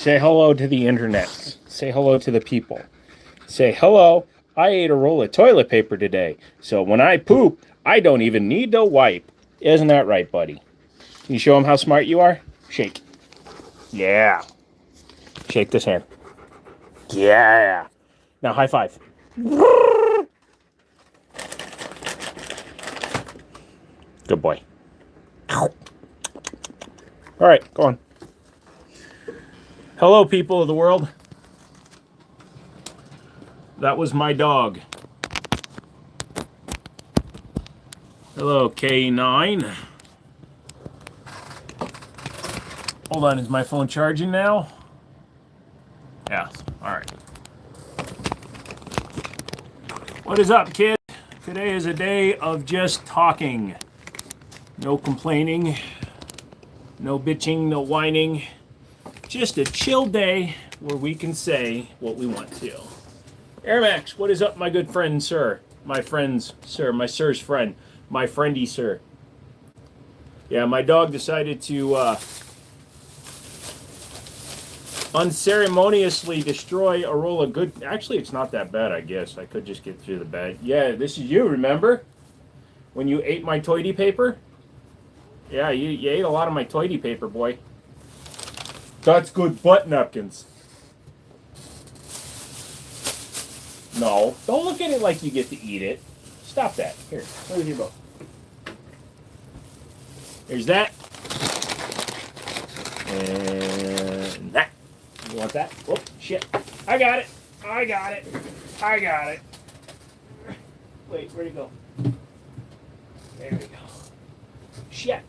Say hello to the internet. Say hello to the people. Say hello. I ate a roll of toilet paper today, so when I poop, I don't even need to wipe. Isn't that right, buddy? Can you show him how smart you are? Shake. Yeah. Shake this hand. Yeah. Now high five. Good boy. All right, go on. Hello, people of the world. That was my dog. Hello, K9. Hold on, is my phone charging now? Yeah, all right. What is up, kid? Today is a day of just talking. No complaining, no bitching, no whining. Just a chill day where we can say what we want to. Airmax, what is up, my good friend, sir? My friends, sir, my sir's friend, my friendy, sir. Yeah, my dog decided to unceremoniously destroy a roll of good. Actually, it's not that bad, I guess. I could just get through the bag. Yeah, this is you, remember? When you ate my toity paper? Yeah, you ate a lot of my toity paper, boy. That's good butt napkins. No, don't look at it like you get to eat it. Stop that. Here, where's your bowl? There's that. And that. You want that? Oh, shit. I got it. I got it. I got it. Wait, where'd it go? There we go. Shit.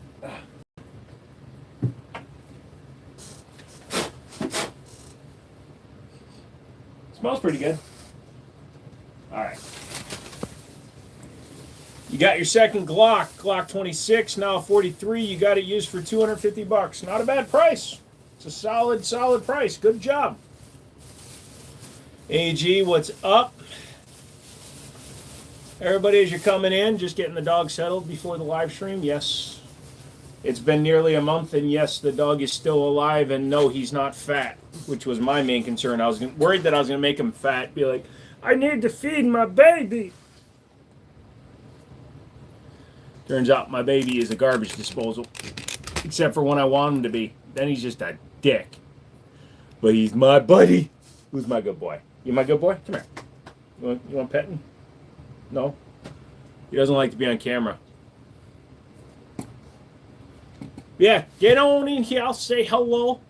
Smells pretty good. All right. You got your second Glock 26, now 43. You got it used for $250. Not a bad price. It's a solid price. Good job. AG, what's up? Everybody, as you're coming in, just getting the dog settled before the live stream. Yes, it's been nearly a month, and yes, the dog is still alive, and no, he's not fat, which was my main concern. I was worried that I was going to make him fat, be like, I need to feed my baby. Turns out my baby is a garbage disposal, except for when I want him to be. Then he's just a dick. But he's my buddy. Who's my good boy? You my good boy? Come here. You want petting? No? He doesn't like to be on camera. Yeah, get on in here. I'll say hello.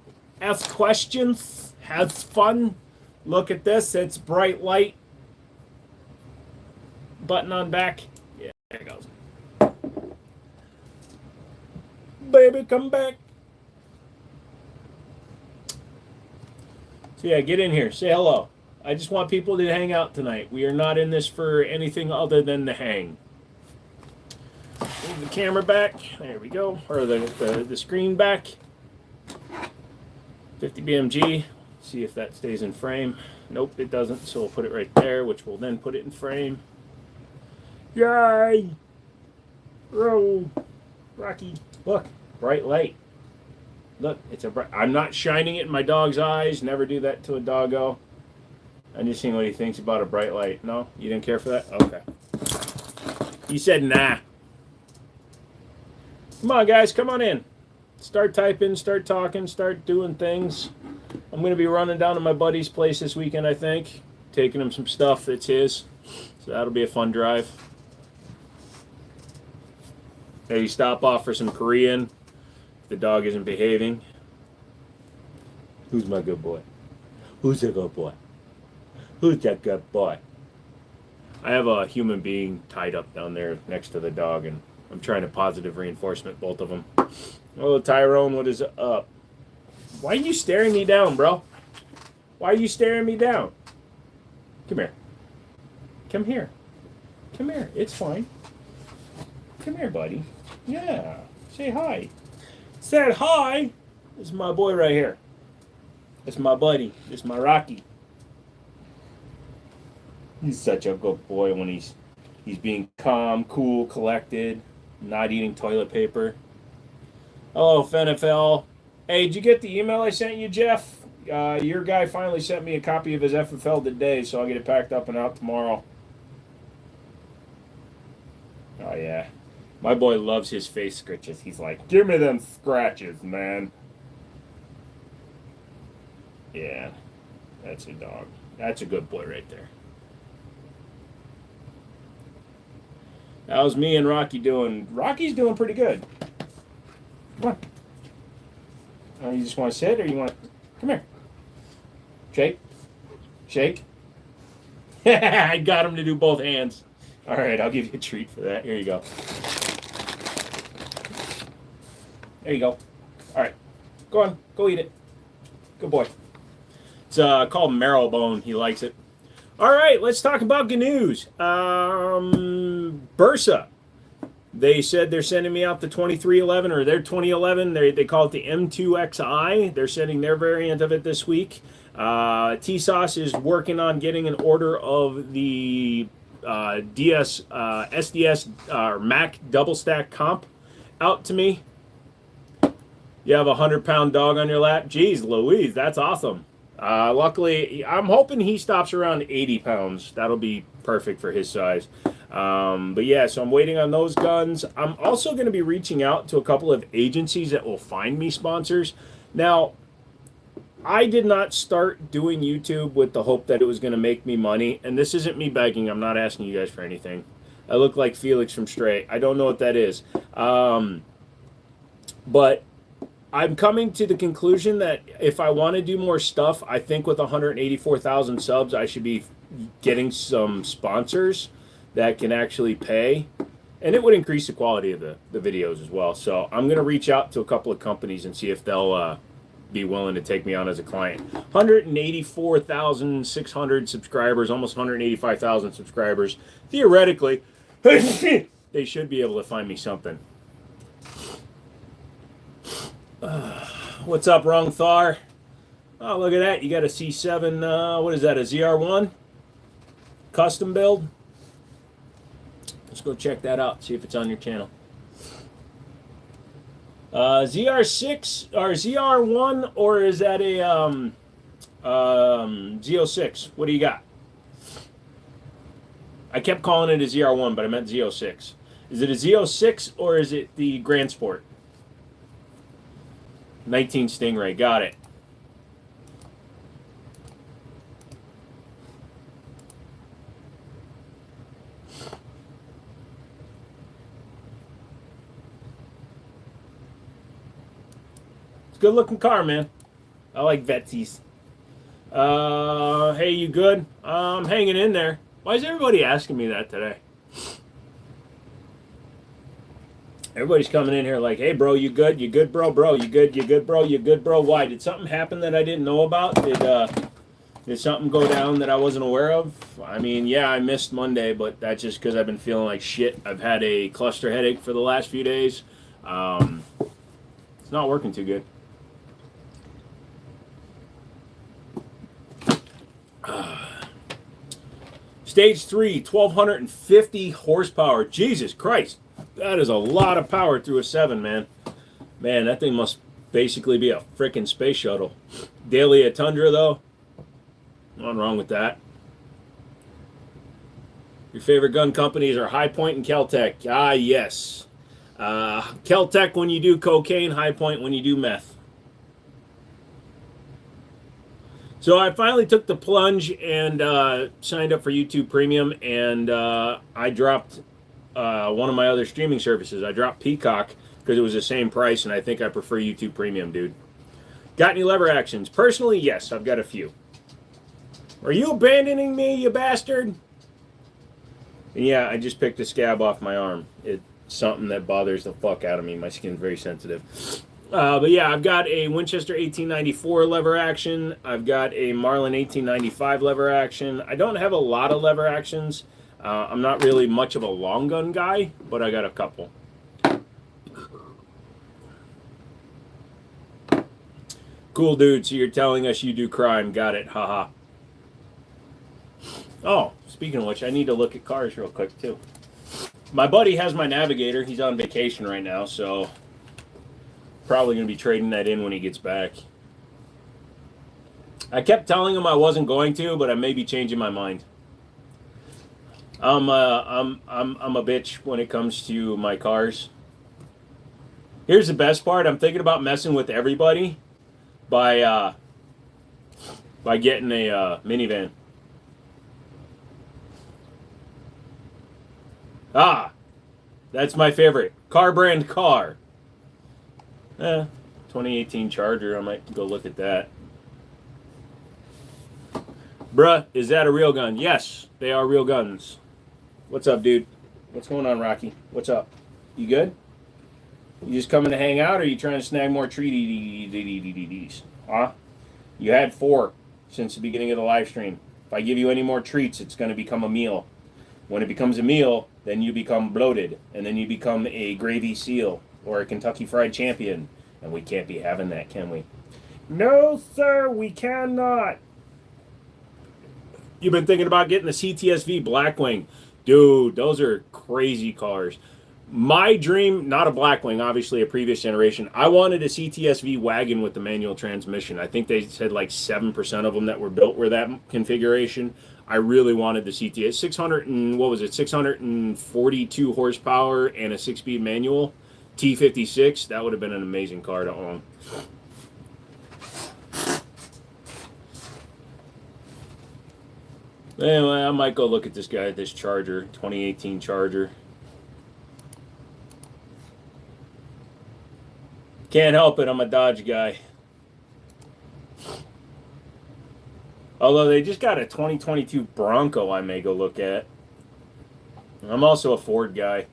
Ask questions. Have fun. Look at this. It's bright light. Button on back. Yeah, there it goes. Baby, come back. So yeah, get in here. Say hello. I just want people to hang out tonight. We are not in this for anything other than to hang. Move the camera back. There we go. Or the screen back. 50 BMG. See if that stays in frame. Nope, it doesn't. So we'll put it right there, which will then put it in frame. Yay! Roll. Rocky. Look, bright light. Look, it's a bright. I'm not shining it in my dog's eyes. Never do that to a doggo. I'm just seeing what he thinks about a bright light. No? You didn't care for that? Okay. He said nah. Come on, guys. Come on in. Start typing, start talking, start doing things. I'm going to be running down to my buddy's place this weekend, I think. Taking him some stuff that's his. So that'll be a fun drive. Maybe stop off for some Korean if the dog isn't behaving. Who's my good boy? Who's a good boy? Who's that good boy? I have a human being tied up down there next to the dog, and I'm trying to positive reinforcement both of them. Oh, Tyrone, what is up? Why are you staring me down, bro? Why are you staring me down? Come here. Come here. Come here. It's fine. Come here, buddy. Yeah. Say hi. Said hi. This is my boy right here. This is my buddy. This is my Rocky. He's such a good boy when he's being calm, cool, collected, not eating toilet paper. Hello, FNFL. Hey, did you get the email I sent you, Jeff? Your guy finally sent me a copy of his FFL today, so I'll get it packed up and out tomorrow. Oh, yeah. My boy loves his face scratches. He's like, give me them scratches, man. Yeah, that's a dog. That's a good boy right there. How's me and Rocky doing? Rocky's doing pretty good. Come on. Oh, you just want to sit, or you want to... Come here. Shake. Shake. I got him to do both hands. All right, I'll give you a treat for that. Here you go. There you go. All right. Go on. Go eat it. Good boy. It's called marrowbone. He likes it. All right, let's talk about GNUs. Bursa. They said they're sending me out the 2311 or their 2011. They call it the M2XI. They're sending their variant of it this week. TSOS is working on getting an order of the SDS or Mac double stack comp out to me. You have a 100-pound dog on your lap? Jeez Louise, that's awesome. Luckily, I'm hoping he stops around 80 pounds. That'll be perfect for his size. But yeah, so I'm waiting on those guns. I'm also going to be reaching out to a couple of agencies that will find me sponsors. Now, I did not start doing YouTube with the hope that it was going to make me money. And this isn't me begging. I'm not asking you guys for anything. I look like Felix from Stray. I don't know what that is. But I'm coming to the conclusion that if I want to do more stuff, I think with 184,000 subs, I should be getting some sponsors that can actually pay. And it would increase the quality of the videos as well. So I'm going to reach out to a couple of companies and see if they'll be willing to take me on as a client. 184,600 subscribers, almost 185,000 subscribers. Theoretically, they should be able to find me something. What's up, Wrong Thar? Oh, look at that. You got a C7, what is that, a ZR1? Custom build? Let's go check that out, see if it's on your channel. ZR6 or ZR1, or is that a Z06? What do you got? I kept calling it a ZR1, but I meant Z06. Is it a Z06 or is it the Grand Sport? 19 Stingray, got it. It's a good looking car, man. I like Vetsies. Hey, you good? I'm hanging in there. Why is everybody asking me that today? Everybody's coming in here like, hey, bro, you good? You good, bro? Bro, you good? You good, bro? You good, bro? Why? Did something happen that I didn't know about? Did something go down that I wasn't aware of? I mean, yeah, I missed Monday, but that's just because I've been feeling like shit. I've had a cluster headache for the last few days. It's not working too good. Stage 3, 1,250 horsepower. Jesus Christ. That is a lot of power through a 7, man. Man, that thing must basically be a frickin' space shuttle. Daily a Tundra, though. Nothing wrong with that. Your favorite gun companies are High Point and Kel-Tec. Ah, yes. Kel-Tec when you do cocaine, High Point when you do meth. So I finally took the plunge and signed up for YouTube Premium, and I dropped one of my other streaming services. I dropped Peacock because it was the same price, and I think I prefer YouTube Premium, dude. Got any lever actions? Personally, yes, I've got a few. Are you abandoning me, you bastard? And yeah, I just picked a scab off my arm. It's something that bothers the fuck out of me. My skin's very sensitive. But yeah, I've got a Winchester 1894 lever action. I've got a Marlin 1895 lever action. I don't have a lot of lever actions. I'm not really much of a long gun guy, but I got a couple. Cool, dude. So you're telling us you do crime. Got it. Haha. Oh, speaking of which, I need to look at cars real quick, too. My buddy has my Navigator. He's on vacation right now, so probably going to be trading that in when he gets back. I kept telling him I wasn't going to, but I may be changing my mind. I'm a bitch when it comes to my cars. Here's the best part. I'm thinking about messing with everybody by getting a minivan. Ah, that's my favorite car brand car. 2018 Charger. I might go look at that. Bruh, is that a real gun? Yes, they are real guns. What's up, dude? What's going on, Rocky? What's up? You good? You just coming to hang out, or are you trying to snag more treaties? Huh? You had 4 since the beginning of the live stream. If I give you any more treats, it's going to become a meal. When it becomes a meal, then you become bloated, and then you become a gravy seal or a Kentucky Fried Champion, and we can't be having that, can we? No, sir, we cannot. You've been thinking about getting the CTSV Blackwing. Dude, those are crazy cars. My dream, not a Blackwing, obviously a previous generation. I wanted a CTSV wagon with the manual transmission. I think they said like 7% of them that were built were that configuration. I really wanted the CTS 600 and what was it? 642 horsepower and a 6-speed manual T56. That would have been an amazing car to own. Anyway, I might go look at this guy, this Charger, 2018 Charger. Can't help it, I'm a Dodge guy. Although they just got a 2022 Bronco I may go look at. I'm also a Ford guy.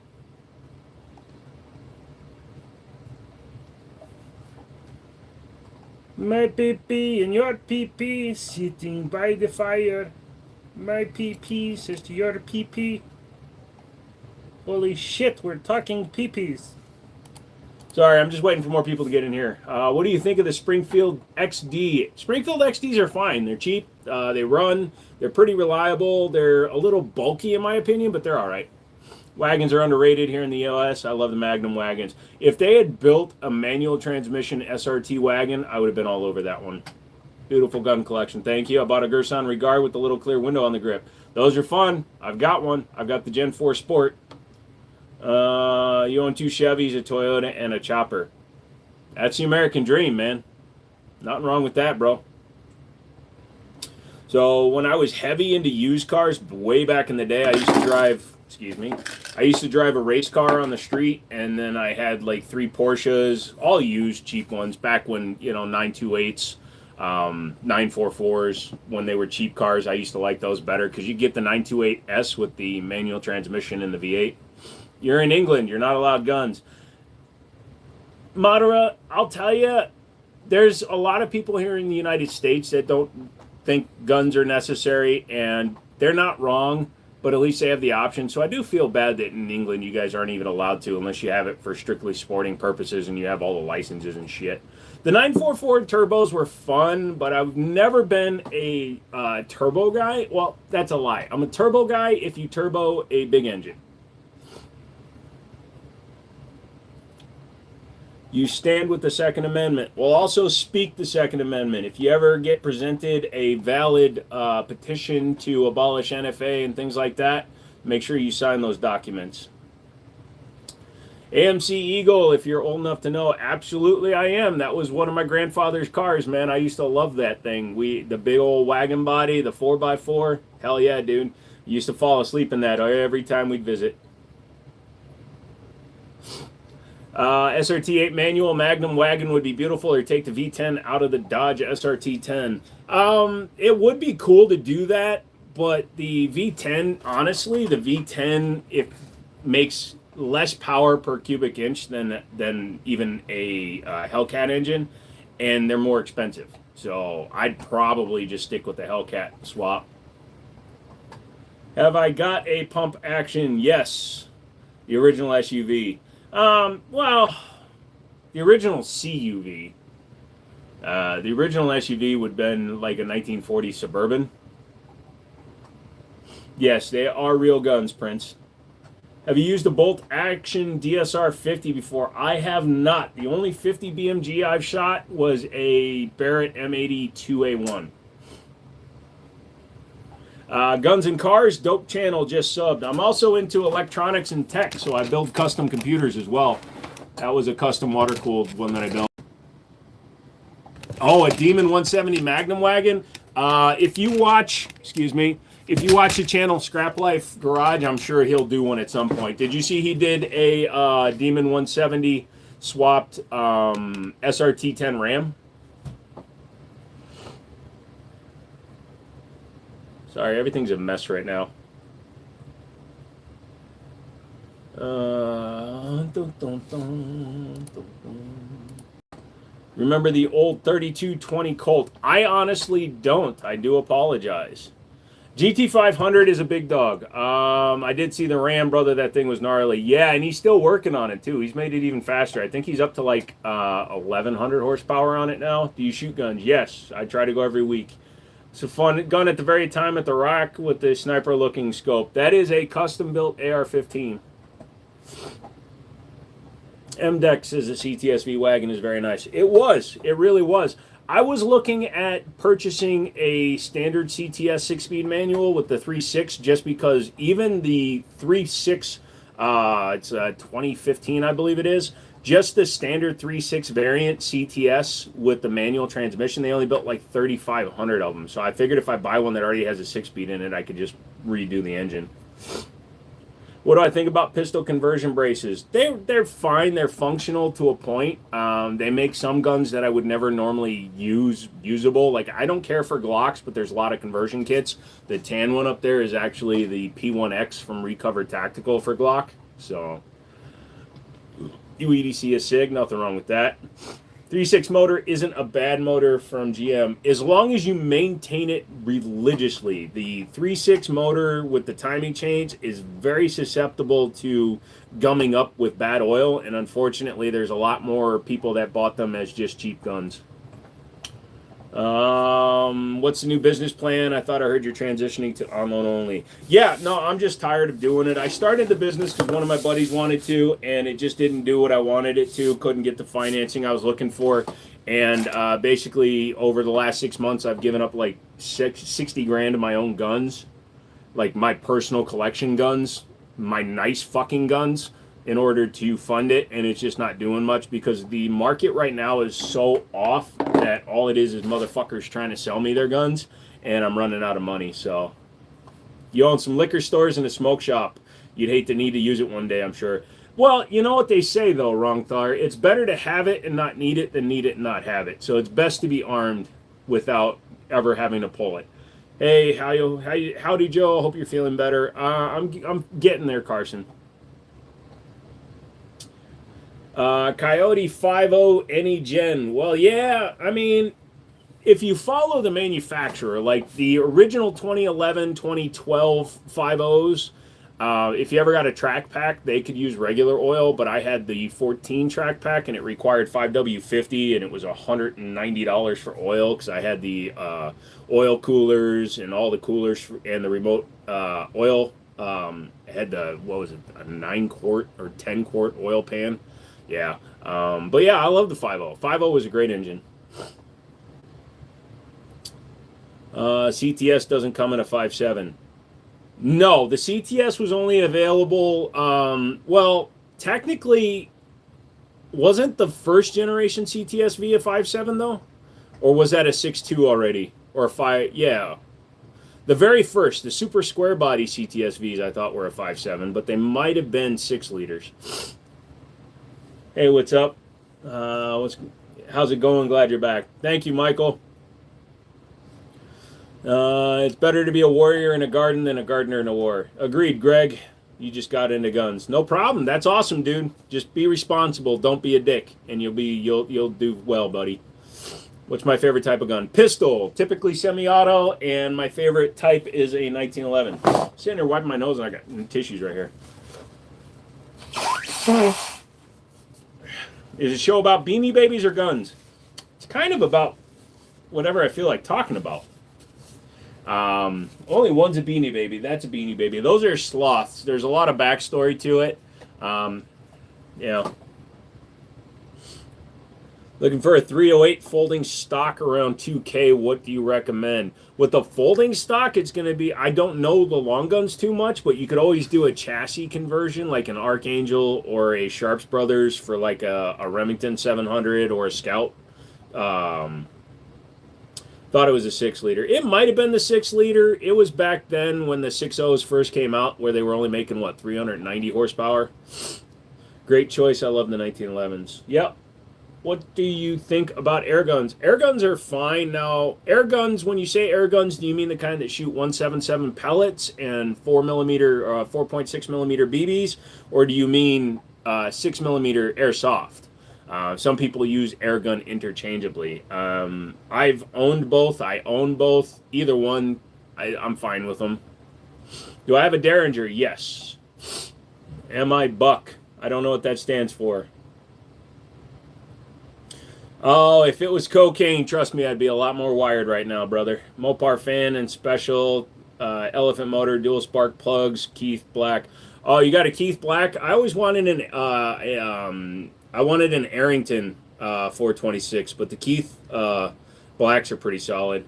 My pee-pee and your pee-pee sitting by the fire. My pee-pee says to your pee-pee. Holy shit, we're talking pee-pees. Sorry, I'm just waiting for more people to get in here. What do you think of the Springfield XD? Springfield XDs are fine. They're cheap. They run. They're pretty reliable. They're a little bulky in my opinion, but they're all right. Wagons are underrated here in the US. I love the Magnum wagons. If they had built a manual transmission SRT wagon, I would have been all over that one. Beautiful gun collection. Thank you. I bought a Gerson Regard with the little clear window on the grip. Those are fun. I've got one. I've got the Gen 4 Sport. You own 2 Chevys, a Toyota, and a chopper. That's the American dream, man. Nothing wrong with that, bro. So when I was heavy into used cars way back in the day, I used to drive, I used to drive a race car on the street, and then I had like 3 Porsches, all used, cheap ones, back when, 928s, 944s, when they were cheap cars. I used to like those better because you get the 928S with the manual transmission and the V8. You're in England. You're not allowed guns. Madara, I'll tell you, there's a lot of people here in the United States that don't think guns are necessary, and they're not wrong, but at least they have the option. So I do feel bad that in England you guys aren't even allowed to unless you have it for strictly sporting purposes and you have all the licenses and shit. The 944 turbos were fun, but I've never been a turbo guy. Well, that's a lie. I'm a turbo guy if you turbo a big engine. You stand with the Second Amendment. We'll also speak the Second Amendment. If you ever get presented a valid petition to abolish NFA and things like that, make sure you sign those documents. AMC Eagle, if you're old enough to know, absolutely I am. That was one of my grandfather's cars, man. I used to love that thing. The big old wagon body, the 4x4. Hell yeah, dude. Used to fall asleep in that every time we'd visit. SRT8 manual Magnum wagon would be beautiful, or take the V10 out of the Dodge SRT10. It would be cool to do that, but the V10, honestly, the V10, it makes less power per cubic inch than even a Hellcat engine, and they're more expensive. So I'd probably just stick with the Hellcat swap. Have I got a pump action? Yes. The original SUV. Well, the original CUV. The original SUV would have been like a 1940 Suburban. Yes, they are real guns, Prince. Have you used a bolt action DSR 50 before? I have not. The only 50 BMG I've shot was a Barrett M80 2A1. Guns and Cars, dope channel, just subbed. I'm also into electronics and tech, so I build custom computers as well. That was a custom water-cooled one that I built. Oh, a Demon 170 Magnum wagon. If you watch the channel Scrap Life Garage, I'm sure he'll do one at some point. Did you see he did a Demon 170 swapped SRT 10 Ram? Sorry, everything's a mess right now. Remember the old 3220 Colt? I honestly don't. I do apologize. GT500 is a big dog. I did see the Ram, brother. That thing was gnarly. Yeah, and he's still working on it, too. He's made it even faster. I think he's up to like 1,100 horsepower on it now. Do you shoot guns? Yes. I try to go every week. It's a fun gun at the very time at the rack with the sniper-looking scope. That is a custom-built AR-15. MDEX is a CTSV wagon is very nice. It was. It really was. I was looking at purchasing a standard CTS 6-speed manual with the 3.6 just because even the 3.6, it's 2015, I believe it is, just the standard 3.6 variant CTS with the manual transmission, they only built like 3,500 of them. So I figured if I buy one that already has a 6-speed in it, I could just redo the engine. What do I think about pistol conversion braces? They're fine. They're functional to a point. They make some guns that I would never normally use usable. Like, I don't care for Glocks, but there's a lot of conversion kits. The tan one up there is actually the P1X from Recover Tactical for Glock. So, UEDC a SIG, nothing wrong with that. 3.6 motor isn't a bad motor from GM as long as you maintain it religiously. The 3.6 motor with the timing chains is very susceptible to gumming up with bad oil, and unfortunately there's a lot more people that bought them as just cheap guns. What's the new business plan? I thought I heard you're transitioning to on-loan only. Yeah, no, I'm just tired of doing it. I started the business because one of my buddies wanted to, and it just didn't do what I wanted it to. Couldn't get the financing I was looking for. And basically, over the last 6 months, I've given up like 60 grand of my own guns. Like my personal collection guns. My nice fucking guns. In order to fund it, and it's just not doing much because the market right now is so off that all it is motherfuckers trying to sell me their guns, and I'm running out of money. So, you own some liquor stores and a smoke shop. You'd hate to need to use it one day, I'm sure. Well, you know what they say though, Wrongthar. It's better to have it and not need it than need it and not have it. So it's best to be armed without ever having to pull it. Hey, howdy, Joe. Hope you're feeling better. I'm getting there, Carson. Coyote 5.0 any gen. Well, yeah, I mean, if you follow the manufacturer, like the original 2011, 2012 5.0s, if you ever got a track pack, they could use regular oil, but I had the 14 track pack and it required 5W50 and it was $190 for oil because I had the oil coolers and all the coolers and the remote oil. I had the, what was it, a 9-quart or 10-quart oil pan. Yeah, but yeah, I love the 5.0. 5.0 was a great engine. CTS doesn't come in a 5.7. No, the CTS was only available, well, technically, wasn't the first generation CTS V a 5.7 though? Or was that a 6.2 already? Or a 5, yeah. The very first, the super square body CTS Vs I thought were a 5.7, but they might have been 6 liters. Hey, what's up? How's it going? Glad you're back. Thank you, Michael. It's better to be a warrior in a garden than a gardener in a war. Agreed, Greg. You just got into guns. No problem. That's awesome, dude. Just be responsible. Don't be a dick, and you'll do well, buddy. What's my favorite type of gun? Pistol, typically semi-auto, and my favorite type is a 1911. Sitting there wiping my nose, and I got tissues right here. Is it a show about Beanie Babies or guns? It's kind of about whatever I feel like talking about. Only one's a Beanie Baby. That's a Beanie Baby. Those are sloths. There's a lot of backstory to it. Yeah. Looking for a 308 folding stock around 2K. What do you recommend? With the folding stock, it's going to be, I don't know the long guns too much, but you could always do a chassis conversion like an Archangel or a Sharps Brothers for like a Remington 700 or a Scout. Thought it was a 6-liter. It might have been the 6-liter. It was back then when the 6.0s first came out where they were only making, what, 390 horsepower? Great choice. I love the 1911s. Yep. What do you think about air guns? Air guns are fine. Now, air guns, when you say air guns, do you mean the kind that shoot 177 pellets and 4.6 millimeter BBs? Or do you mean 6 millimeter airsoft? Some people use air gun interchangeably. I've owned both. I own both. Either one, I'm fine with them. Do I have a Derringer? Yes. Am I Buck? I don't know what that stands for. Oh, if it was cocaine, trust me, I'd be a lot more wired right now, brother. Mopar fan and special, elephant motor, dual spark plugs, Keith Black. Oh, you got a Keith Black? I always wanted an Arrington 426, but the Keith Blacks are pretty solid.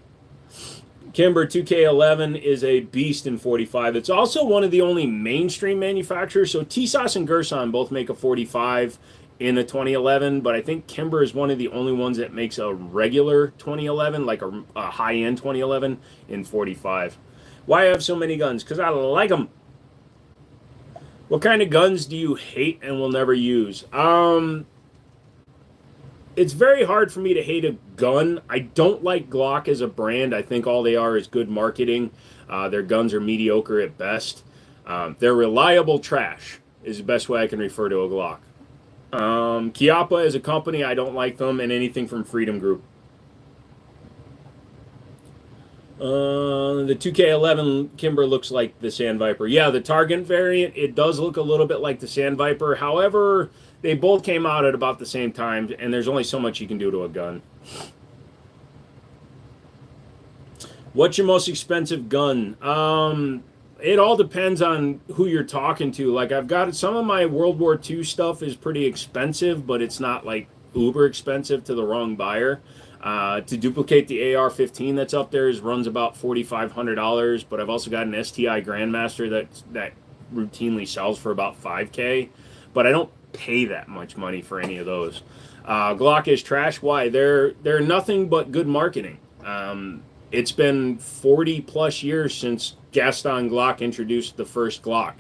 Kimber 2K11 is a beast in 45. It's also one of the only mainstream manufacturers. So TSOS and Gerson both make a 45 in a 2011, but I think Kimber is one of the only ones that makes a regular 2011, like a high-end 2011 in 45. Why I have so many guns? Because I like them. What kind of guns do you hate and will never use? It's very hard for me to hate a gun. I don't like Glock as a brand. I think all they are is good marketing. Their guns are mediocre at best. They're reliable trash is the best way I can refer to a Glock. Chiappa as a company, I don't like them, and anything from Freedom Group. The 2K11 Kimber looks like the Sand Viper. Yeah, the Target variant, it does look a little bit like the Sand Viper. However, they both came out at about the same time, and there's only so much you can do to a gun. What's your most expensive gun? It all depends on who you're talking to. Like, I've got some of my World War II stuff is pretty expensive, but it's not like uber expensive to the wrong buyer. To duplicate the AR-15 that's up there runs about $4,500, but I've also got an STI Grandmaster that routinely sells for about $5K, but I don't pay that much money for any of those. Glock is trash. Why? They're nothing but good marketing. It's been 40 plus years since Gaston Glock introduced the first Glock,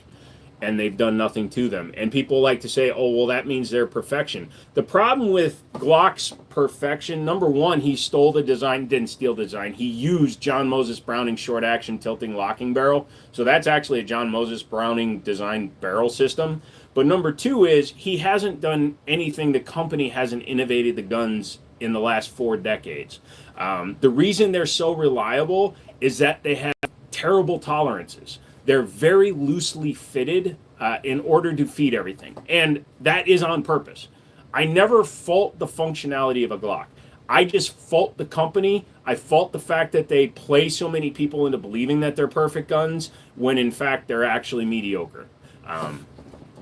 and they've done nothing to them. And people like to say, oh, well, that means they're perfection. The problem with Glock's perfection, number one, he stole the design, didn't steal the design. He used John Moses Browning short action tilting locking barrel. So that's actually a John Moses Browning designed barrel system. But number two is he hasn't done anything. The company hasn't innovated the guns in the last 4 decades. The reason they're so reliable is that they have terrible tolerances. They're very loosely fitted in order to feed everything. And that is on purpose. I never fault the functionality of a Glock. I just fault the company. I fault the fact that they play so many people into believing that they're perfect guns when in fact they're actually mediocre.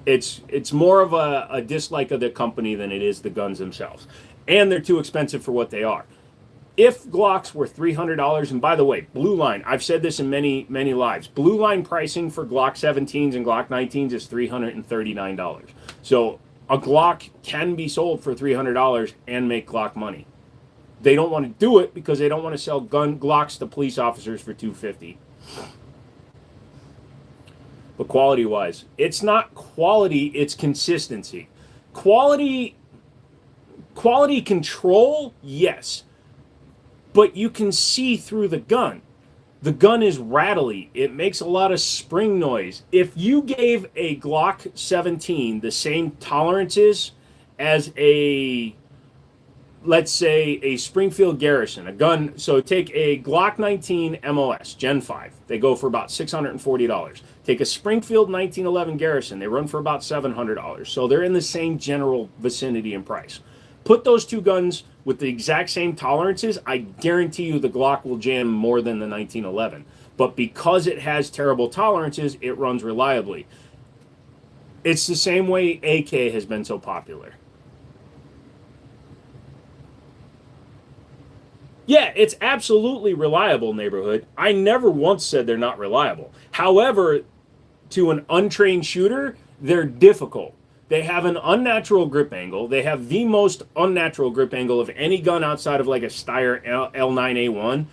It's more of a dislike of the company than it is the guns themselves. And they're too expensive for what they are. If Glocks were $300, and by the way, Blue Line, I've said this in many, many lives, Blue Line pricing for Glock 17s and Glock 19s is $339. So a Glock can be sold for $300 and make Glock money. They don't want to do it because they don't want to sell Glocks to police officers for $250. But quality-wise, it's not quality, it's consistency. Quality control, yes. But you can see through the gun. The gun is rattly. It makes a lot of spring noise. If you gave a Glock 17 the same tolerances as a, let's say, a Springfield Garrison, a gun, so take a Glock 19 MOS, Gen 5. They go for about $640. Take a Springfield 1911 Garrison. They run for about $700. So they're in the same general vicinity in price. Put those two guns with the exact same tolerances, I guarantee you the Glock will jam more than the 1911. But because it has terrible tolerances, it runs reliably. It's the same way AK has been so popular. Yeah, it's absolutely reliable neighborhood. I never once said they're not reliable. However, to an untrained shooter, they're difficult. They have an unnatural grip angle. They have the most unnatural grip angle of any gun outside of like a Steyr L9A1.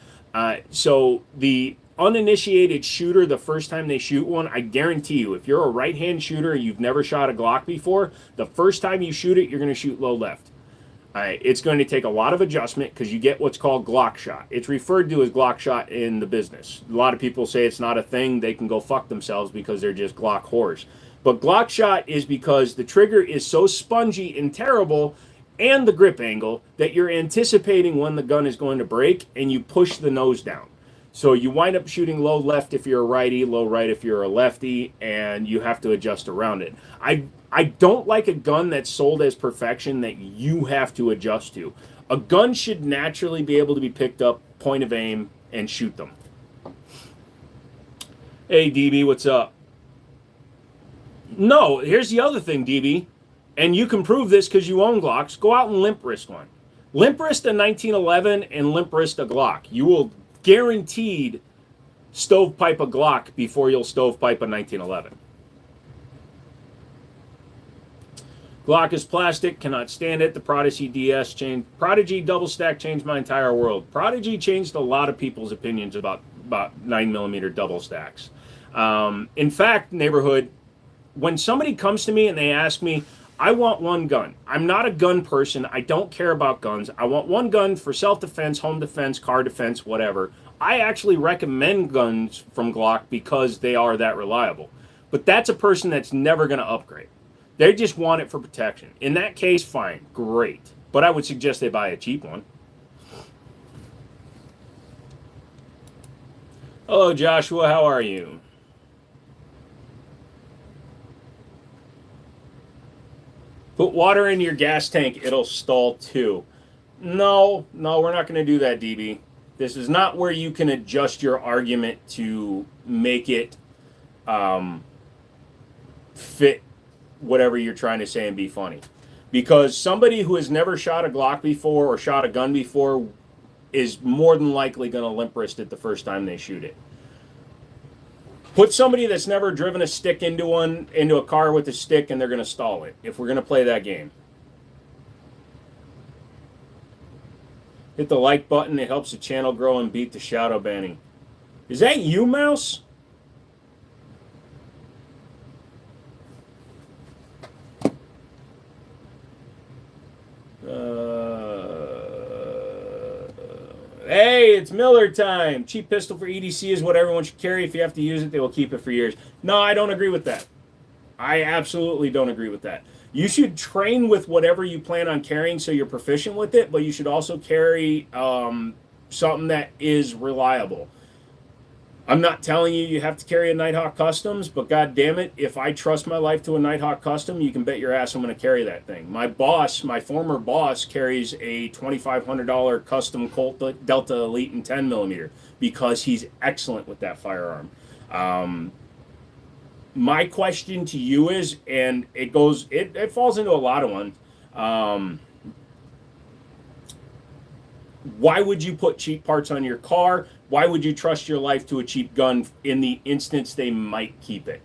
So the uninitiated shooter, the first time they shoot one, I guarantee you, if you're a right-hand shooter and you've never shot a Glock before, the first time you shoot it, you're going to shoot low left. It's going to take a lot of adjustment because you get what's called Glock shot. It's referred to as Glock shot in the business. A lot of people say it's not a thing. They can go fuck themselves because they're just Glock whores. But Glock shot is because the trigger is so spongy and terrible and the grip angle that you're anticipating when the gun is going to break and you push the nose down. So you wind up shooting low left if you're a righty, low right if you're a lefty, and you have to adjust around it. I don't like a gun that's sold as perfection that you have to adjust to. A gun should naturally be able to be picked up, point of aim, and shoot them. Hey, DB, what's up? No, here's the other thing, DB, and you can prove this because you own Glocks. Go out and limp wrist one. Limp wrist a 1911 and limp wrist a Glock. You will guaranteed stovepipe a Glock before you'll stovepipe a 1911. Glock is plastic, cannot stand it. The Prodigy DS changed. Prodigy double stack changed my entire world. Prodigy changed a lot of people's opinions about 9mm double stacks. In fact, neighborhood, when somebody comes to me and they ask me, I want one gun. I'm not a gun person. I don't care about guns. I want one gun for self-defense, home defense, car defense, whatever. I actually recommend guns from Glock because they are that reliable. But that's a person that's never going to upgrade. They just want it for protection. In that case, fine, great. But I would suggest they buy a cheap one. Hello, Joshua. How are you? Put water in your gas tank. It'll stall too. No, we're not going to do that, DB. This is not where you can adjust your argument to make it fit whatever you're trying to say and be funny. Because somebody who has never shot a Glock before or shot a gun before is more than likely going to limp wrist it the first time they shoot it. Put somebody that's never driven a stick into a car with a stick and they're going to stall it, if we're going to play that game. Hit the like button. It helps the channel grow and beat the shadow banning. Is that you, Mouse? Hey, it's Miller time. Cheap pistol for EDC is what everyone should carry. If you have to use it, they will keep it for years. No, I don't agree with that. I absolutely don't agree with that. You should train with whatever you plan on carrying so you're proficient with it, but you should also carry something that is reliable. I'm not telling you you have to carry a Nighthawk Customs, but god damn it, if I trust my life to a Nighthawk Custom, you can bet your ass I'm going to carry that thing. My boss, my former boss, carries a $2,500 custom Colt Delta Elite in 10mm because he's excellent with that firearm. My question to you is, and it falls into a lot of ones, why would you put cheap parts on your car? Why would you trust your life to a cheap gun in the instance they might keep it?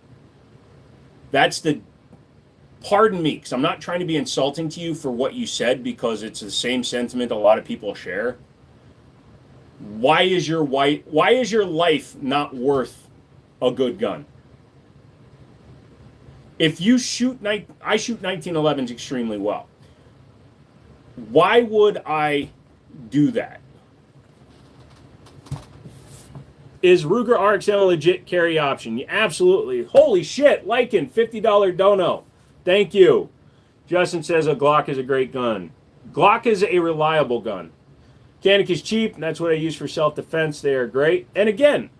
That's the, pardon me, because I'm not trying to be insulting to you for what you said, because it's the same sentiment a lot of people share. Why is your life not worth a good gun? If you shoot, I shoot 1911s extremely well. Why would I do that? Is Ruger RXM a legit carry option? Yeah, absolutely. Holy shit, Lycan, $50 dono. Thank you. Justin says a Glock is a great gun. Glock is a reliable gun. Canik is cheap, and that's what I use for self-defense. They are great. And again,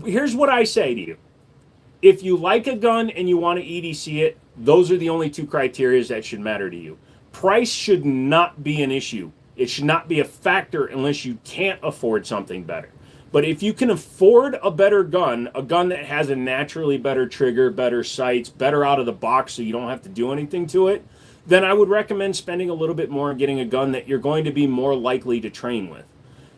here's what I say to you. If you like a gun and you want to EDC it, those are the only two criteria that should matter to you. Price should not be an issue. It should not be a factor unless you can't afford something better. But if you can afford a better gun, a gun that has a naturally better trigger, better sights, better out of the box so you don't have to do anything to it, then I would recommend spending a little bit more and getting a gun that you're going to be more likely to train with.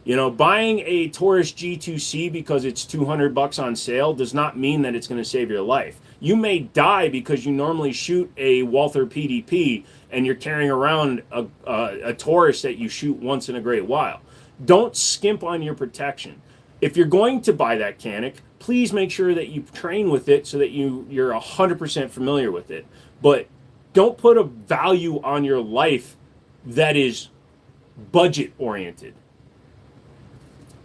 You know, buying a Taurus G2C because it's $200 on sale does not mean that it's going to save your life. You may die because you normally shoot a Walther PDP and you're carrying around a Taurus that you shoot once in a great while. Don't skimp on your protection. If you're going to buy that Canic, please make sure that you train with it so that you're 100% familiar with it. But don't put a value on your life that is budget oriented.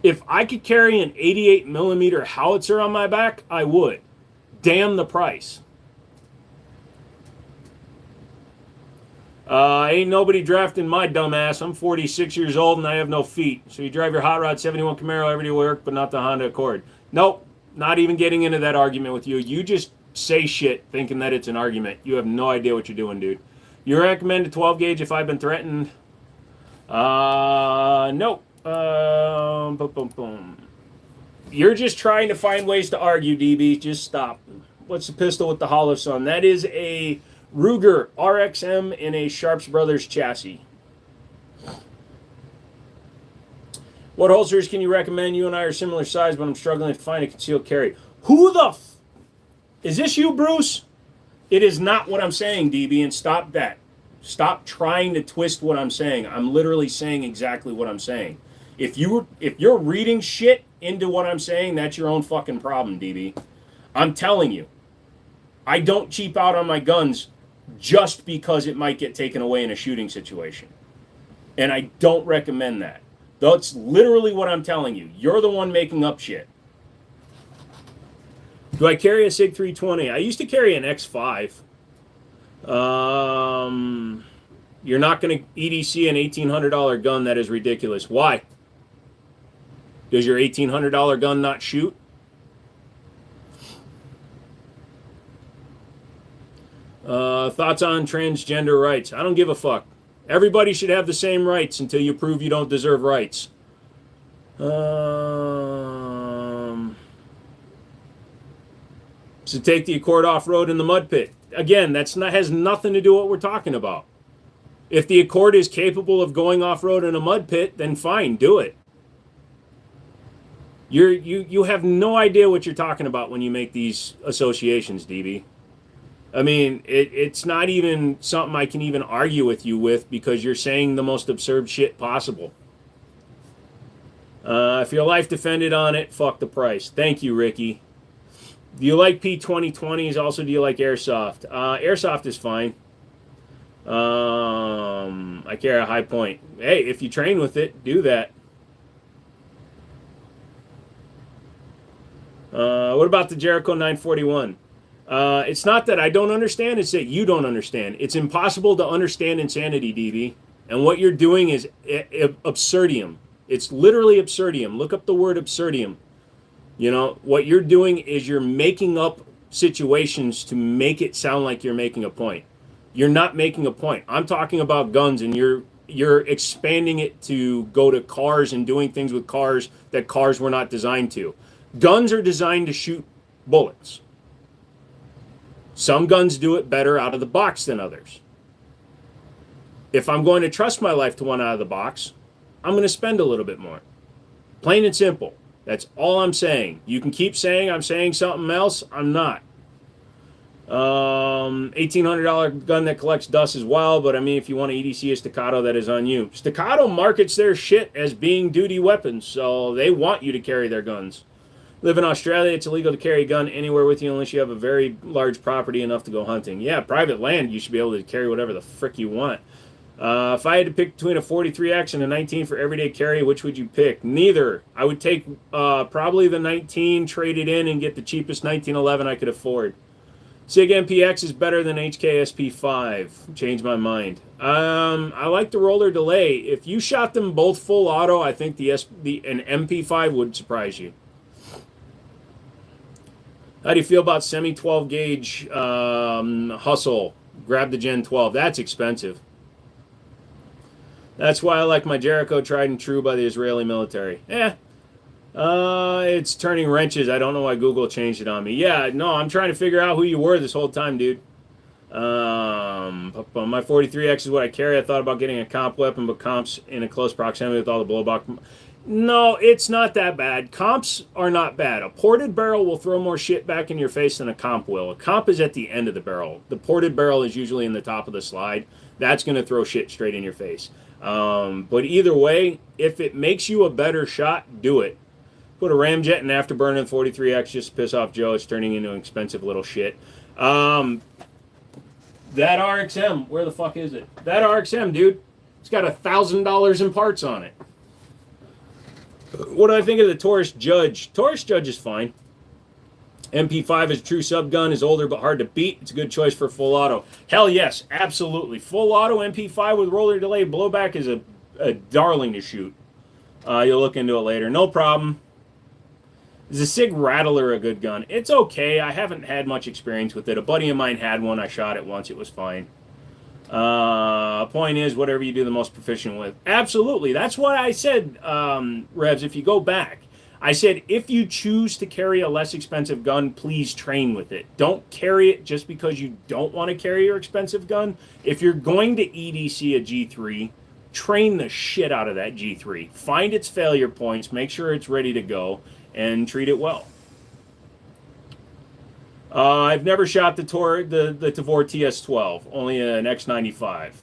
If I could carry an 88 millimeter howitzer on my back, I would. Damn the price. Ain't nobody drafting my dumbass. I'm 46 years old and I have no feet. So you drive your Hot Rod 71 Camaro every day to work, but not the Honda Accord. Nope, not even getting into that argument with you. You just say shit thinking that it's an argument. You have no idea what you're doing, dude. You recommend a 12 gauge if I've been threatened? Nope. Boom, boom, boom. You're just trying to find ways to argue, DB. Just stop. What's the pistol with the hollow sun? That is a Ruger RXM in a Sharps Brothers chassis. What holsters can you recommend? You and I are similar size, but I'm struggling to find a concealed carry. Who the is this you, Bruce? It is not what I'm saying, DB, and stop that. Stop trying to twist what I'm saying. I'm literally saying exactly what I'm saying. If you're reading shit into what I'm saying, that's your own fucking problem, DB. I'm telling you. I don't cheap out on my guns just because it might get taken away in a shooting situation. And I don't recommend that. That's literally what I'm telling you. You're the one making up shit. Do I carry a SIG 320? I used to carry an X5. You're not going to EDC an $1,800 gun. That is ridiculous. Why? Does your $1,800 gun not shoot? Thoughts on transgender rights? I don't give a fuck. Everybody should have the same rights until you prove you don't deserve rights. So take the Accord off-road in the mud pit. Again, has nothing to do with what we're talking about. If the Accord is capable of going off-road in a mud pit, then fine, do it. You have no idea what you're talking about when you make these associations, DB. I mean, it's not even something I can even argue with you with because you're saying the most absurd shit possible. If your life depended on it, fuck the price. Thank you, Ricky. Do you like P2020s? Also, do you like Airsoft? Airsoft is fine. I carry a high point. Hey, if you train with it, do that. What about the Jericho 941? It's not that I don't understand, it's that you don't understand. It's impossible to understand insanity, DB. And what you're doing is absurdium. It's literally absurdium. Look up the word absurdium. You know, what you're doing is you're making up situations to make it sound like you're making a point. You're not making a point. I'm talking about guns, and you're expanding it to go to cars and doing things with cars that cars were not designed to. Guns are designed to shoot bullets. Some guns do it better out of the box than others. If I'm going to trust my life to one out of the box, I'm going to spend a little bit more. Plain and simple. That's all I'm saying. You can keep saying I'm saying something else. I'm not. $1,800 gun that collects dust as well, but I mean, if you want to EDC a Staccato, that is on you. Staccato markets their shit as being duty weapons, so they want you to carry their guns. Live in Australia, it's illegal to carry a gun anywhere with you unless you have a very large property enough to go hunting. Yeah, private land, you should be able to carry whatever the frick you want. If I had to pick between a 43X and a 19 for everyday carry, which would you pick? Neither. I would take probably the 19, trade it in, and get the cheapest 1911 I could afford. SIG MPX is better than HKSP5. Changed my mind. I like the roller delay. If you shot them both full auto, I think an MP5 would surprise you. How do you feel about semi 12 gauge hustle? Grab the Gen 12. That's expensive. That's why I like my Jericho tried and true by the Israeli military. It's turning wrenches. I don't know why Google changed it on me. Yeah, no, I'm trying to figure out who you were this whole time, dude. My 43X is what I carry. I thought about getting a comp weapon, but comps in a close proximity with all the blowback. No, it's not that bad. Comps are not bad. A ported barrel will throw more shit back in your face than a comp will. A comp is at the end of the barrel. The ported barrel is usually in the top of the slide. That's going to throw shit straight in your face. But either way, if it makes you a better shot, do it. Put a ramjet in afterburner 43X just to piss off Joe. It's turning into an expensive little shit. That RXM, where the fuck is it? That RXM, dude, it's got $1,000 in parts on it. What do I think of the Taurus Judge? Taurus Judge is fine. MP5 is a true sub gun, is older but hard to beat. It's a good choice for full auto. Hell yes, absolutely. Full auto MP5 with roller delay blowback is a darling to shoot. You'll look into it later. No problem. Is a SIG Rattler a good gun? It's okay. I haven't had much experience with it. A buddy of mine had one. I shot it once. It was fine. Point is, whatever you do the most proficient with. Absolutely. That's what I said, Revs, if you go back. I said, if you choose to carry a less expensive gun, please train with it. Don't carry it just because you don't want to carry your expensive gun. If you're going to EDC a G3, train the shit out of that G3. Find its failure points, make sure it's ready to go, and treat it well. I've never shot the Tavor TS12, only an X95.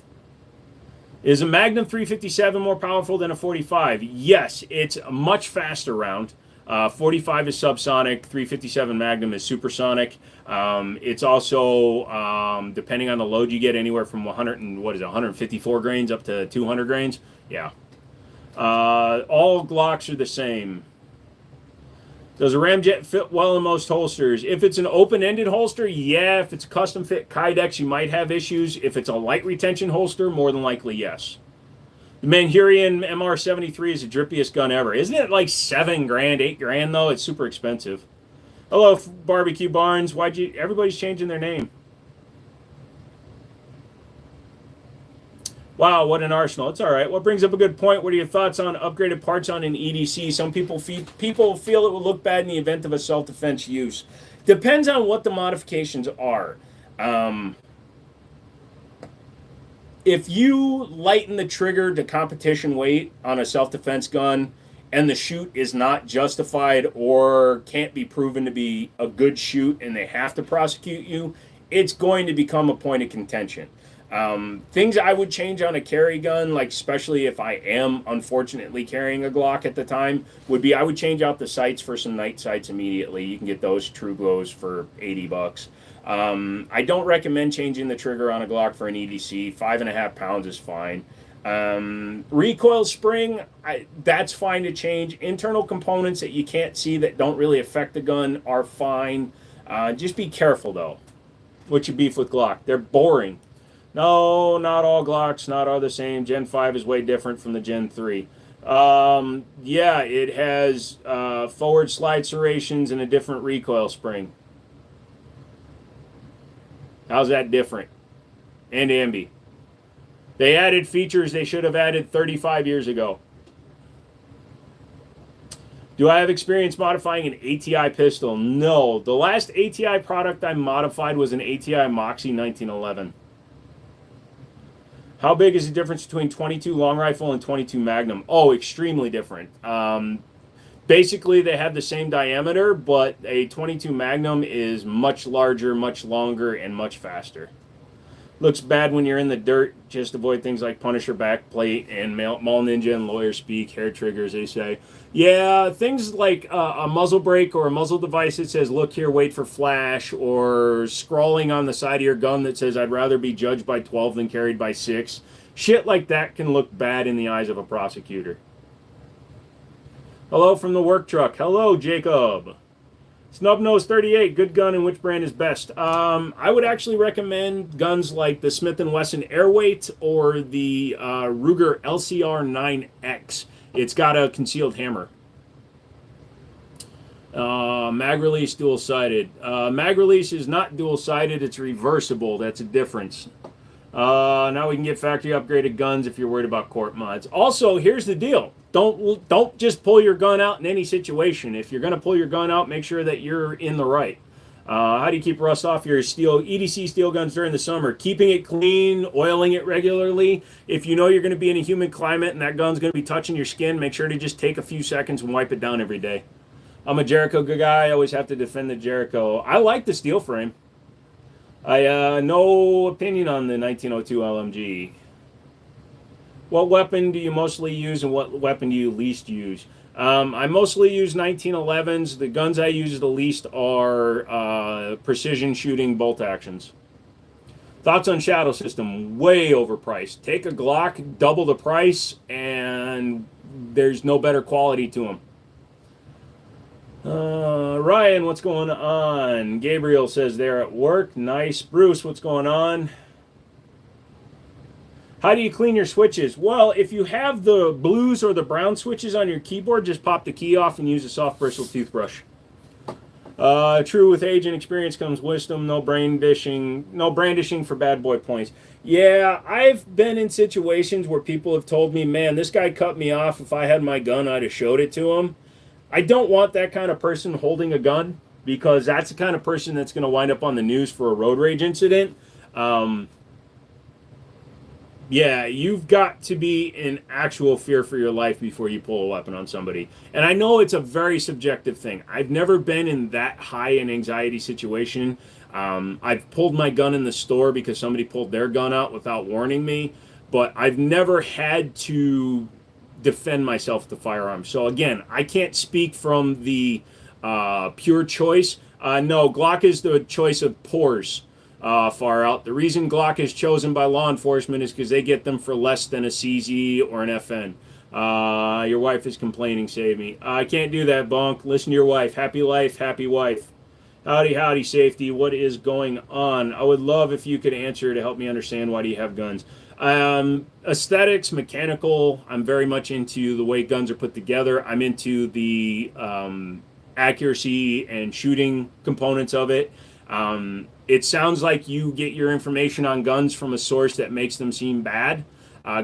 Is a Magnum 357 more powerful than a 45? Yes, it's a much faster round. 45 is subsonic, 357 Magnum is supersonic. It's also, depending on the load you get, anywhere from 154 grains up to 200 grains. Yeah. All Glocks are the same. Does a ramjet fit well in most holsters? If it's an open-ended holster, yeah. If it's a custom-fit Kydex, you might have issues. If it's a light retention holster, more than likely, yes. The Manhurian MR73 is the drippiest gun ever. Isn't it like $7 grand, $8 grand, though? It's super expensive. Hello, Barbecue Barnes. Everybody's changing their name. Wow, what an arsenal. It's all right. What brings up a good point? What are your thoughts on upgraded parts on an EDC? Some people feel it will look bad in the event of a self-defense use. Depends on what the modifications are. If you lighten the trigger to competition weight on a self-defense gun and the shoot is not justified or can't be proven to be a good shoot and they have to prosecute you, it's going to become a point of contention. Things I would change on a carry gun, like especially if I am unfortunately carrying a Glock at the time, would be I would change out the sights for some night sights immediately. You can get those True Glows for $80. I don't recommend changing the trigger on a Glock for an EDC. 5.5 pounds is fine. Recoil spring, that's fine to change. Internal components that you can't see that don't really affect the gun are fine. Just be careful though. What's your beef with Glock? They're boring. No, not all Glocks, not all the same. Gen 5 is way different from the Gen 3. Yeah, it has forward slide serrations and a different recoil spring. How's that different? And ambi. They added features they should have added 35 years ago. Do I have experience modifying an ATI pistol? No. The last ATI product I modified was an ATI Moxie 1911. How big is the difference between 22 long rifle and 22 Magnum? Oh, extremely different. Basically, they have the same diameter, but a 22 Magnum is much larger, much longer, and much faster. Looks bad when you're in the dirt. Just avoid things like Punisher backplate and Mall Ninja and lawyer speak, hair triggers, they say. Yeah, things like a muzzle brake or a muzzle device that says, look here, wait for flash, or scrawling on the side of your gun that says, I'd rather be judged by 12 than carried by 6. Shit like that can look bad in the eyes of a prosecutor. Hello from the work truck. Hello, Jacob. Snubnose 38, good gun, and which brand is best? I would actually recommend guns like the Smith & Wesson Airweight or the Ruger LCR 9X. It's got a concealed hammer. Mag release dual-sided. Mag release is not dual-sided, it's reversible. That's a difference. Now we can get factory upgraded guns if you're worried about court mods. Also, here's the deal. Don't just pull your gun out in any situation. If you're going to pull your gun out, make sure that you're in the right. How do you keep rust off your steel EDC steel guns during the summer? Keeping it clean, oiling it regularly. If you know you're going to be in a humid climate and that gun's going to be touching your skin, make sure to just take a few seconds and wipe it down every day. I'm a Jericho guy. I always have to defend the Jericho. I like the steel frame. I no opinion on the 1902 LMG. What weapon do you mostly use and what weapon do you least use? I mostly use 1911s. The guns I use the least are precision shooting bolt actions. Thoughts on Shadow System? Way overpriced. Take a Glock, double the price, and there's no better quality to them. Ryan, what's going on? Gabriel says they're at work. Nice. Bruce, what's going on? How do you clean your switches? Well, if you have the blues or the brown switches on your keyboard, just pop the key off and use a soft bristle toothbrush. True, with age and experience comes wisdom. No brandishing for bad boy points. Yeah, I've been in situations where people have told me, man, this guy cut me off. If I had my gun, I'd have showed it to him. I don't want that kind of person holding a gun because that's the kind of person that's going to wind up on the news for a road rage incident. Yeah, you've got to be in actual fear for your life before you pull a weapon on somebody. And I know it's a very subjective thing. I've never been in that high an anxiety situation. I've pulled my gun in the store because somebody pulled their gun out without warning me. But I've never had to defend myself with the firearm. So again, I can't speak from the pure choice. No, Glock is the choice of pores. Far out. The reason Glock is chosen by law enforcement is because they get them for less than a CZ or an FN. Your wife is complaining, save me. I can't do that, Bonk. Listen to your wife. Happy life, happy wife. Howdy, howdy, safety. What is going on? I would love if you could answer to help me understand why do you have guns. Aesthetics, mechanical. I'm very much into the way guns are put together. I'm into the accuracy and shooting components of it. It sounds like you get your information on guns from a source that makes them seem bad.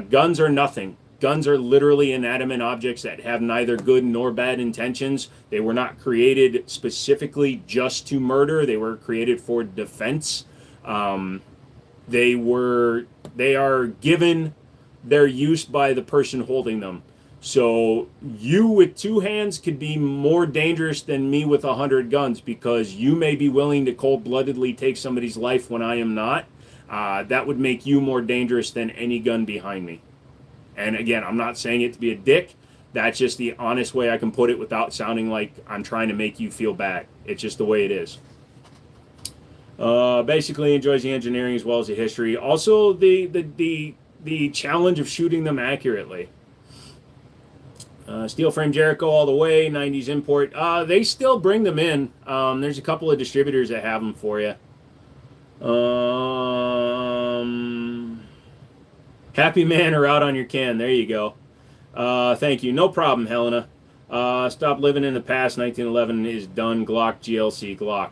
Guns are nothing. Guns are literally inanimate objects that have neither good nor bad intentions. They were not created specifically just to murder. They were created for defense. They are given their use by the person holding them. So you with 2 hands could be more dangerous than me with 100 guns because you may be willing to cold-bloodedly take somebody's life when I am not. That would make you more dangerous than any gun behind me. And again, I'm not saying it to be a dick. That's just the honest way I can put it without sounding like I'm trying to make you feel bad. It's just the way it is. Basically enjoys the engineering as well as the history. Also the challenge of shooting them accurately. Steel frame Jericho all the way, 90s import. They still bring them in. There's a couple of distributors that have them for you. Happy man or out on your can. There you go. Thank you. No problem, Helena. Stop living in the past. 1911 is done. Glock, GLC, Glock.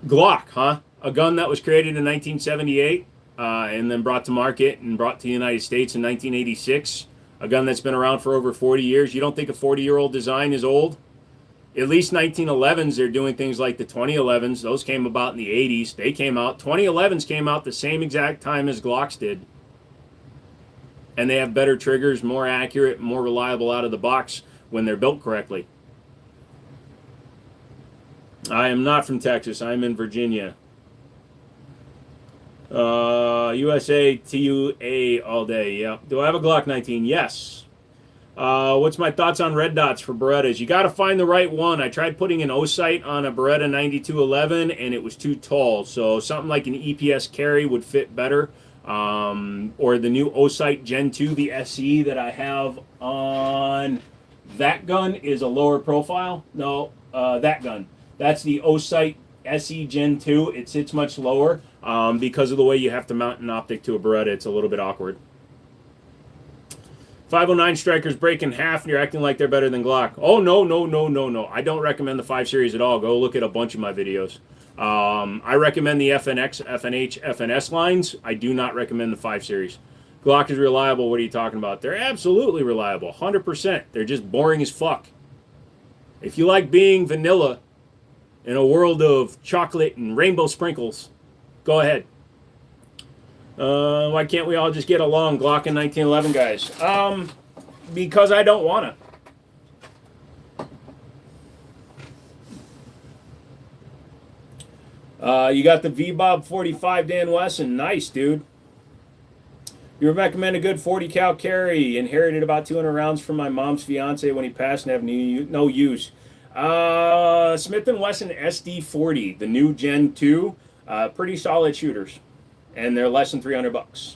Glock, huh? A gun that was created in 1978 and then brought to market and brought to the United States in 1986. A gun that's been around for over 40 years. You don't think a 40-year-old design is old? At least 1911s, they're doing things like the 2011s. Those came about in the 80s. They came out. 2011s came out the same exact time as Glocks did. And they have better triggers, more accurate, more reliable out of the box when they're built correctly. I am not from Texas. I'm in Virginia. USA TUA all day. Yeah. Do I have a Glock 19? Yes. What's my thoughts on red dots for Berettas? You got to find the right one. I tried putting an O-sight on a Beretta 9211 and it was too tall. So something like an EPS carry would fit better. Or the new O-sight Gen 2, the SE that I have on that gun is a lower profile. No, that gun. That's the O-sight SE Gen 2. It sits much lower. Because of the way you have to mount an optic to a Beretta, it's a little bit awkward. 509 strikers break in half and you're acting like they're better than Glock. Oh, no. I don't recommend the 5 Series at all. Go look at a bunch of my videos. I recommend the FNX, FNH, FNS lines. I do not recommend the 5 Series. Glock is reliable. What are you talking about? They're absolutely reliable. 100%. They're just boring as fuck. If you like being vanilla, in a world of chocolate and rainbow sprinkles. Go ahead. Why can't we all just get along, Glock and 1911 guys? Because I don't want to. You got the V-Bob 45 Dan Wesson. Nice, dude. You recommend a good 40 cal carry. Inherited about 200 rounds from my mom's fiance when he passed and have no use. Smith & Wesson SD40, the new Gen 2. Pretty solid shooters. And they're less than $300.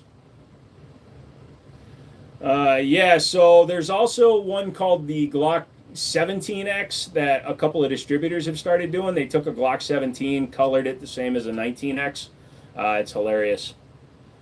Yeah, so there's also one called the Glock 17X that a couple of distributors have started doing. They took a Glock 17, colored it the same as a 19X. It's hilarious.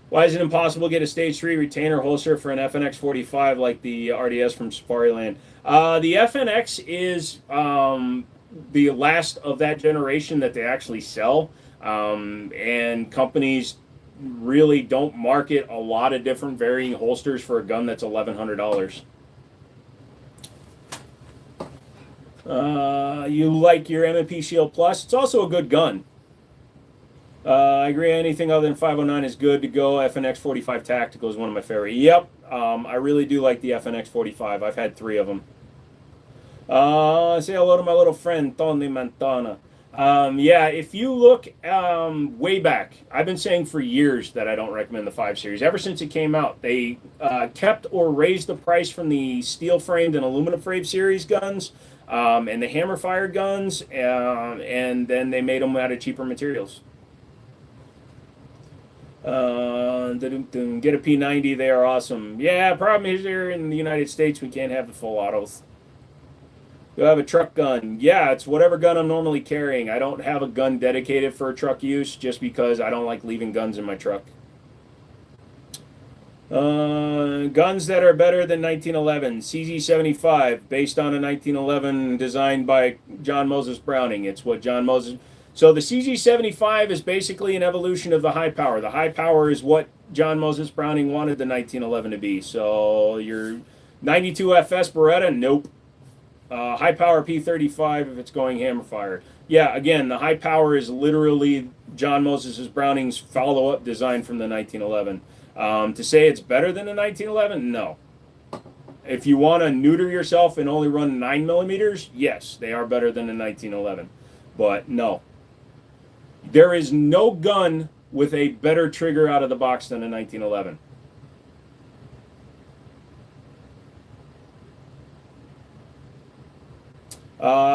Why is it impossible to get a Stage 3 retainer holster for an FNX 45 like the RDS from Safariland? The FNX is the last of that generation that they actually sell. And companies really don't market a lot of different varying holsters for a gun that's $1,100. You like your M&P Shield Plus? It's also a good gun. I agree. Anything other than 509 is good to go. FNX 45 Tactical is one of my favorite. Yep, I really do like the FNX 45. I've had 3 of them. Say hello to my little friend Tony Montana. Yeah, if you look way back, I've been saying for years that I don't recommend the 5 Series. Ever since it came out, they kept or raised the price from the steel-framed and aluminum-framed series guns and the hammer-fired guns, and then they made them out of cheaper materials. Get a P90, they are awesome. Yeah, problem is here in the United States we can't have the full autos. You have a truck gun. Yeah, it's whatever gun I'm normally carrying. I don't have a gun dedicated for truck use just because I don't like leaving guns in my truck. Guns that are better than 1911. CZ75, based on a 1911 designed by John Moses Browning. It's what John Moses... So the CZ75 is basically an evolution of the high power. The high power is what John Moses Browning wanted the 1911 to be. So your 92 FS Beretta, nope. High power P35 if it's going hammer fire. Yeah, again, the high power is literally John Moses Browning's follow-up design from the 1911. To say it's better than the 1911, no. If you want to neuter yourself and only run 9mm, yes, they are better than the 1911. But no. There is no gun with a better trigger out of the box than a 1911.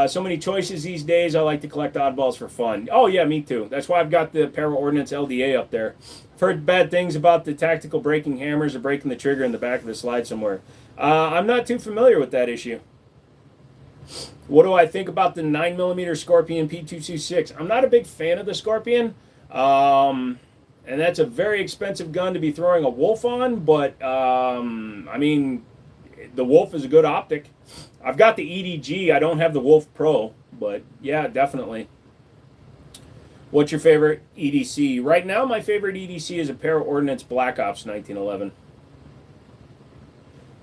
So many choices these days. I like to collect oddballs for fun. Oh yeah, me too. That's why I've got the Para Ordnance LDA up there. I've heard bad things about the tactical breaking hammers or breaking the trigger in the back of the slide somewhere. I'm not too familiar with that issue. What do I think about the 9mm Scorpion P226? I'm not a big fan of the Scorpion. And that's a very expensive gun to be throwing a Wolf on, but I mean, the Wolf is a good optic. I've got the EDG. I don't have the Wolf Pro, but yeah, definitely. What's your favorite EDC? Right now, my favorite EDC is a Para Ordnance Black Ops 1911.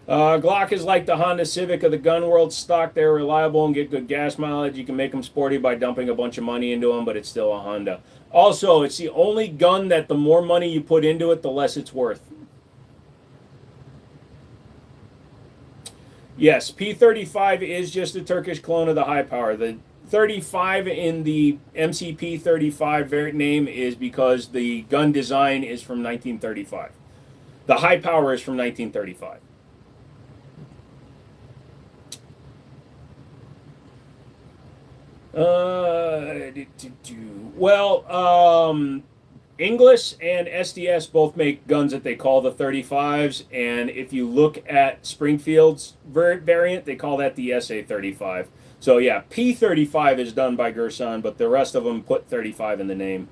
Glock is like the Honda Civic of the gun world stock. They're reliable and get good gas mileage. You can make them sporty by dumping a bunch of money into them, but it's still a Honda. Also, it's the only gun that the more money you put into it, the less it's worth. Yes, P35 is just a Turkish clone of the high power. The 35 in the MCP 35 variant name is because the gun design is from 1935. The high power is from 1935. Inglis and SDS both make guns that they call the 35s, and if you look at Springfield's variant, they call that the SA35. So yeah, P35 is done by Gerson, but the rest of them put 35 in the name.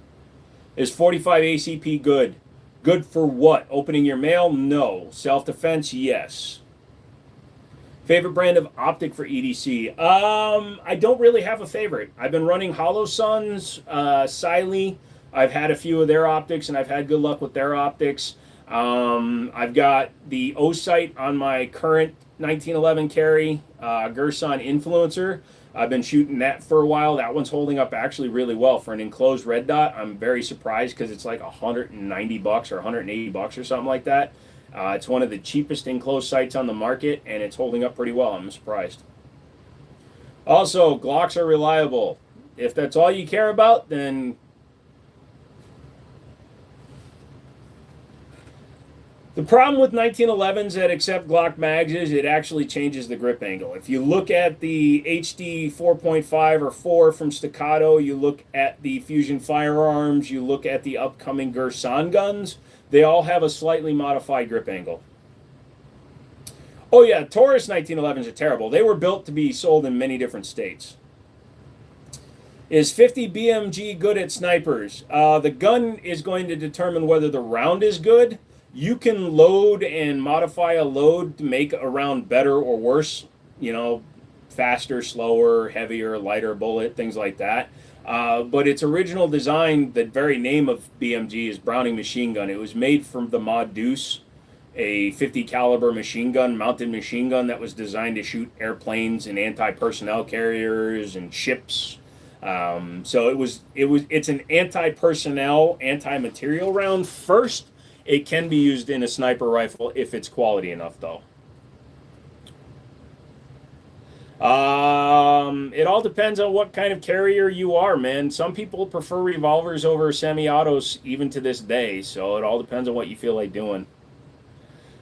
Is 45 ACP good? Good for what? Opening your mail? No. Self-defense? Yes. Favorite brand of optic for EDC? I don't really have a favorite. I've been running HoloSun's, Siley. I've had a few of their optics, and I've had good luck with their optics. I've got the O-Sight on my current 1911 carry, Gerson Influencer. I've been shooting that for a while. That one's holding up actually really well for an enclosed red dot. I'm very surprised because it's like $190 or $180 or something like that. It's one of the cheapest enclosed sights on the market, and it's holding up pretty well. I'm surprised. Also, Glocks are reliable. If that's all you care about, then the problem with 1911s that accept Glock mags is it actually changes the grip angle. If you look at the HD 4.5 or 4 from Staccato, you look at the Fusion firearms, you look at the upcoming Gersan guns, they all have a slightly modified grip angle. Oh yeah, Taurus 1911s are terrible. They were built to be sold in many different states. Is 50 BMG good at snipers? The gun is going to determine whether the round is good. You can load and modify a load to make a round better or worse, you know, faster, slower, heavier, lighter bullet, things like that. But its original design, the very name of BMG is Browning Machine Gun. It was made from the Mod Deuce, a 50 caliber machine gun, mounted machine gun that was designed to shoot airplanes and anti-personnel carriers and ships. So it's an anti-personnel, anti-material round first. It can be used in a sniper rifle if it's quality enough, though. It all depends on what kind of carrier you are, man. Some people prefer revolvers over semi-autos even to this day, so it all depends on what you feel like doing.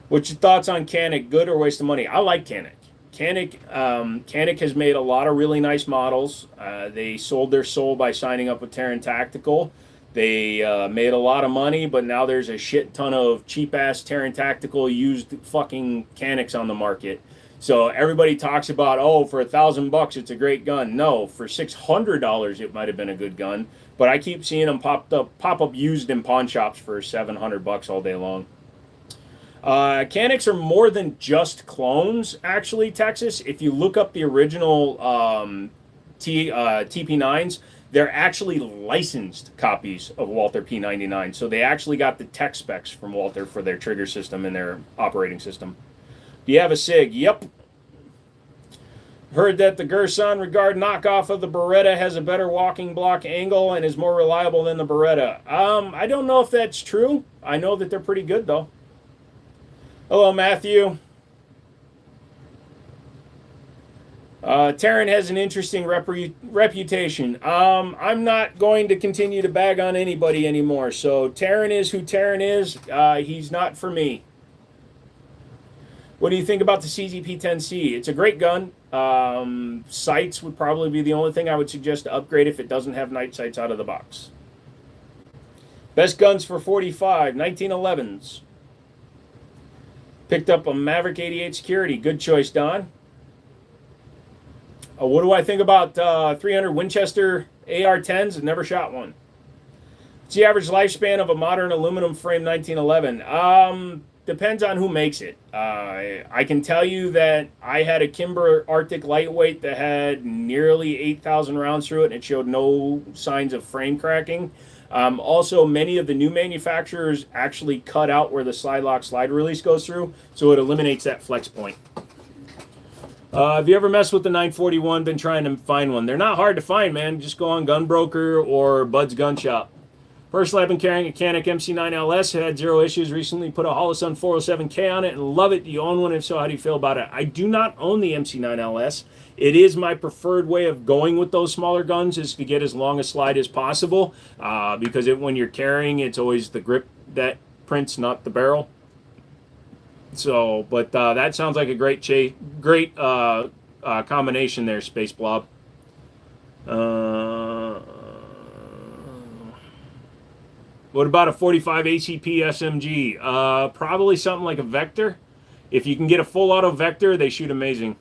What's your thoughts on Canik? Good or waste of money? I like Canik. Canik has made a lot of really nice models. They sold their soul by signing up with Terran Tactical. They made a lot of money, but now there's a shit ton of cheap-ass Terran Tactical used fucking Canics on the market. So everybody talks about, oh, for $1,000 it's a great gun. No, for $600 it might have been a good gun, but I keep seeing them pop up used in pawn shops for $700 all day long. Canics are more than just clones, actually, Texas. If you look up the original TP9s, they're actually licensed copies of Walther P99. So they actually got the tech specs from Walther for their trigger system and their operating system. Do you have a SIG? Yep. Heard that the Gersan Regard knockoff of the Beretta has a better walking block angle and is more reliable than the Beretta. I don't know if that's true. I know that they're pretty good, though. Hello, Matthew. Terran has an interesting reputation. I'm not going to continue to bag on anybody anymore. So Terran is who Terran is. He's not for me. What do you think about the CZP-10C? It's a great gun. Sights would probably be the only thing I would suggest to upgrade if it doesn't have night sights out of the box. Best guns for 45, 1911s. Picked up a Maverick 88 Security. Good choice, Don. What do I think about 300 Winchester AR-10s? I've never shot one. What's the average lifespan of a modern aluminum frame 1911? Depends on who makes it. I can tell you that I had a Kimber Arctic lightweight that had nearly 8,000 rounds through it, and it showed no signs of frame cracking. Also, many of the new manufacturers actually cut out where the slide lock slide release goes through, so it eliminates that flex point. Have you ever messed with the 941? Been trying to find one. They're not hard to find, man. Just go on Gunbroker or Bud's Gun Shop. Personally, I've been carrying a Canik MC9LS. Had zero issues. Recently put a Holosun 407K on it and love it. Do you own one? If so, how do you feel about it? I do not own the MC9LS. It is my preferred way of going with those smaller guns is to get as long a slide as possible because when you're carrying, it's always the grip that prints, not the barrel. So, but that sounds like a great combination there, Space Blob. What about a 45 ACP SMG? Probably something like a Vector. If you can get a full auto Vector, they shoot amazing.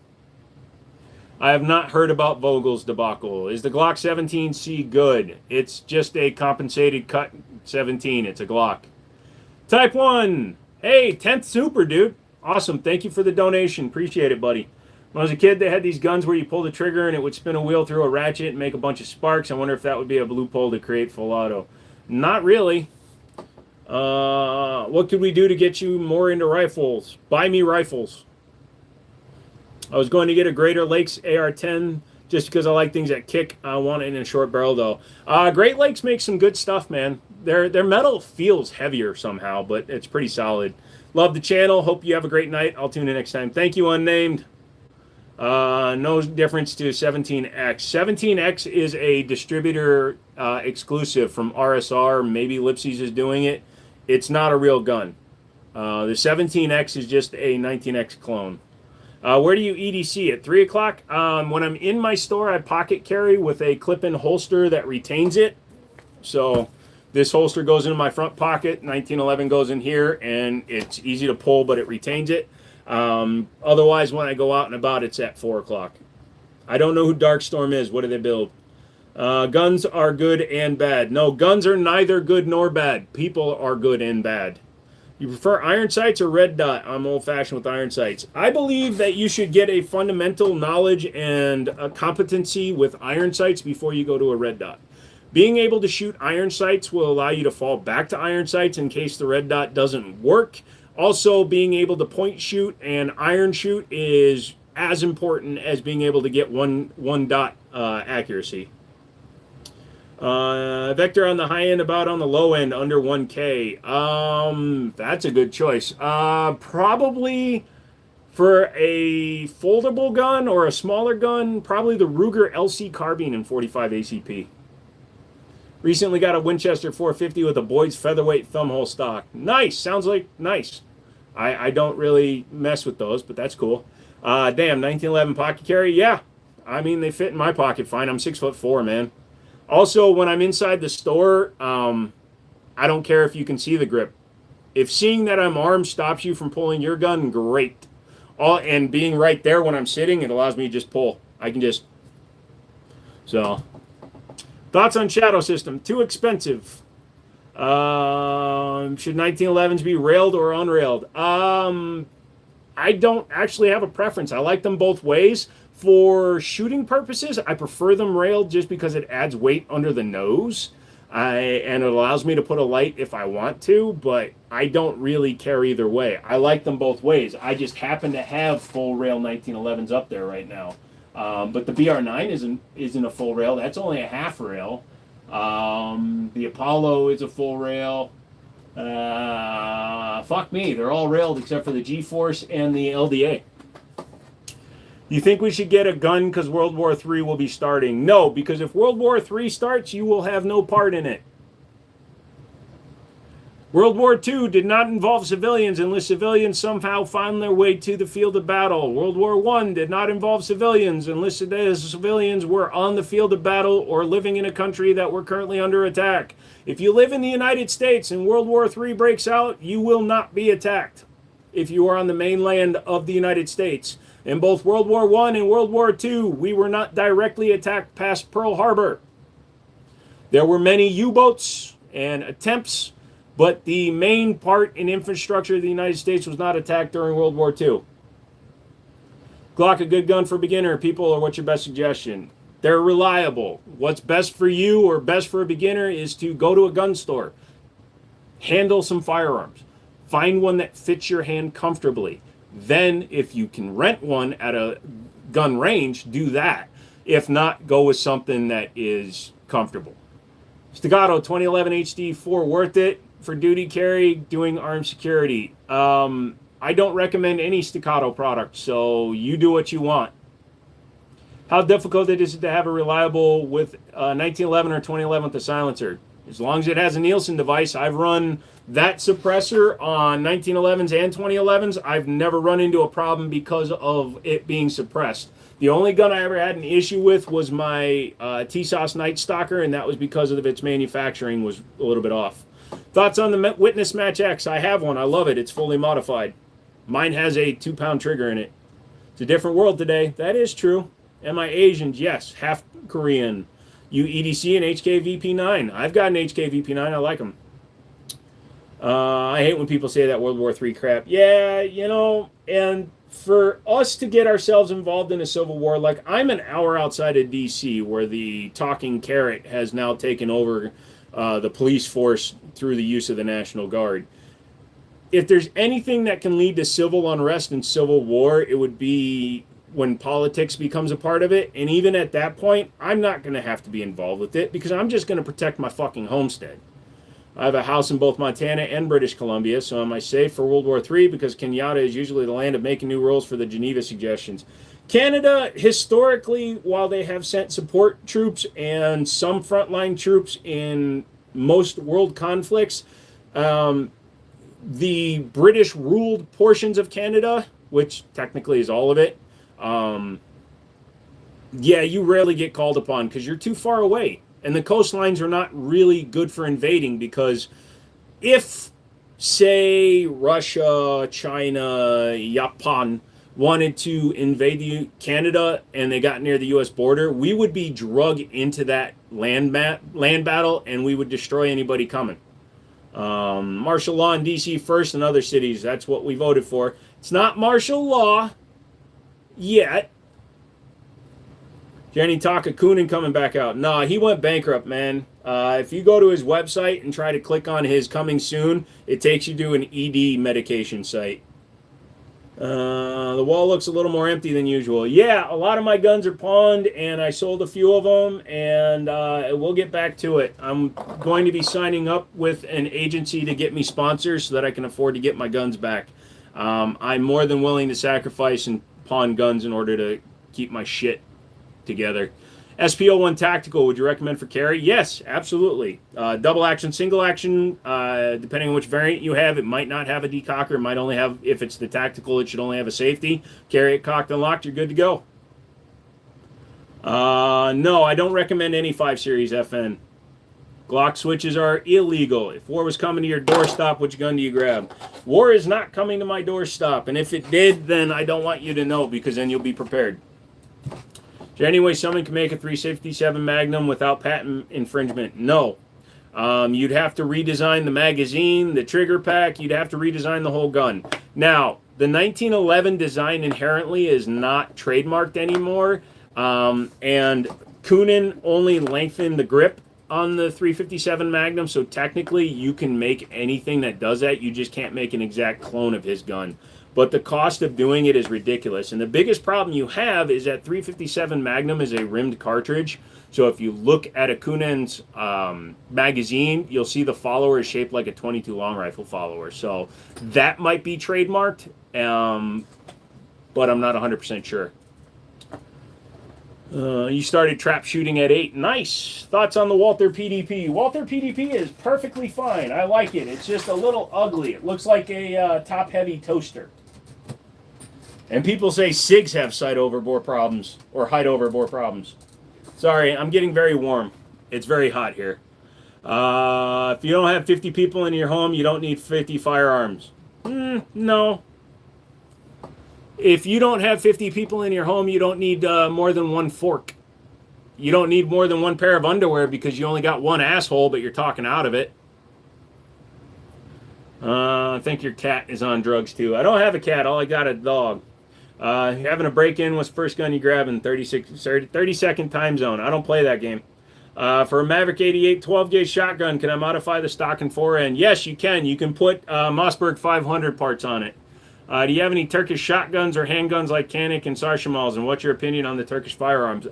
I have not heard about Vogel's debacle. Is the Glock 17C good? It's just a compensated cut 17. It's a Glock. Type 1. Hey, 10th super, dude. Awesome. Thank you for the donation. Appreciate it, buddy. When I was a kid, they had these guns where you pull the trigger and it would spin a wheel through a ratchet and make a bunch of sparks. I wonder if that would be a loophole to create full auto. Not really. What could we do to get you more into rifles? Buy me rifles. I was going to get a Greater Lakes AR-10 just because I like things that kick. I want it in a short barrel though. Great Lakes makes some good stuff, man. Their metal feels heavier somehow, but it's pretty solid. Love the channel. Hope you have a great night. I'll tune in next time. Thank you, Unnamed. No difference to 17X. 17X is a distributor exclusive from RSR. Maybe Lipsy's is doing it. It's not a real gun. The 17X is just a 19X clone. Where do you EDC? At 3 o'clock? When I'm in my store, I pocket carry with a clip-in holster that retains it. So this holster goes into my front pocket, 1911 goes in here, and it's easy to pull, but it retains it. Otherwise, when I go out and about, it's at 4 o'clock. I don't know who Darkstorm is. What do they build? Guns are good and bad. No, guns are neither good nor bad. People are good and bad. You prefer iron sights or red dot? I'm old-fashioned with iron sights. I believe that you should get a fundamental knowledge and a competency with iron sights before you go to a red dot. Being able to shoot iron sights will allow you to fall back to iron sights in case the red dot doesn't work. Also, being able to point shoot and iron shoot is as important as being able to get one dot accuracy. Vector on the high end, about on the low end, under 1K. That's a good choice. Probably for a foldable gun or a smaller gun, probably the Ruger LC carbine in 45 ACP. Recently got a Winchester 450 with a Boyd's featherweight thumbhole stock. Nice. Sounds like nice. I don't really mess with those, but that's cool. Damn, 1911 pocket carry. Yeah. I mean, they fit in my pocket fine. I'm 6'4", man. Also, when I'm inside the store, I don't care if you can see the grip. If seeing that I'm armed stops you from pulling your gun, great. And being right there when I'm sitting, it allows me to just pull. I can just... So... Thoughts on Shadow System? Too expensive. Should 1911s be railed or unrailed? I don't actually have a preference. I like them both ways. For shooting purposes, I prefer them railed just because it adds weight under the nose. And it allows me to put a light if I want to, but I don't really care either way. I like them both ways. I just happen to have full rail 1911s up there right now. But the BR9 isn't a full rail. That's only a half rail. The Apollo is a full rail. Fuck me. They're all railed except for the G-Force and the LDA. You think we should get a gun because World War III will be starting? No, because if World War III starts, you will have no part in it. World War II did not involve civilians unless civilians somehow found their way to the field of battle. World War I did not involve civilians unless the civilians were on the field of battle or living in a country that were currently under attack. If you live in the United States and World War III breaks out, you will not be attacked if you are on the mainland of the United States. In both World War I and World War II, we were not directly attacked past Pearl Harbor. There were many U-boats and attempts, but the main part in infrastructure of the United States was not attacked during World War II. Glock, a good gun for beginner people, or what's your best suggestion? They're reliable. What's best for you or best for a beginner is to go to a gun store. Handle some firearms. Find one that fits your hand comfortably. Then, if you can rent one at a gun range, do that. If not, go with something that is comfortable. Staccato 2011 HD4, worth it for duty carry, doing armed security. I don't recommend any Staccato product, so you do what you want. How difficult is it to have a reliable with 1911 or 2011 with a silencer? As long as it has a Nielsen device. I've run that suppressor on 1911s and 2011s. I've never run into a problem because of it being suppressed. The only gun I ever had an issue with was my TSOS Night Stalker, and that was because of its manufacturing was a little bit off. Thoughts on the Witness Match X? I have one. I love it. It's fully modified. Mine has a 2-pound trigger in it. It's a different world today. That is true. Am I Asian? Yes. Half Korean. You EDC and HK-VP9. I've got an HK-VP9. I like them. I hate when people say that World War III crap. Yeah, you know, and for us to get ourselves involved in a civil war, like I'm an hour outside of D.C. where the talking carrot has now taken over the police force through the use of the National Guard. If there's anything that can lead to civil unrest and civil war, it would be when politics becomes a part of it. And even at that point, I'm not going to have to be involved with it because I'm just going to protect my fucking homestead. I have a house in both Montana and British Columbia, so am I safe for World War III? Because Kenyatta is usually the land of making new rules for the Geneva suggestions. Canada, historically, while they have sent support troops and some frontline troops in most world conflicts, the British ruled portions of Canada, which technically is all of it, yeah, you rarely get called upon because you're too far away. And the coastlines are not really good for invading because if, say, Russia, China, Japan wanted to invade Canada and they got near the U.S. border, we would be drug into that land battle and we would destroy anybody coming. Martial law in D.C. first and other cities. That's what we voted for. It's not martial law yet. Jenny Taka Coonan coming back out. Nah, he went bankrupt, man. If you go to his website and try to click on his coming soon, it takes you to an ED medication site. The wall looks a little more empty than usual. Yeah, a lot of my guns are pawned, and I sold a few of them, and we'll get back to it. I'm going to be signing up with an agency to get me sponsors so that I can afford to get my guns back. I'm more than willing to sacrifice and pawn guns in order to keep my shit together. SPO1 Tactical, would you recommend for carry? Yes, absolutely. Double action, single action, depending on which variant you have, it might not have a decocker. It might only have, if it's the tactical, it should only have a safety. Carry it cocked and locked, you're good to go. No, I don't recommend any 5 Series FN. Glock switches are illegal. If war was coming to your doorstep, which gun do you grab? War is not coming to my doorstep, and if it did, then I don't want you to know because then you'll be prepared. Is there any way someone can make a 357 Magnum without patent infringement? No. You'd have to redesign the magazine, the trigger pack. You'd have to redesign the whole gun. Now, the 1911 design inherently is not trademarked anymore, and Coonan only lengthened the grip on the 357 Magnum, so technically you can make anything that does that. You just can't make an exact clone of his gun. But the cost of doing it is ridiculous. And the biggest problem you have is that 357 Magnum is a rimmed cartridge. So if you look at a Coonan's magazine, you'll see the follower is shaped like a 22 long rifle follower. So that might be trademarked, but I'm not 100% sure. You started trap shooting at 8. Nice. Thoughts on the Walther PDP? Walther PDP is perfectly fine. I like it. It's just a little ugly. It looks like a top-heavy toaster. And people say SIGs have sight over bore problems or height over bore problems. Sorry, I'm getting very warm. It's very hot here. If you don't have 50 people in your home, you don't need 50 firearms. No. If you don't have 50 people in your home, you don't need more than one fork. You don't need more than one pair of underwear because you only got one asshole, but you're talking out of it. I think your cat is on drugs too. I don't have a cat. All I got is a dog. Having a break-in was first gun you grab in 30-second time zone. I don't play that game. For a Maverick 88 12-gauge shotgun, can I modify the stock and forend? Yes, you can. You can put Mossberg 500 parts on it. Do you have any Turkish shotguns or handguns like Canik and Sarshamals? And what's your opinion on the Turkish firearms?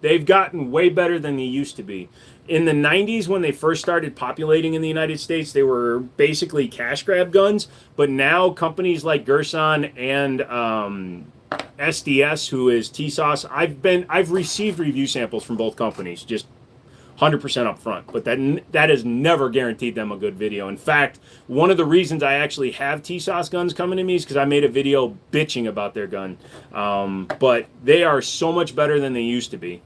They've gotten way better than they used to be. In the 90s, when they first started populating in the United States, they were basically cash grab guns. But now companies like Gerson and SDS, who is TSOS, I've received review samples from both companies, just 100% up front, but that has never guaranteed them a good video. In fact, one of the reasons I actually have TSOS guns coming to me is because I made a video bitching about their gun. But they are so much better than they used to be.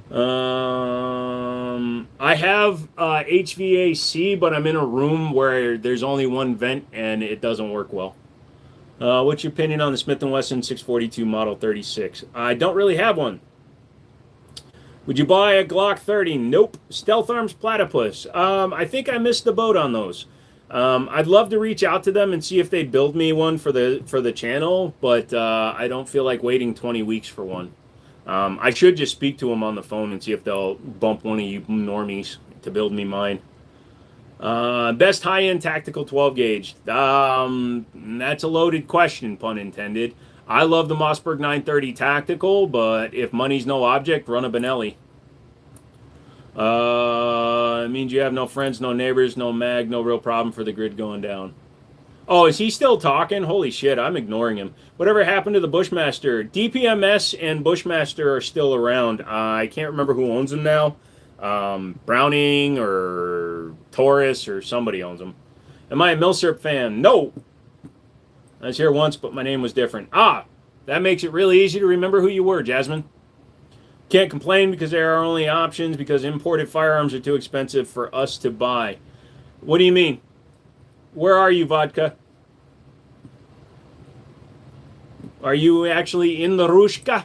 I have HVAC, but I'm in a room where there's only one vent and it doesn't work well. What's your opinion on the Smith & Wesson 642 Model 36? I don't really have one. Would you buy a Glock 30? Nope. Stealth Arms Platypus. I think I missed the boat on those. I'd love to reach out to them and see if they'd build me one for the channel, but I don't feel like waiting 20 weeks for one. I should just speak to them on the phone and see if they'll bump one of you normies to build me mine. Best high-end tactical 12 gauge. That's a loaded question, pun intended. I love the Mossberg 930 Tactical, but if money's no object, run a Benelli. It means you have no friends, no neighbors, no mag, no real problem for the grid going down. Oh, is he still talking? Holy shit, I'm ignoring him. Whatever happened to the Bushmaster? DPMS and Bushmaster are still around. I can't remember who owns them now. Browning or Taurus or somebody owns them. Am I a Milsurp fan? No. I was here once, but my name was different. Ah, that makes it really easy to remember who you were, Jasmine. Can't complain because there are only options because imported firearms are too expensive for us to buy. What do you mean? Where are you, Vodka? Are you actually in the Rushka?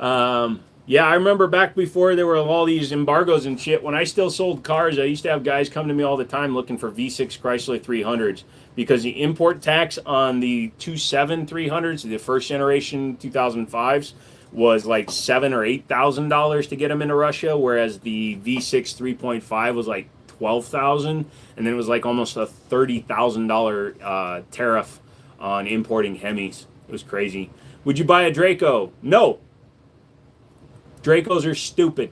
Yeah, I remember back before there were all these embargoes and shit. When I still sold cars, I used to have guys come to me all the time looking for V6 Chrysler 300s because the import tax on the 2.7 300s, the first generation 2005s, was like $7,000 or $8,000 to get them into Russia, whereas the V6 3.5 was like $12,000, and then it was like almost a $30,000 tariff on importing Hemis. It was crazy. Would you buy a Draco? No. Dracos are stupid.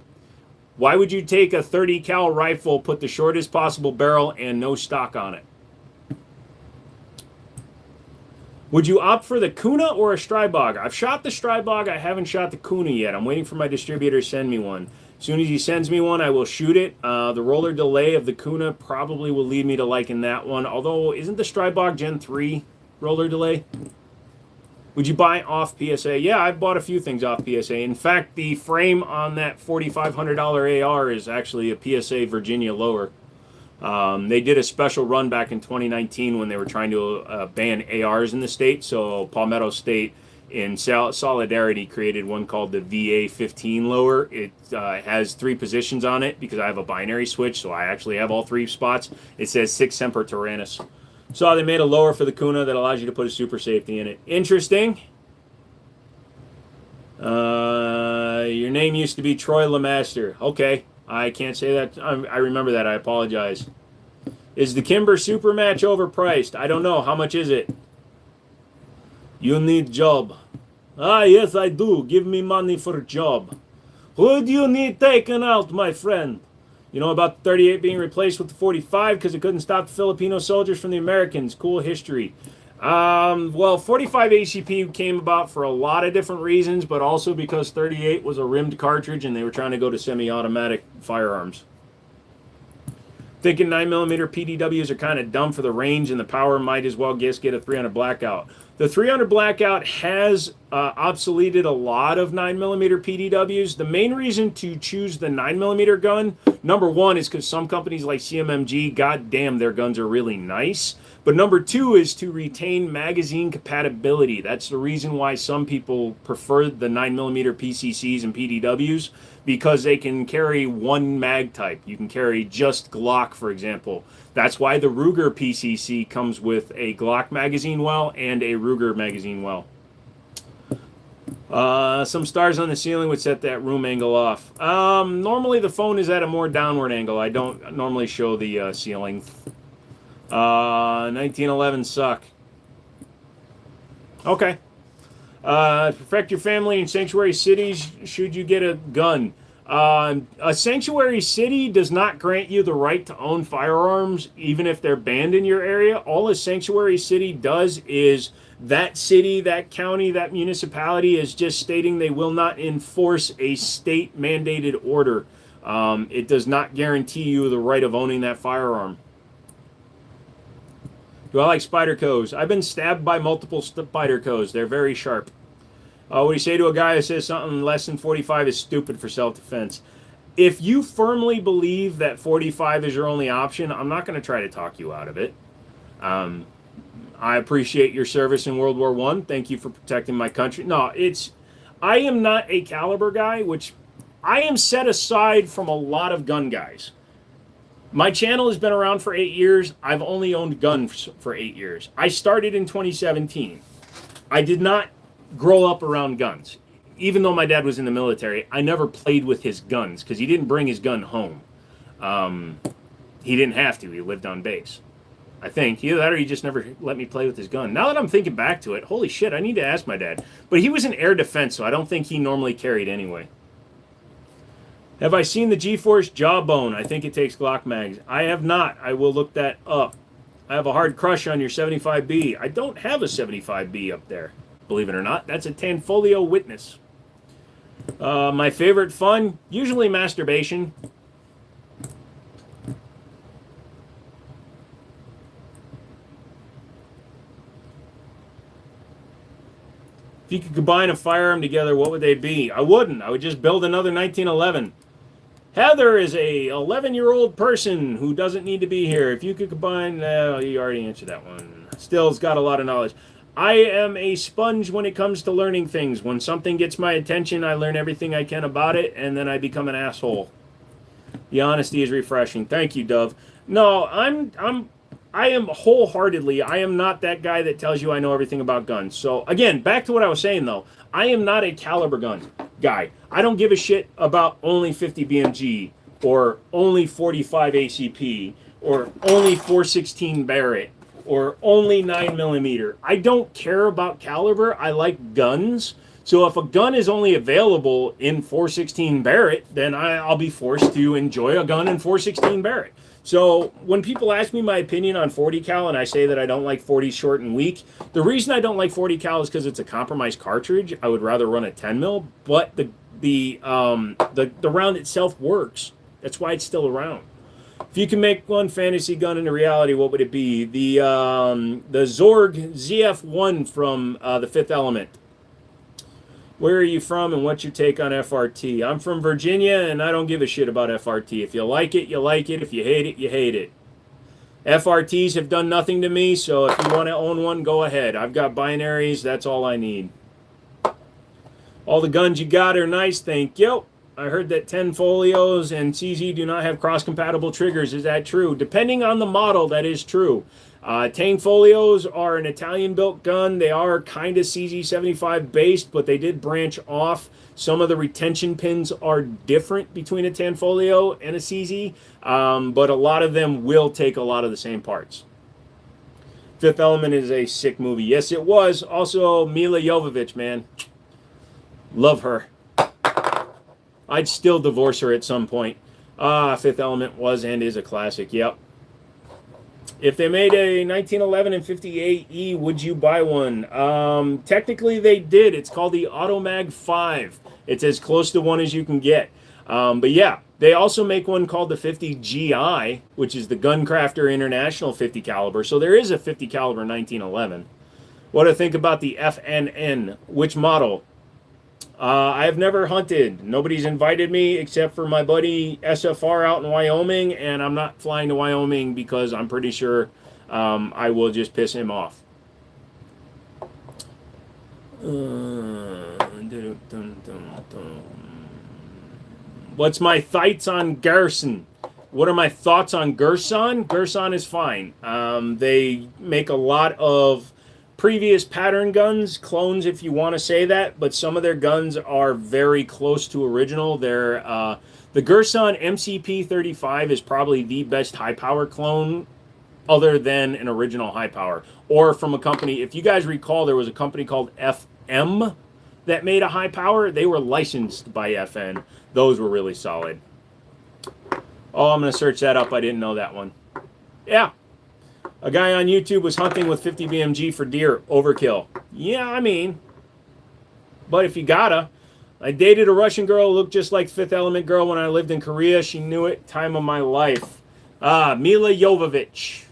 Why would you take a 30 cal rifle, put the shortest possible barrel, and no stock on it? Would you opt for the Kuna or a Strybog? I've shot the Strybog. I haven't shot the Kuna yet. I'm waiting for my distributor to send me one. As soon as he sends me one, I will shoot it. The roller delay of the Kuna probably will lead me to liking that one. Although, isn't the Strybog Gen 3 roller delay? Would you buy off PSA? Yeah, I've bought a few things off PSA. In fact, the frame on that $4,500 AR is actually a PSA Virginia lower. They did a special run back in 2019 when they were trying to ban ARs in the state. So Palmetto State, in solidarity, created one called the VA-15 lower. It has 3 positions on it because I have a binary switch, so I actually have all 3 spots. It says 6 Semper Tyrannis. So they made a lower for the Kuna that allows you to put a super safety in it. Interesting. Your name used to be Troy LeMaster. Okay, I can't say that. I remember that. I apologize. Is the Kimber super match overpriced? I don't know. How much is it? You need job. Ah, yes, I do. Give me money for a job. Who do you need taken out, my friend? You know about the 38 being replaced with the 45 because it couldn't stop the Filipino soldiers from the Americans. Cool history. Well, 45 ACP came about for a lot of different reasons, but also because 38 was a rimmed cartridge and they were trying to go to semi-automatic firearms. Thinking 9mm PDWs are kind of dumb for the range and the power, might as well just get a 300 Blackout. The 300 Blackout has obsoleted a lot of 9mm PDWs. The main reason to choose the 9mm gun, number one, is because some companies like CMMG, goddamn, their guns are really nice. But number two is to retain magazine compatibility. That's the reason why some people prefer the 9mm PCCs and PDWs, because they can carry one mag type. You can carry just Glock, for example. That's why the Ruger PCC comes with a Glock magazine well and a Ruger magazine well. Some stars on the ceiling would set that room angle off. Normally the phone is at a more downward angle. I don't normally show the ceiling. 1911 suck. Okay. Perfect your family in sanctuary cities. Should you get a gun? A sanctuary city does not grant you the right to own firearms, even if they're banned in your area. All a sanctuary city does is that city, that county, that municipality is just stating they will not enforce a state-mandated order. It does not guarantee you the right of owning that firearm. Do I like Spydercos? I've been stabbed by multiple Spydercos. They're very sharp. What do you say to a guy who says something less than 45 is stupid for self-defense? If you firmly believe that 45 is your only option, I'm not going to try to talk you out of it. I appreciate your service in World War I. Thank you for protecting my country. No, I am not a caliber guy, which I am set aside from a lot of gun guys. My channel has been around for 8 years. I've only owned guns for 8 years. I started in 2017. I did not grow up around guns. Even though my dad was in the military, I never played with his guns because he didn't bring his gun home. He didn't have to. He lived on base. I think. Either that or he just never let me play with his gun. Now that I'm thinking back to it, holy shit, I need to ask my dad. But he was in air defense, so I don't think he normally carried anyway. Have I seen the G-Force Jawbone? I think it takes Glock mags. I have not. I will look that up. I have a hard crush on your 75B. I don't have a 75B up there, believe it or not. That's a Tanfolio Witness. My favorite fun? Usually masturbation. If you could combine a firearm together, what would they be? I wouldn't. I would just build another 1911. Heather is a 11-year-old person who doesn't need to be here. If you could combine... you already answered that one. Still's got a lot of knowledge. I am a sponge when it comes to learning things. When something gets my attention, I learn everything I can about it, and then I become an asshole. The honesty is refreshing. Thank you, Dove. No, I am wholeheartedly, I am not that guy that tells you I know everything about guns. So, again, back to what I was saying, though. I am not a caliber gun guy. I don't give a shit about only 50 BMG or only 45 ACP or only 416 Barrett or only 9mm. I don't care about caliber. I like guns. So if a gun is only available in 416 Barrett, then I'll be forced to enjoy a gun in 416 Barrett. So when people ask me my opinion on 40 cal and I say that I don't like 40 short and weak, the reason I don't like 40 cal is because it's a compromised cartridge. I would rather run a 10 mil, but the round itself works. That's why it's still around. If you can make one fantasy gun into reality, what would it be? The Zorg ZF1 from The Fifth Element. Where are you from and what's your take on FRT? I'm from Virginia and I don't give a shit about FRT. If you like it, you like it. If you hate it, you hate it. FRTs have done nothing to me, so if you want to own one, go ahead. I've got binaries. That's all I need. All the guns you got are nice, thank you. I heard that 10 folios and CZ do not have cross-compatible triggers. Is that true? Depending on the model, that is true. Tang Folios are an Italian-built gun. They are kind of CZ75 based, but they did branch off. Some of the retention pins are different between a Tanfolio and a CZ, but a lot of them will take a lot of the same parts. Fifth Element is a sick movie. Yes, it was. Also, Mila Jovovich, man. Love her. I'd still divorce her at some point. Fifth Element was and is a classic. Yep. If they made a 1911 and 58E, would you buy one? Technically, they did. It's called the Automag 5. It's as close to one as you can get. But yeah, they also make one called the 50GI, which is the Guncrafter International 50 caliber. So there is a 50 caliber 1911. What do I think about the FNN? Which model? I have never hunted. Nobody's invited me except for my buddy SFR out in Wyoming, and I'm not flying to Wyoming because I'm pretty sure I will just piss him off. What's my thoughts on Gerson? What are my thoughts on Gerson? Gerson is fine. They make a lot of previous pattern guns, clones if you want to say that, but some of their guns are very close to original. They're the Gerson MCP-35 is probably the best high power clone other than an original high power. Or from a company, if you guys recall, there was a company called FM that made a high power. They were licensed by FN. Those were really solid. Oh, I'm going to search that up. I didn't know that one. Yeah. A guy on YouTube was hunting with 50 BMG for deer. Overkill. Yeah, I mean. But if you gotta. I dated a Russian girl who looked just like Fifth Element girl when I lived in Korea. She knew it. Time of my life. Mila Jovovich.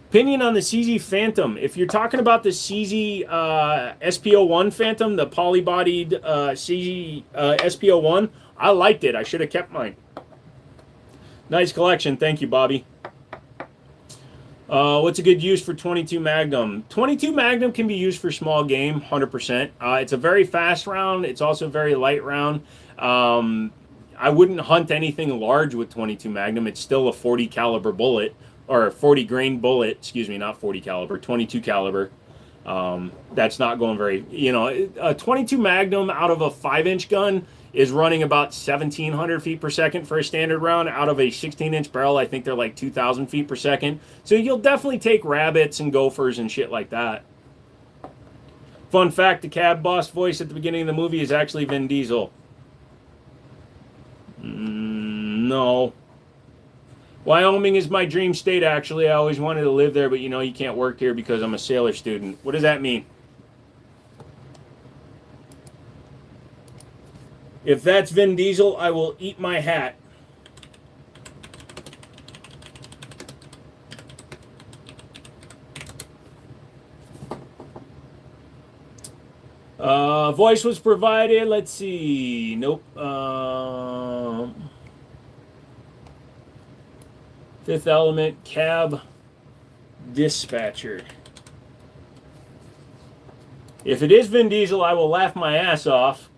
Opinion on the CZ Phantom. If you're talking about the CZ SPO1 Phantom, the poly-bodied CZ SPO1, I liked it. I should have kept mine. Nice collection. Thank you, Bobby. What's a good use for 22 Magnum? 22 Magnum can be used for small game, 100%. It's a very fast round. It's also a very light round. I wouldn't hunt anything large with 22 Magnum. It's still a 40 caliber bullet, or a 40 grain bullet. Excuse me, not 40 caliber, 22 caliber. That's not going very, a 22 Magnum out of a 5-inch gun is running about 1,700 feet per second for a standard round. Out of a 16-inch barrel, I think they're like 2,000 feet per second. So you'll definitely take rabbits and gophers and shit like that. Fun fact, the cab boss voice at the beginning of the movie is actually Vin Diesel. No. Wyoming is my dream state, actually. I always wanted to live there, but you can't work here because I'm a sailor student. What does that mean? If that's Vin Diesel, I will eat my hat. Voice was provided. Let's see. Nope. Fifth Element, cab dispatcher. If it is Vin Diesel, I will laugh my ass off.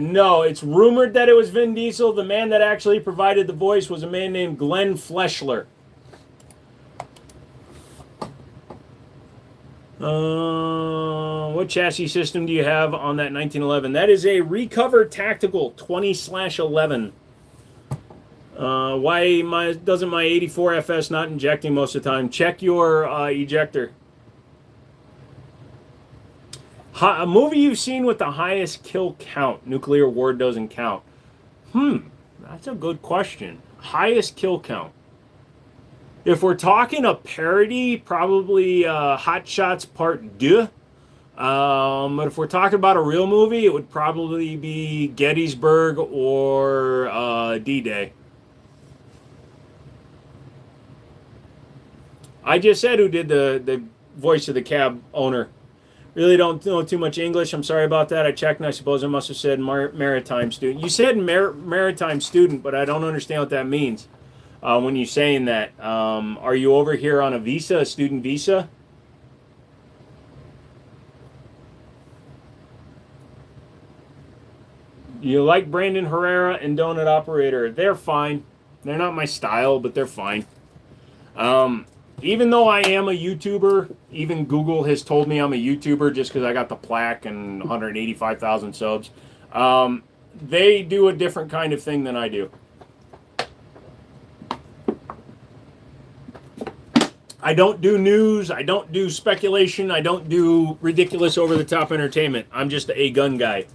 No, it's rumored that it was Vin Diesel. The man that actually provided the voice was a man named Glenn Fleshler. What chassis system do you have on that 1911? That is a Recover Tactical 20/11. Why doesn't my 84 FS not injecting most of the time? Check your ejector. A movie you've seen with the highest kill count. Nuclear War doesn't count. That's a good question. Highest kill count. If we're talking a parody, probably Hot Shots Part 2. But if we're talking about a real movie, it would probably be Gettysburg or D-Day. I just said who did the voice of the cab owner. Really don't know too much English. I'm sorry about that. I checked and I suppose I must have said maritime student. You said maritime student, but I don't understand what that means when you're saying that. Are you over here on a visa, a student visa? You like Brandon Herrera and Donut Operator. They're fine. They're not my style, but they're fine. Even though I am a YouTuber, even Google has told me I'm a YouTuber just because I got the plaque and 185,000 subs. They do a different kind of thing than I do. I don't do news. I don't do speculation. I don't do ridiculous over-the-top entertainment. I'm just a gun guy.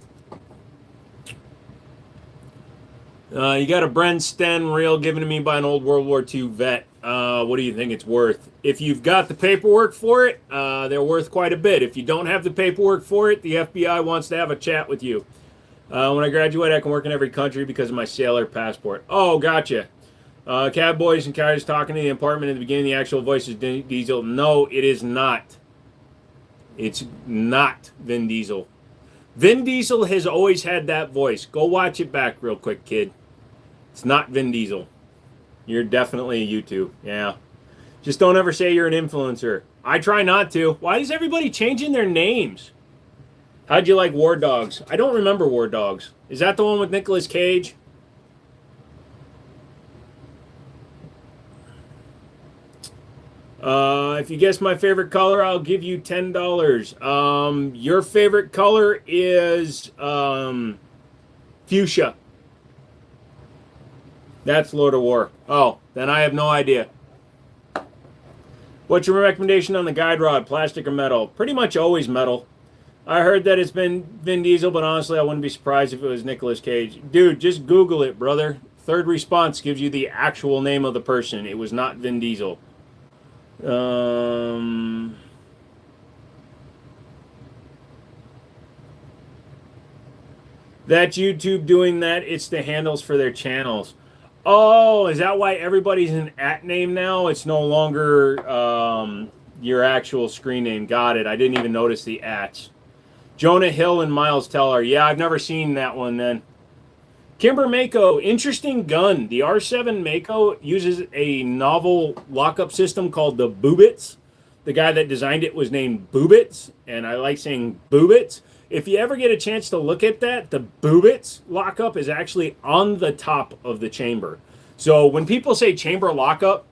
You got a Bren Sten reel given to me by an old World War II vet. What do you think it's worth? If you've got the paperwork for it, they're worth quite a bit. If you don't have the paperwork for it, the FBI wants to have a chat with you. When I graduate, I can work in every country because of my sailor passport. Oh, gotcha. Cab boys and cows talking to the apartment at the beginning. The actual voice is Diesel. No, it is not. It's not Vin Diesel. Vin Diesel has always had that voice. Go watch it back real quick, kid. It's not Vin Diesel. You're definitely a YouTube. Yeah. Just don't ever say you're an influencer. I try not to. Why is everybody changing their names? How'd you like War Dogs? I don't remember War Dogs. Is that the one with Nicolas Cage? If you guess my favorite color, I'll give you $10. Your favorite color is fuchsia. That's Lord of War. Oh, then I have no idea. What's your recommendation on the guide rod, plastic or metal? Pretty much always metal. I heard that it's been Vin Diesel, but honestly, I wouldn't be surprised if it was Nicolas Cage. Dude, just Google it, brother. Third response gives you the actual name of the person. It was not Vin Diesel. That's YouTube doing that. It's the handles for their channels. Oh, is that why everybody's an @ name now? It's no longer your actual screen name. Got it. I didn't even notice the ats. Jonah Hill and Miles Teller. Yeah, I've never seen that one then. Kimber Mako, interesting gun. The R7 Mako uses a novel lockup system called the Boobits. The guy that designed it was named Boobits, and I like saying Boobits If you ever get a chance to look at that, the boobits lockup is actually on the top of the chamber. So when people say chamber lockup,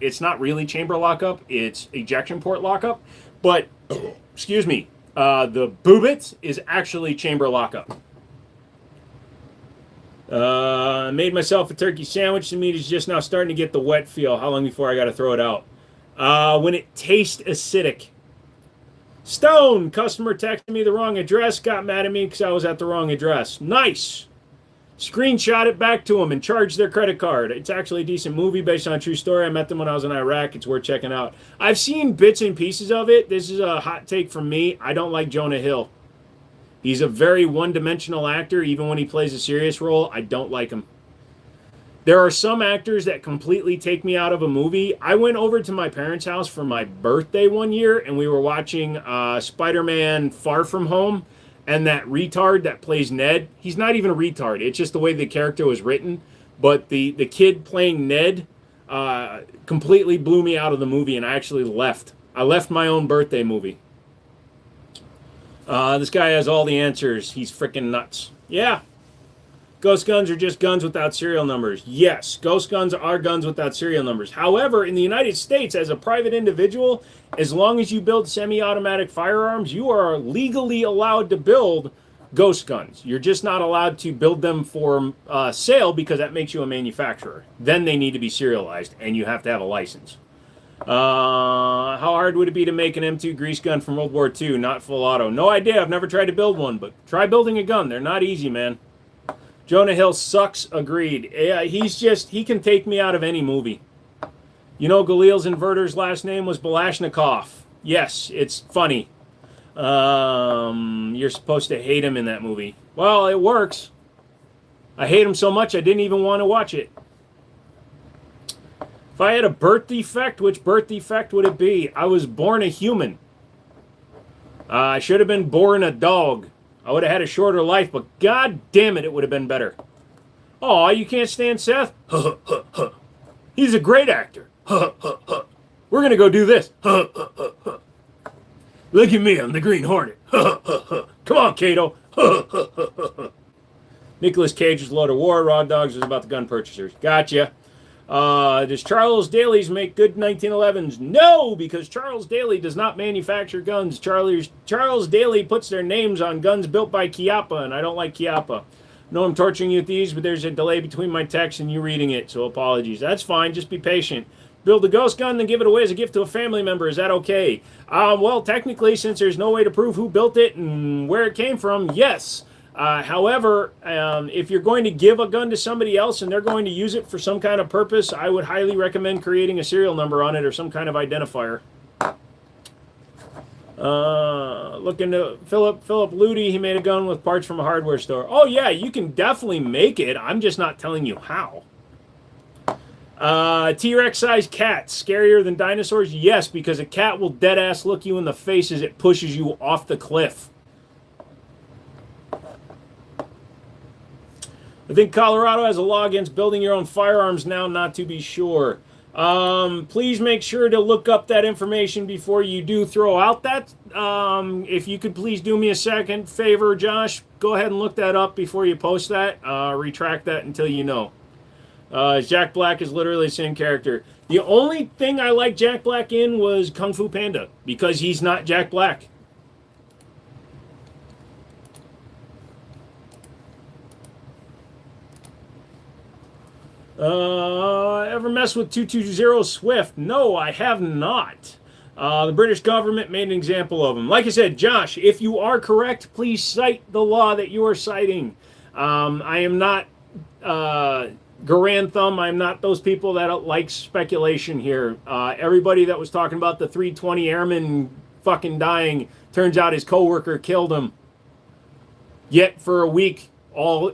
it's not really chamber lockup, it's ejection port lockup. But, excuse me, the boobits is actually chamber lockup. Made myself a turkey sandwich. The meat is just now starting to get the wet feel. How long before I got to throw it out? When it tastes acidic. Stone, customer texted me the wrong address, got mad at me because I was at the wrong address. Nice. Screenshot it back to them and charge their credit card. It's actually a decent movie based on a true story. I met them when I was in Iraq. It's worth checking out. I've seen bits and pieces of it. This is a hot take from me. I don't like Jonah Hill. He's a very one-dimensional actor. Even when he plays a serious role, I don't like him. There are some actors that completely take me out of a movie. I went over to my parents' house for my birthday one year, and we were watching Spider-Man Far From Home. And that retard that plays Ned, he's not even a retard. It's just the way the character was written. But the kid playing Ned completely blew me out of the movie, and I actually left. I left my own birthday movie. This guy has all the answers. He's freaking nuts. Yeah. Ghost guns are just guns without serial numbers. Yes, ghost guns are guns without serial numbers. However, in the United States, as a private individual, as long as you build semi-automatic firearms, you are legally allowed to build ghost guns. You're just not allowed to build them for sale because that makes you a manufacturer. Then they need to be serialized, and you have to have a license. How hard would it be to make an M2 grease gun from World War II, not full auto? No idea. I've never tried to build one, but try building a gun. They're not easy, man. Jonah Hill sucks, agreed. Yeah, he can take me out of any movie. You know Galil's inverter's last name was Balashnikov. Yes, it's funny. You're supposed to hate him in that movie. Well, it works. I hate him so much I didn't even want to watch it. If I had a birth defect, which birth defect would it be? I was born a human. I should have been born a dog. I would have had a shorter life, but god damn it, it would have been better. Oh, you can't stand Seth? He's a great actor. We're going to go do this. Look at me, I'm the Green Hornet. Come on, Kato. Nicolas Cage was Lord of War. Raw Dogs was about the gun purchasers. Gotcha. Does Charles Daly's make good 1911s? No, because Charles Daly does not manufacture guns. Charles Daly puts their names on guns built by Chiappa, and I don't like Chiappa. No, I'm torturing you with these, but there's a delay between my text and you reading it, so apologies. That's fine, just be patient. Build a ghost gun, then give it away as a gift to a family member. Is that okay? Well, technically, since there's no way to prove who built it and where it came from, yes. However, if you're going to give a gun to somebody else and they're going to use it for some kind of purpose, I would highly recommend creating a serial number on it or some kind of identifier. Look into Philip Ludi. He made a gun with parts from a hardware store. Oh, yeah, you can definitely make it. I'm just not telling you how. T-Rex sized cats, scarier than dinosaurs? Yes, because a cat will dead-ass look you in the face as it pushes you off the cliff. I think Colorado has a law against building your own firearms now, not to be sure. Please make sure to look up that information before you do throw out that. If you could please do me a second favor, Josh, go ahead and look that up before you post that. Retract that until you know. Jack Black is literally the same character. The only thing I liked Jack Black in was Kung Fu Panda, because he's not Jack Black. Ever mess with 220 Swift? No, I have not. The British government made an example of him. Like I said, Josh, if you are correct, please cite the law that you are citing. I am not Garand Thumb. I'm not those people that like speculation here. Everybody that was talking about the 320 airman fucking dying, turns out his coworker killed him. Yet for a week,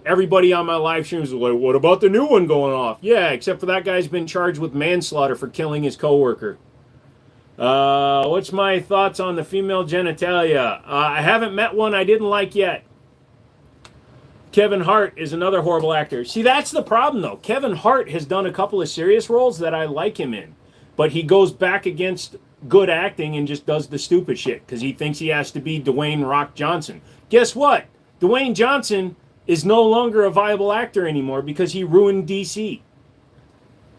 everybody on my live streams was like, what about the new one going off? Yeah, except for that guy's been charged with manslaughter for killing his coworker. What's my thoughts on the female genitalia? I haven't met one I didn't like yet. Kevin Hart is another horrible actor. See, that's the problem, though. Kevin Hart has done a couple of serious roles that I like him in. But he goes back against good acting and just does the stupid shit because he thinks he has to be Dwayne Rock Johnson. Guess what? Dwayne Johnson is no longer a viable actor anymore because he ruined DC.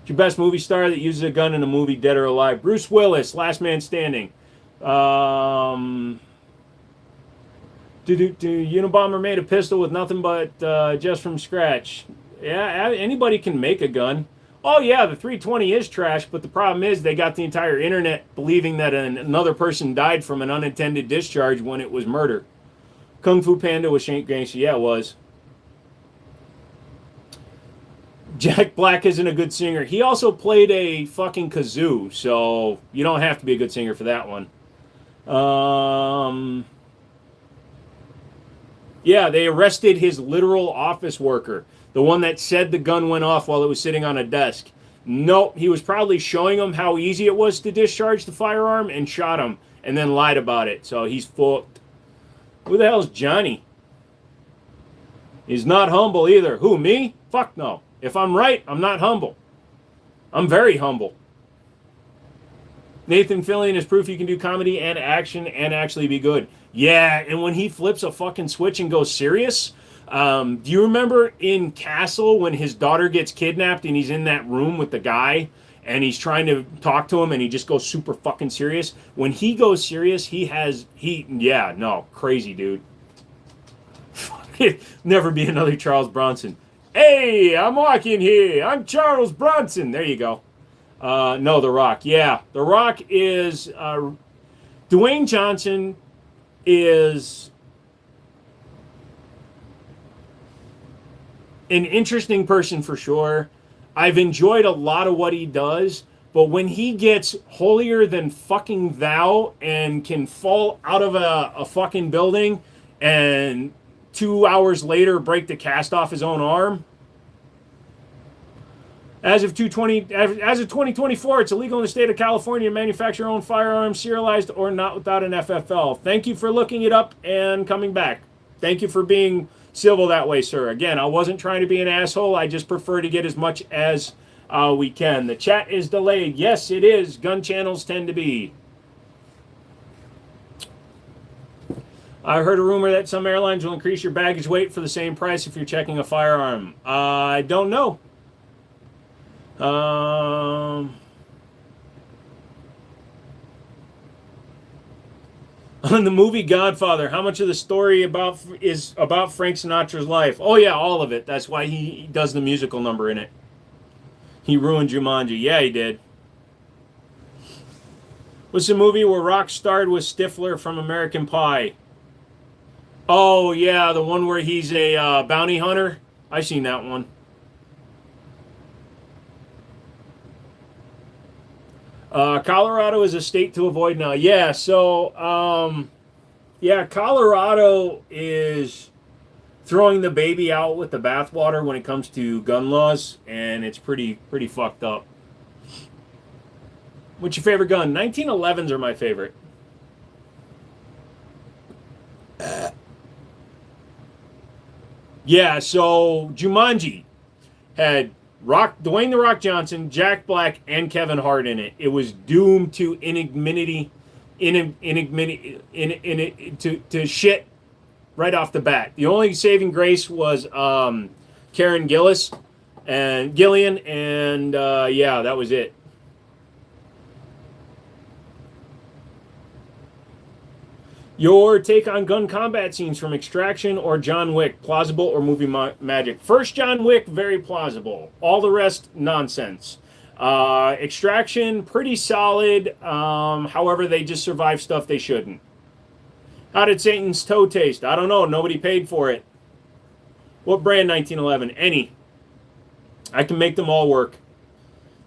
Your best movie star that uses a gun in a movie, dead or alive? Bruce Willis, Last Man Standing. Unabomber made a pistol with nothing but just from scratch. Yeah, anybody can make a gun. Oh yeah, the 320 is trash, but the problem is they got the entire internet believing that another person died from an unintended discharge when it was murder. Kung Fu Panda was Shane Gacy. Yeah, it was. Jack Black isn't a good singer. He also played a fucking kazoo, so you don't have to be a good singer for that one. Yeah, they arrested his literal office worker, the one that said the gun went off while it was sitting on a desk. Nope, he was probably showing him how easy it was to discharge the firearm and shot him and then lied about it. So he's fucked. Who the hell's Johnny? He's not humble either. Who, me? Fuck no. If I'm right, I'm not humble. I'm very humble. Nathan Fillion is proof you can do comedy and action and actually be good. Yeah, and when he flips a fucking switch and goes serious, do you remember in Castle when his daughter gets kidnapped and he's in that room with the guy and he's trying to talk to him and he just goes super fucking serious? When he goes serious, crazy dude. Never be another Charles Bronson. Hey, I'm walking here. I'm Charles Bronson. There you go. No, The Rock. Yeah, The Rock is... Dwayne Johnson is an interesting person for sure. I've enjoyed a lot of what he does, but when he gets holier than fucking thou and can fall out of a fucking building and 2 hours later break the cast off his own arm. As of 2024, it's illegal in the state of California to manufacture your own firearms, serialized or not, without an FFL. Thank you for looking it up and coming back. Thank you for being civil that way, sir. Again, I wasn't trying to be an asshole. I just prefer to get as much as we can. The chat is delayed. Yes, it is. Gun channels tend to be. I heard a rumor that some airlines will increase your baggage weight for the same price if you're checking a firearm. I don't know. On the movie Godfather, how much of the story is about Frank Sinatra's life? Oh yeah, all of it. That's why he does the musical number in it. He ruined Jumanji. Yeah, he did. What's the movie where Rock starred with Stifler from American Pie? Oh yeah, the one where he's a bounty hunter. I've seen that one. Colorado is a state to avoid now. Yeah, so, Colorado is throwing the baby out with the bathwater when it comes to gun laws, and it's pretty fucked up. What's your favorite gun? 1911s are my favorite. Yeah, so Jumanji had Dwayne "The Rock" Johnson, Jack Black, and Kevin Hart in it. It was doomed to to shit right off the bat. The only saving grace was Karen Gillan, and that was it. Your take on gun combat scenes from Extraction or John Wick, plausible or movie magic? First John Wick, very plausible. All the rest, nonsense. Extraction, pretty solid. However, they just survive stuff they shouldn't. How did Satan's toe taste? I don't know. Nobody paid for it. What brand 1911? Any. I can make them all work.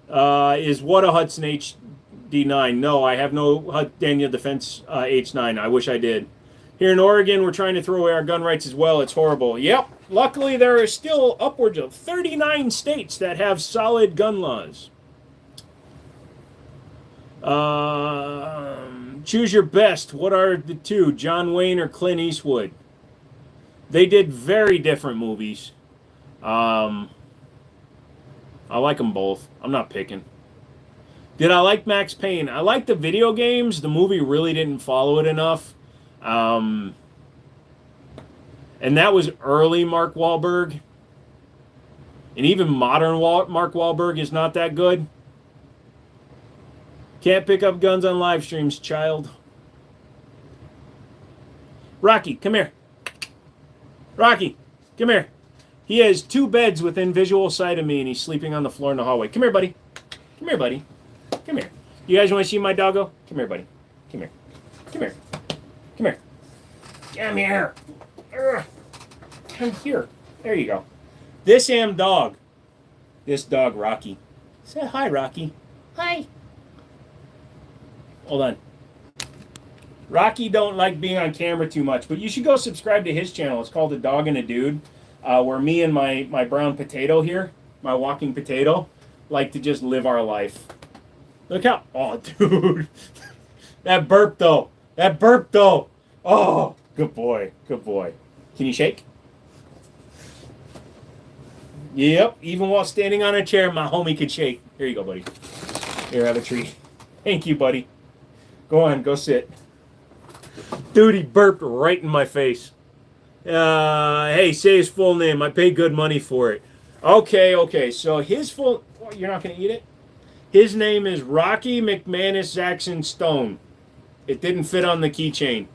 Is what a Hudson HD9? No, I have no Daniel Defense H9. I wish I did. Here in Oregon, we're trying to throw away our gun rights as well. It's horrible. Yep. Luckily, there are still upwards of 39 states that have solid gun laws. Choose your best. What are the two, John Wayne or Clint Eastwood? They did very different movies. I like them both. I'm not picking. Did I like Max Payne? I like the video games. The movie really didn't follow it enough. And that was early Mark Wahlberg. And even modern Mark Wahlberg is not that good. Can't pick up guns on live streams, child. Rocky, come here. Rocky, come here. He has 2 beds within visual sight of me, and he's sleeping on the floor in the hallway. Come here, buddy. Come here, buddy. Come here. You guys want to see my doggo? Come here, buddy. Come here. Come here. Come here. Come here. Come here. There you go. This dog. This dog, Rocky. Say hi, Rocky. Hi. Hold on. Rocky don't like being on camera too much, but you should go subscribe to his channel. It's called A Dog and a Dude, where me and my brown potato here, my walking potato, like to just live our life. Look how... Oh, dude. That burp, though. That burp, though. Oh, good boy. Good boy. Can you shake? Yep. Even while standing on a chair, my homie could shake. Here you go, buddy. Here, have a treat. Thank you, buddy. Go on. Go sit. Dude, he burped right in my face. Hey, say his full name. I paid good money for it. Okay. So his full... Oh, you're not going to eat it? His name is Rocky McManus Jackson Stone. It didn't fit on the keychain.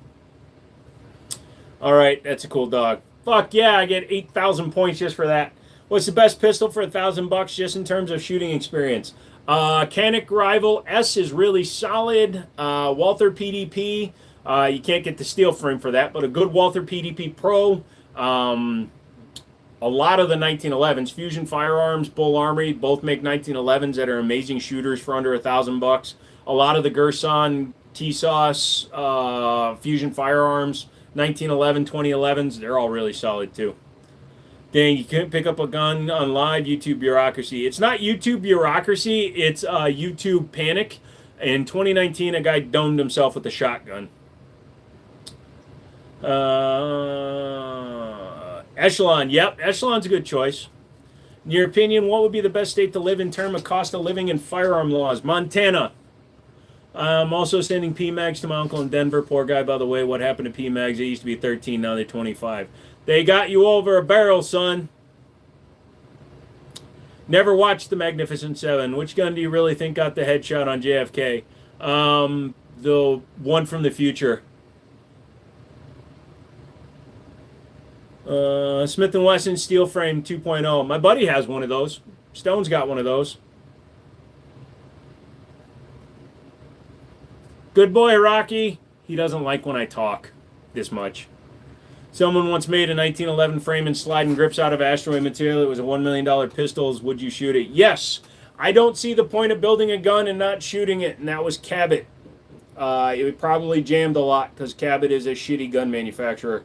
All right, that's a cool dog. Fuck yeah, I get 8,000 points just for that. What's the best pistol for $1,000 just in terms of shooting experience? Canic Rival S is really solid. Walther PDP, you can't get the steel frame for that, but a good Walther PDP Pro. A lot of the 1911s, Fusion Firearms, Bull Armory, both make 1911s that are amazing shooters for under $1,000. A lot of the Gerson, TSOS, Fusion Firearms, 1911, 2011s, they're all really solid too. Dang, you couldn't pick up a gun on live YouTube bureaucracy. It's not YouTube bureaucracy, it's YouTube panic. In 2019, a guy domed himself with a shotgun. Echelon, yep, Echelon's a good choice. In your opinion, what would be the best state to live in terms of cost of living and firearm laws? Montana. I'm also sending PMags to my uncle in Denver. Poor guy, by the way. What happened to PMags? They used to be 13, now they're 25. They got you over a barrel, son. Never watched The Magnificent Seven. Which gun do you really think got the headshot on JFK? The one from the future. Smith & Wesson Steel Frame 2.0. My buddy has one of those. Stone's got one of those. Good boy, Rocky. He doesn't like when I talk this much. Someone once made a 1911 frame and sliding grips out of asteroid material. It was a $1 million pistols. Would you shoot it? Yes. I don't see the point of building a gun and not shooting it, and that was Cabot. It probably jammed a lot because Cabot is a shitty gun manufacturer.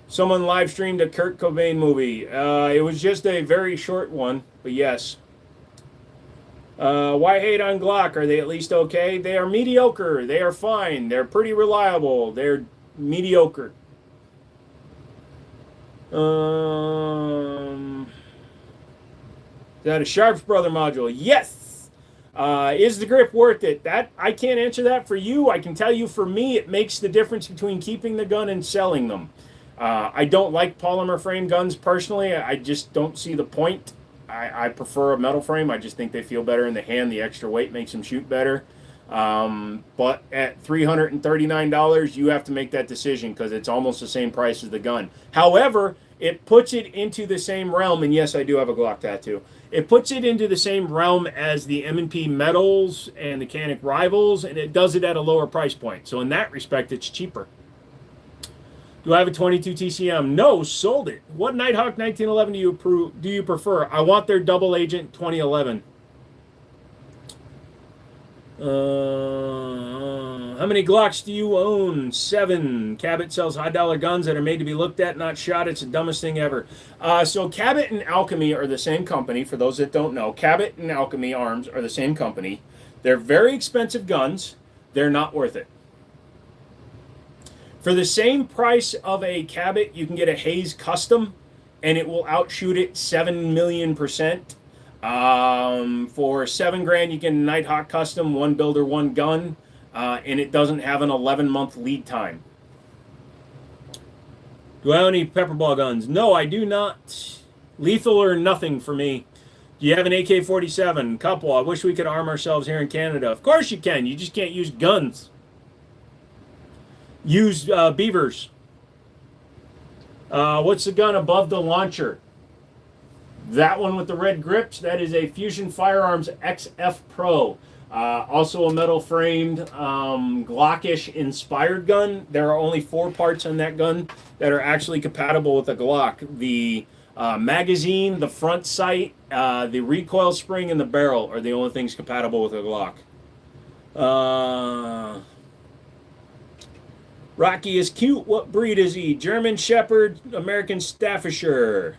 Someone live streamed a Kurt Cobain movie. It was just a very short one, but yes. Why hate on Glock? Are they at least okay? They are mediocre. They are fine. They're pretty reliable. They're mediocre. Is that a Sharps Brother module? Yes. Is the grip worth it? That I can't answer that for you. I can tell you for me, it makes the difference between keeping the gun and selling them. I don't like polymer frame guns personally. I just don't see the point. I prefer a metal frame. I just think they feel better in the hand. The extra weight makes them shoot better. But at $339, you have to make that decision because it's almost the same price as the gun. However, it puts it into the same realm, and yes, I do have a Glock tattoo. It puts it into the same realm as the M&P Metals and the Canic Rivals, and it does it at a lower price point. So in that respect, it's cheaper. Do I have a 22 TCM? No, sold it. What Nighthawk 1911 do you prefer? I want their Double Agent 2011. How many Glocks do you own? 7. Cabot sells high-dollar guns that are made to be looked at, not shot. It's the dumbest thing ever. So Cabot and Alchemy are the same company, for those that don't know. Cabot and Alchemy Arms are the same company. They're very expensive guns. They're not worth it. For the same price of a Cabot, you can get a Hayes Custom, and it will outshoot it 7 million %. For $7,000, you get a Nighthawk Custom, one builder, one gun, and it doesn't have an 11-month lead time. Do I have any pepperball guns? No, I do not. Lethal or nothing for me. Do you have an AK-47? Couple. I wish we could arm ourselves here in Canada. Of course you can. You just can't use guns. Use beavers. What's the gun above the launcher? That one with the red grips, that is a Fusion Firearms XF Pro. Also a metal framed Glockish inspired gun. There are only 4 parts on that gun that are actually compatible with the Glock. The magazine, the front sight, the recoil spring, and the barrel are the only things compatible with a Glock. Rocky is cute. What breed is he? German Shepherd, American Staffordshire.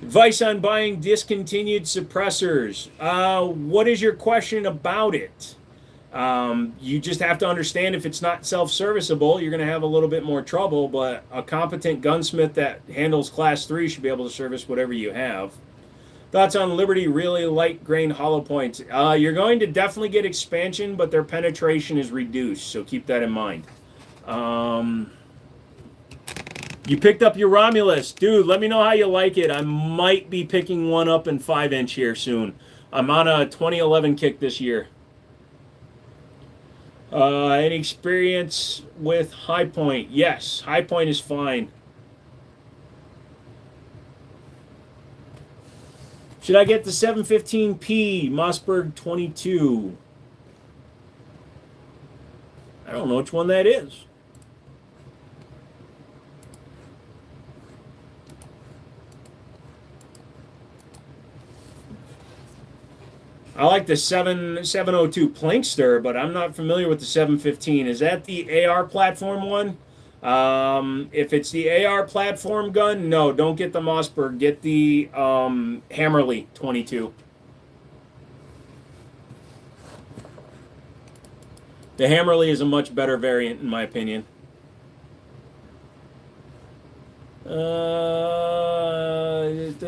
Advice on buying discontinued suppressors. What is your question about it? You just have to understand if it's not self-serviceable, you're going to have a little bit more trouble, but a competent gunsmith that handles class 3 should be able to service whatever you have. Thoughts on Liberty really light grain hollow points. You're going to definitely get expansion, but their penetration is reduced, so keep that in mind. You picked up your Romulus. Dude, let me know how you like it. I might be picking one up in 5-inch here soon. I'm on a 2011 kick this year. Any experience with High Point? Yes, High Point is fine. Should I get the 715P Mossberg 22? I don't know which one that is. I like the 702 Plinkster, but I'm not familiar with the 715. Is that the AR platform one? If it's the AR platform gun, no, don't get the Mossberg. Get the Hammerly 22. The Hammerly is a much better variant, in my opinion.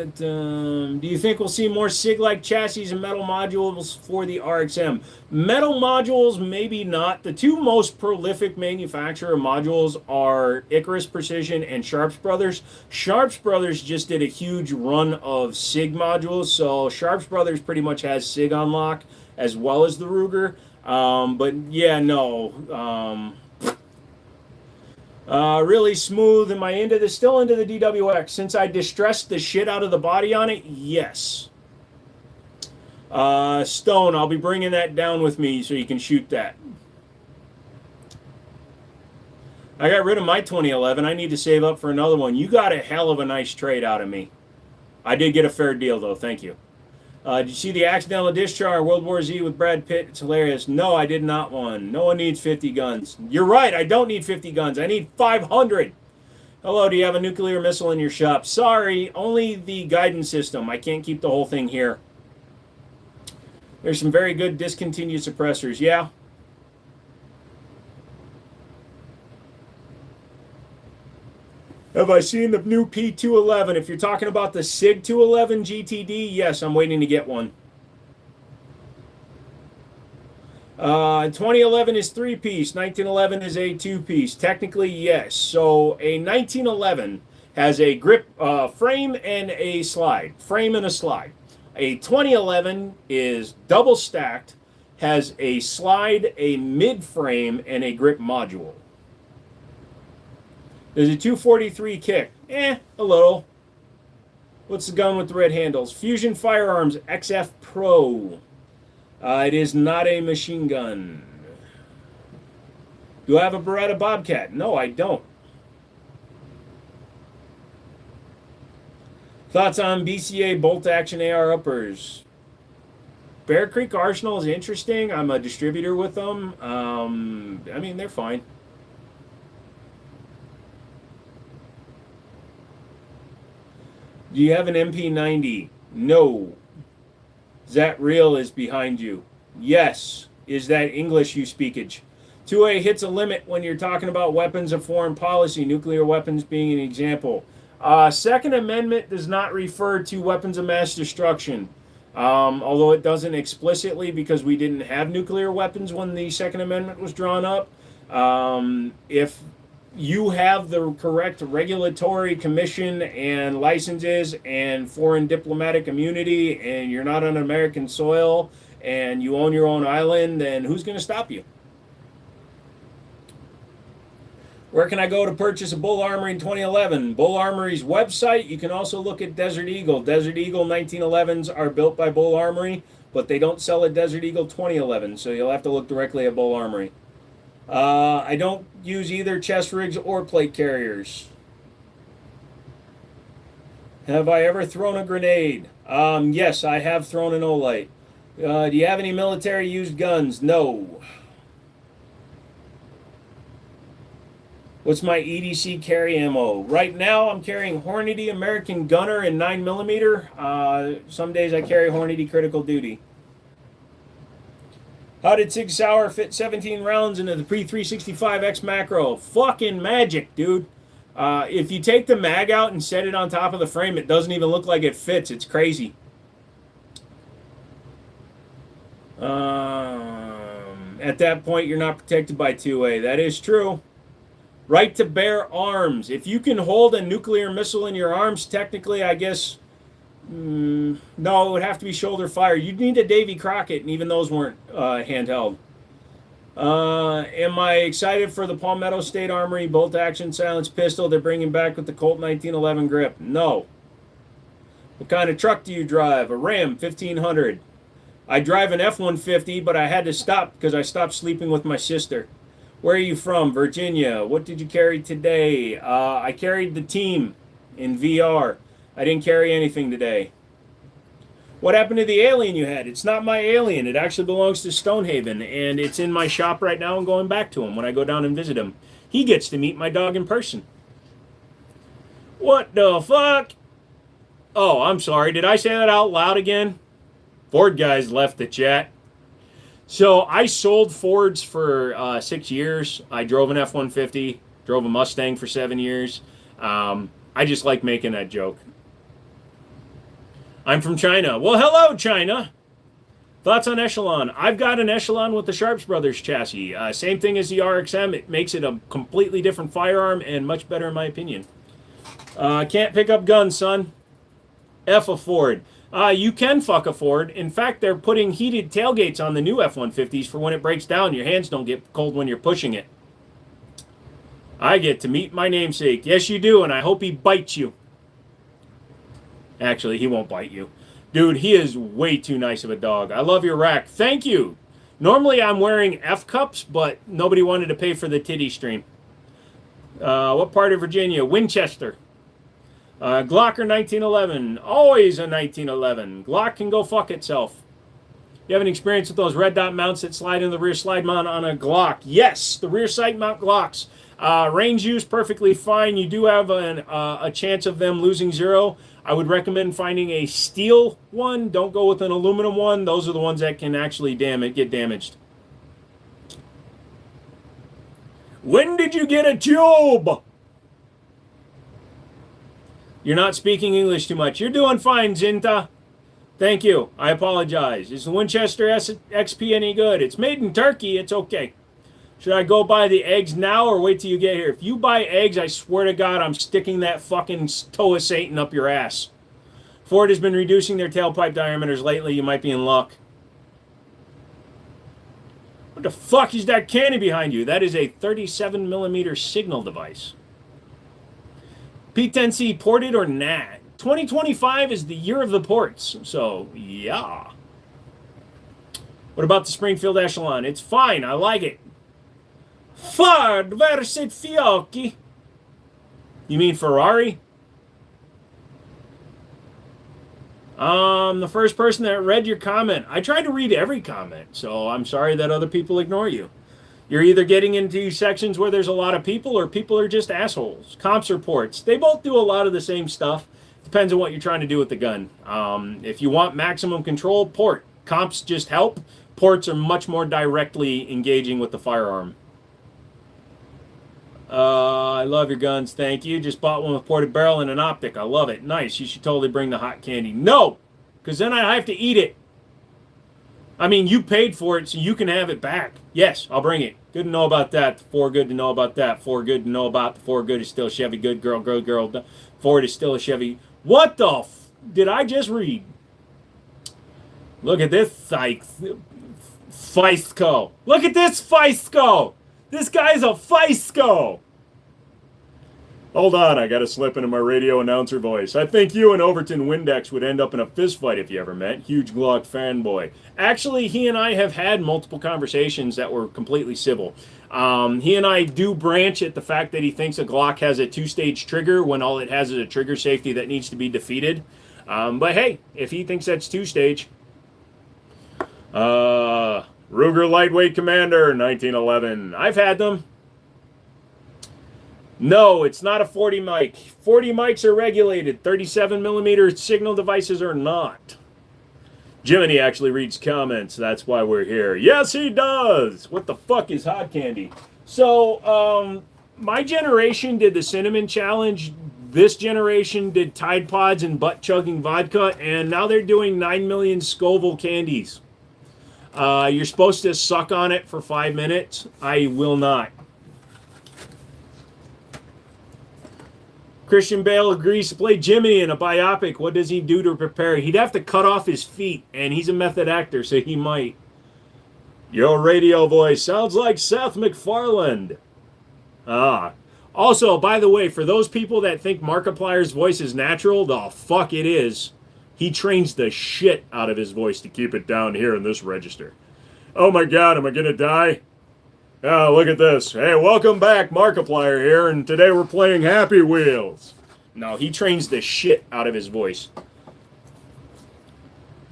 Do you think we'll see more SIG-like chassis and metal modules for the RXM? Metal modules, maybe not. The 2 most prolific manufacturer modules are Icarus Precision and Sharps Brothers. Sharps Brothers just did a huge run of SIG modules, so Sharps Brothers pretty much has SIG on lock as well as the Ruger. But yeah, no. Really smooth. Am I into the still into the DWX? Since I distressed the shit out of the body on it, yes. Stone, I'll be bringing that down with me so you can shoot that. I got rid of my 2011. I need to save up for another one. You got a hell of a nice trade out of me. I did get a fair deal, though. Thank you. Did you see the accidental discharge World War Z with Brad Pitt? It's hilarious. No, I did not one. No one needs 50 guns. You're right. I don't need 50 guns. I need 500. Hello, do you have a nuclear missile in your shop? Sorry, only the guidance system. I can't keep the whole thing here. There's some very good discontinued suppressors. Yeah. Have I seen the new P211? If you're talking about the SIG 211 GTD, yes, I'm waiting to get one. 2011 is 3-piece. 1911 is a 2-piece. Technically, yes. So a 1911 has a grip frame and a slide. Frame and a slide. A 2011 is double stacked, has a slide, a mid-frame, and a grip module. There's a 243 kick. A little. What's the gun with the red handles? Fusion Firearms XF Pro. It is not a machine gun. Do I have a Beretta Bobcat? No, I don't. Thoughts on BCA bolt action AR uppers? Bear Creek Arsenal is interesting. I'm a distributor with them. I mean, they're fine. Do you have an MP90? No. Is that real is behind you? Yes. Is that English you speakage? 2A hits a limit when you're talking about weapons of foreign policy, nuclear weapons being an example. Second Amendment does not refer to weapons of mass destruction, although it doesn't explicitly because we didn't have nuclear weapons when the Second Amendment was drawn up. If you have the correct regulatory commission and licenses and foreign diplomatic immunity, and you're not on American soil, and you own your own island, then who's going to stop you? Where can I go to purchase a Bull Armory in 2011? Bull Armory's website. You can also look at Desert Eagle. Desert Eagle 1911s are built by Bull Armory, but they don't sell a Desert Eagle 2011, so you'll have to look directly at Bull Armory. I don't use either chest rigs or plate carriers. Have I ever thrown a grenade? Yes, I have thrown an Olite. Do you have any military used guns? No. What's my EDC carry ammo? Right now, I'm carrying Hornady American Gunner in 9mm. Some days I carry Hornady Critical Duty. How did Sig Sauer fit 17 rounds into the Pre-365X macro? Fucking magic, dude. If you take the mag out and set it on top of the frame, it doesn't even look like it fits. It's crazy. At that point, you're not protected by 2A. That is true. Right to bear arms. If you can hold a nuclear missile in your arms, technically, I guess... no, it would have to be shoulder fire. You'd need a Davy Crockett, and even those weren't handheld. Am I excited for the Palmetto State Armory bolt action silenced pistol they're bringing back with the Colt 1911 grip? No. What kind of truck do you drive? A Ram 1500. I drive an F-150, but I had to stop because I stopped sleeping with my sister. Where are you from? Virginia. What did you carry today? I carried the team in VR. I didn't carry anything today. What happened to the alien you had? It's not my alien. It actually belongs to Stonehaven, and it's in my shop right now and going back to him when I go down and visit him. He gets to meet my dog in person. What the fuck? Oh, I'm sorry. Did I say that out loud again? Ford guys left the chat. So I sold Fords for 6 years. I drove an F-150, drove a Mustang for 7 years. I just like making that joke. I'm from China. Well, hello, China. Thoughts on Echelon? I've got an Echelon with the Sharps Brothers chassis. Same thing as the RXM. It makes it a completely different firearm and much better in my opinion. Can't pick up guns, son. F a Ford. You can fuck a Ford. In fact, they're putting heated tailgates on the new F-150s for when it breaks down. Your hands don't get cold when you're pushing it. I get to meet my namesake. Yes, you do, and I hope he bites you. Actually, he won't bite you. Dude, he is way too nice of a dog. I love your rack. Thank you. Normally, I'm wearing F-cups, but nobody wanted to pay for the titty stream. What part of Virginia? Winchester. Glocker 1911. Always a 1911. Glock can go fuck itself. You have any experience with those red dot mounts that slide in the rear slide mount on a Glock? Yes, the rear sight mount Glocks. Range use, perfectly fine. You do have a chance of them losing zero. I would recommend finding a steel one. Don't go with an aluminum one. Those are the ones that can actually get damaged. When did you get a tube? You're not speaking English too much. You're doing fine, Zinta. Thank you. I apologize. Is the Winchester XP any good? It's made in Turkey. It's okay. Should I go buy the eggs now or wait till you get here? If you buy eggs, I swear to God, I'm sticking that fucking toe of Satan up your ass. Ford has been reducing their tailpipe diameters lately. You might be in luck. What the fuck is that cannon behind you? That is a 37mm signal device. P10C ported or not? 2025 is the year of the ports, so yeah. What about the Springfield Echelon? It's fine. I like it. Ford versus Fiocchi. You mean Ferrari? The first person that read your comment. I try to read every comment, so I'm sorry that other people ignore you. You're either getting into sections where there's a lot of people or people are just assholes. Comps or ports. They both do a lot of the same stuff. Depends on what you're trying to do with the gun. If you want maximum control, port. Comps just help. Ports are much more directly engaging with the firearm. I love your guns. Thank you. Just bought one with ported barrel and an optic. I love it. Nice. You should totally bring the hot candy. No! Because then I have to eat it. I mean, you paid for it, so you can have it back. Yes, I'll bring it. Good to know about that. 4 good to know about that. 4 good to know about. The 4 good is still Chevy. Good girl, girl. Ford is still a Chevy. What the did I just read? Look at this Feisco. Look at this Feisco. This guy's a Feisco. Hold on, I gotta slip into my radio announcer voice. I think you and Overton Windex would end up in a fist fight if you ever met. Huge Glock fanboy. Actually, he and I have had multiple conversations that were completely civil. He and I do branch at the fact that he thinks a Glock has a 2-stage trigger when all it has is a trigger safety that needs to be defeated. But hey, if he thinks that's 2-stage. Ruger Lightweight Commander, 1911. I've had them. No, it's not a 40 mic. 40 mics are regulated. 37 millimeter signal devices are not. Jiminy actually reads comments. That's why we're here. Yes, he does. What the fuck is hot candy? So, my generation did the cinnamon challenge. This generation did Tide Pods and butt chugging vodka, and now they're doing 9 million Scoville candies. You're supposed to suck on it for 5 minutes. I will not. Christian Bale agrees to play Jimmy in a biopic. What does he do to prepare? He'd have to cut off his feet, and he's a method actor, so he might. Your radio voice sounds like Seth MacFarlane. Also, by the way, for those people that think Markiplier's voice is natural, the fuck it is. He trains the shit out of his voice to keep it down here in this register. Oh my god, am I gonna die? Oh, look at this. Hey, welcome back, Markiplier here, and today we're playing Happy Wheels. No, he trains the shit out of his voice.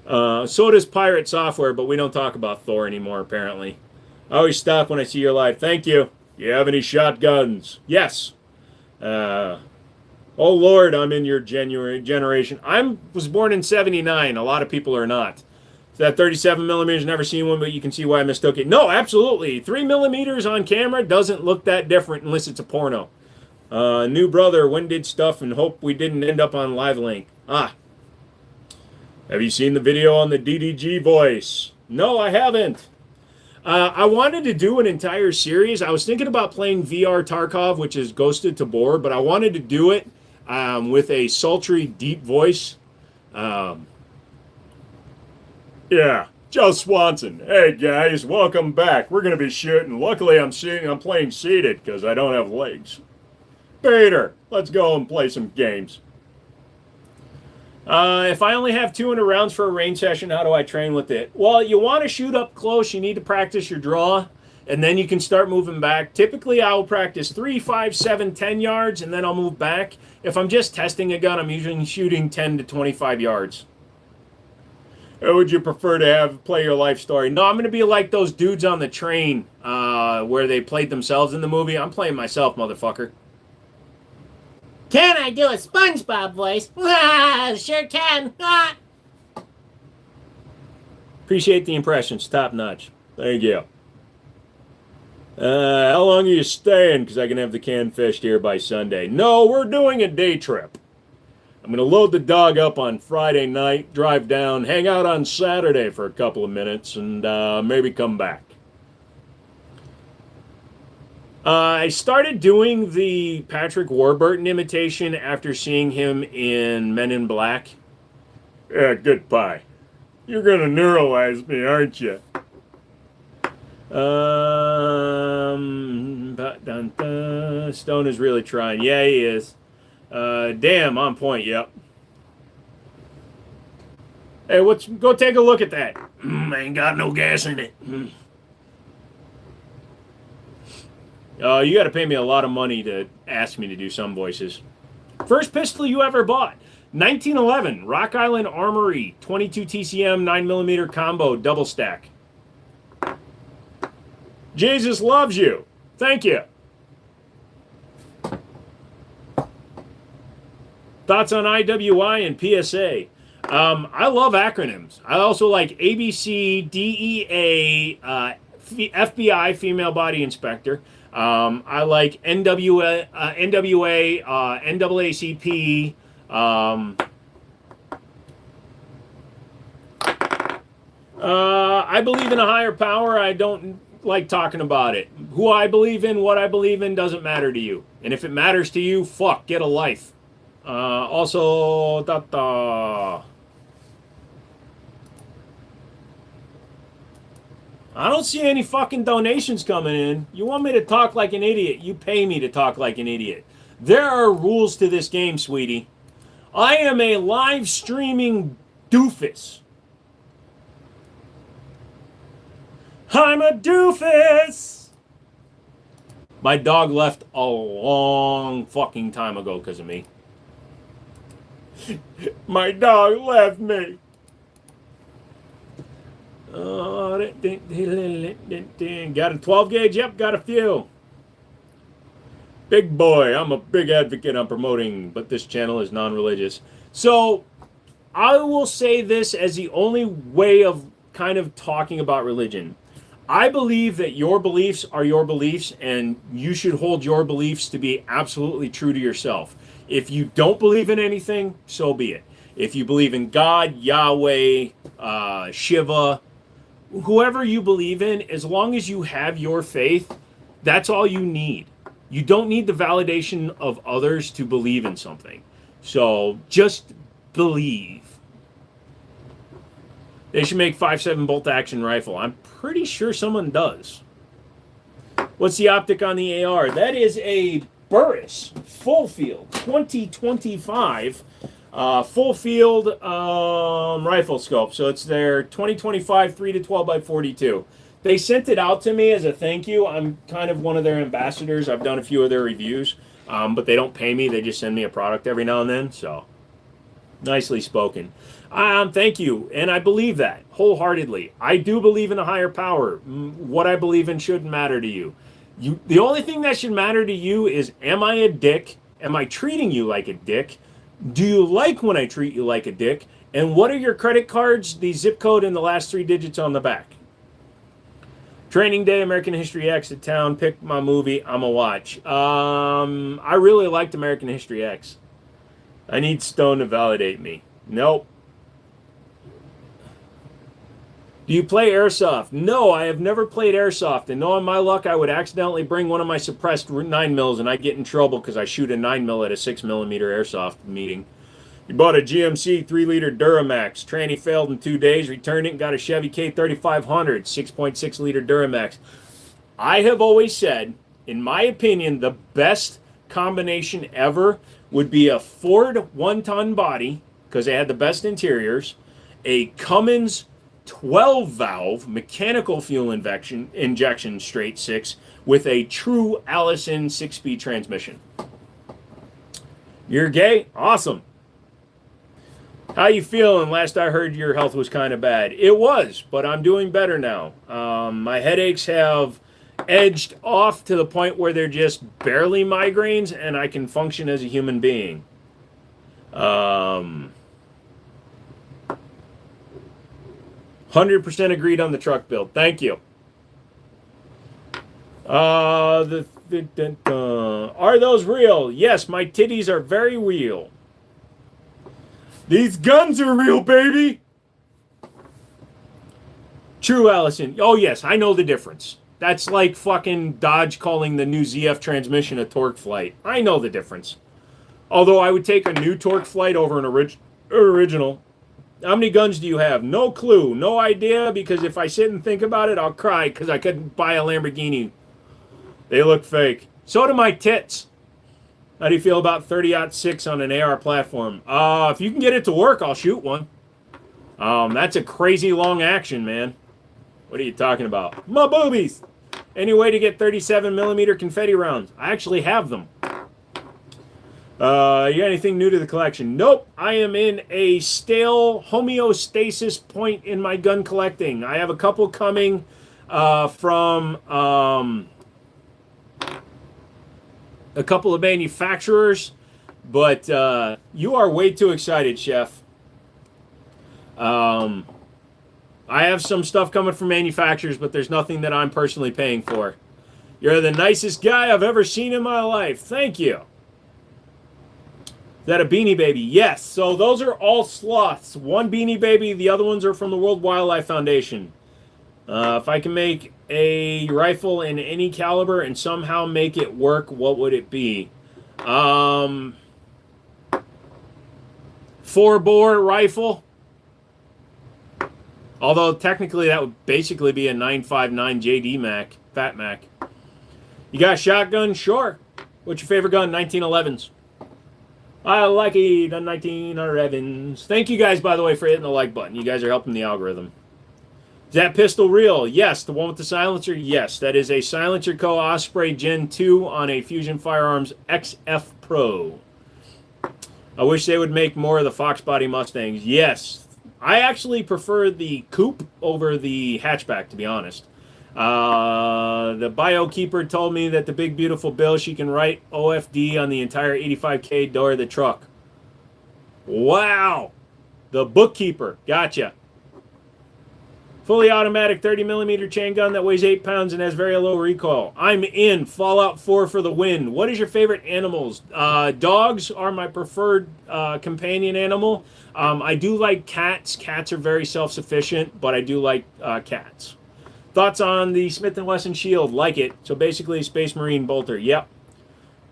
So does Pirate Software, but we don't talk about Thor anymore, apparently. I always stop when I see your live. Thank you. You have any shotguns? Yes. Oh, Lord, I'm in your generation. I was born in 79. A lot of people are not. That 37 millimeters, never seen one, but you can see why I mistook it. No, absolutely. 3 millimeters on camera doesn't look that different unless it's a porno. New brother, when did stuff and hope we didn't end up on Live Link. Have you seen the video on the DDG voice? No, I haven't. I wanted to do an entire series. I was thinking about playing VR Tarkov, which is Ghosted to Boar, but I wanted to do it with a sultry, deep voice. Yeah, Joe Swanson. Hey guys, welcome back. We're gonna be shooting. Luckily, I'm playing seated because I don't have legs. Peter, let's go and play some games. If I only have 200 rounds for a range session, how do I train with it? Well, you want to shoot up close. You need to practice your draw, and then you can start moving back. Typically, I'll practice 3, 5, 7, 10 yards, and then I'll move back. If I'm just testing a gun, I'm usually shooting 10 to 25 yards. Or would you prefer to play your life story? No, I'm going to be like those dudes on the train where they played themselves in the movie. I'm playing myself, motherfucker. Can I do a SpongeBob voice? Sure can. Appreciate the impressions. Top notch. Thank you. How long are you staying? Because I can have the can fished here by Sunday. No, we're doing a day trip. I'm going to load the dog up on Friday night, drive down, hang out on Saturday for a couple of minutes, and maybe come back. I started doing the Patrick Warburton imitation after seeing him in Men in Black. Yeah, good pie. You're going to neuralize me, aren't you? Stone is really trying. Yeah, he is. Damn, on point, yep. Hey, go take a look at that. Ain't got no gas in it. You gotta pay me a lot of money to ask me to do some voices. First pistol you ever bought? 1911, Rock Island Armory, 22 TCM, 9mm combo, double stack. Jesus loves you. Thank you. Thoughts on IWI and PSA? I love acronyms. I also like ABC, DEA, FBI, Female Body Inspector. I like NWA, NAACP. I believe in a higher power. I don't like talking about it. Who I believe in, what I believe in doesn't matter to you. And if it matters to you, fuck, get a life. Also, I don't see any fucking donations coming in. You want me to talk like an idiot? You pay me to talk like an idiot. There are rules to this game, sweetie. I am a live streaming doofus. I'm a doofus. My dog left a long fucking time ago because of me. My dog left me. Got a 12 gauge? Yep, got a few. Big boy. I'm a big advocate on promoting, but this channel is non-religious. So I will say this as the only way of kind of talking about religion. I believe that your beliefs are your beliefs, and you should hold your beliefs to be absolutely true to yourself. If you don't believe in anything, so be it. If you believe in God, Yahweh, Shiva, whoever you believe in, as long as you have your faith, that's all you need. You don't need the validation of others to believe in something. So just believe. They should make 5.7 bolt action rifle. I'm pretty sure someone does. What's the optic on the AR? That is a Burris full field 2025 full field rifle scope. So it's their 2025 3 to 12 by 42. They sent it out to me as a thank you. I'm kind of one of their ambassadors. I've done a few of their reviews, but they don't pay me. They just send me a product every now and then. So nicely spoken. Thank you. And I believe that wholeheartedly. I do believe in a higher power. What I believe in shouldn't matter to you. The only thing that should matter to you is, am I a dick? Am I treating you like a dick? Do you like when I treat you like a dick? And what are your credit cards, the zip code, and the last 3 digits on the back? Training Day, American History X at town. Pick my movie. I'm a watch. I really liked American History X. I need Stone to validate me. Nope. Do you play airsoft? No, I have never played airsoft. And knowing my luck, I would accidentally bring one of my suppressed 9mm and I'd get in trouble because I shoot a 9mm at a 6mm airsoft meeting. You bought a GMC 3-liter Duramax. Tranny failed in 2 days, returned it, and got a Chevy K3500, 6.6-liter Duramax. I have always said, in my opinion, the best combination ever would be a Ford 1-ton body, because they had the best interiors, a Cummins 12-valve mechanical fuel injection straight 6 with a true Allison 6-speed transmission. You're gay? Awesome. How you feeling? Last I heard, your health was kind of bad. It was, but I'm doing better now. My headaches have edged off to the point where they're just barely migraines, and I can function as a human being. 100% agreed on the truck build. Thank you. Are those real? Yes, my titties are very real. These guns are real, baby. True, Allison. Oh, yes, I know the difference. That's like fucking Dodge calling the new ZF transmission a torque flight. I know the difference. Although I would take a new torque flight over an original. How many guns do you have? No clue. No idea, because if I sit and think about it, I'll cry because I couldn't buy a Lamborghini. They look fake. So do my tits. How do you feel about 30-06 on an AR platform? If you can get it to work, I'll shoot one. That's a crazy long action, man. What are you talking about? My boobies! Any way to get 37mm confetti rounds? I actually have them. You got anything new to the collection? Nope. I am in a stale homeostasis point in my gun collecting. I have a couple coming from a couple of manufacturers, but you are way too excited, Chef. I have some stuff coming from manufacturers, but there's nothing that I'm personally paying for. You're the nicest guy I've ever seen in my life. Thank you. Is that a Beanie Baby? Yes. So those are all sloths. One Beanie Baby, the other ones are from the World Wildlife Foundation. If I can make a rifle in any caliber and somehow make it work, what would it be? 4-bore rifle. Although technically that would basically be a 9.59 JD Mac, Fat Mac. You got a shotgun? Sure. What's your favorite gun? 1911s. I like it, the 1911s. Thank you guys, by the way, for hitting the like button. You guys are helping the algorithm. Is that pistol real? Yes. The one with the silencer? Yes. That is a Silencer Co. Osprey Gen 2 on a Fusion Firearms XF Pro. I wish they would make more of the Fox body Mustangs. Yes. I actually prefer the coupe over the hatchback, to be honest. The BioKeeper told me that the big beautiful bill, she can write OFD on the entire 85K door of the truck. Wow. The bookkeeper. Gotcha. Fully automatic 30mm chain gun that weighs 8 pounds and has very low recoil. I'm in. Fallout 4 for the win. What is your favorite animals? Dogs are my preferred companion animal. I do like cats. Cats are very self-sufficient, but I do like cats. Thoughts on the Smith & Wesson Shield? Like it. So basically Space Marine bolter. Yep.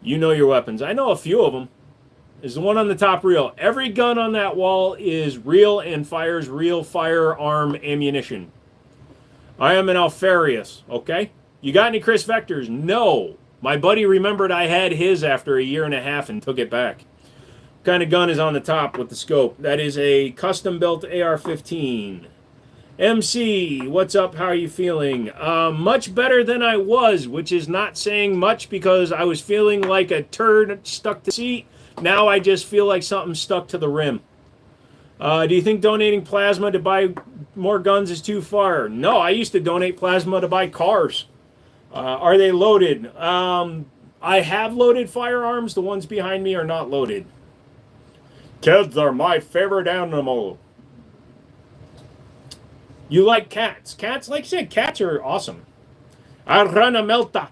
You know your weapons. I know a few of them. Is the one on the top real? Every gun on that wall is real and fires real firearm ammunition. I am an Alfarius, okay? You got any Chris Vectors? No. My buddy remembered I had his after a year and a half and took it back. What kind of gun is on the top with the scope? That is a custom-built AR-15. MC, what's up? How are you feeling? Much better than I was, which is not saying much because I was feeling like a turd stuck to the seat. Now I just feel like something stuck to the rim. Do you think donating plasma to buy more guns is too far? No, I used to donate plasma to buy cars. Are they loaded? I have loaded firearms. The ones behind me are not loaded. Kids are my favorite animal. You like cats. Cats, like I said, cats are awesome. Arana Melta.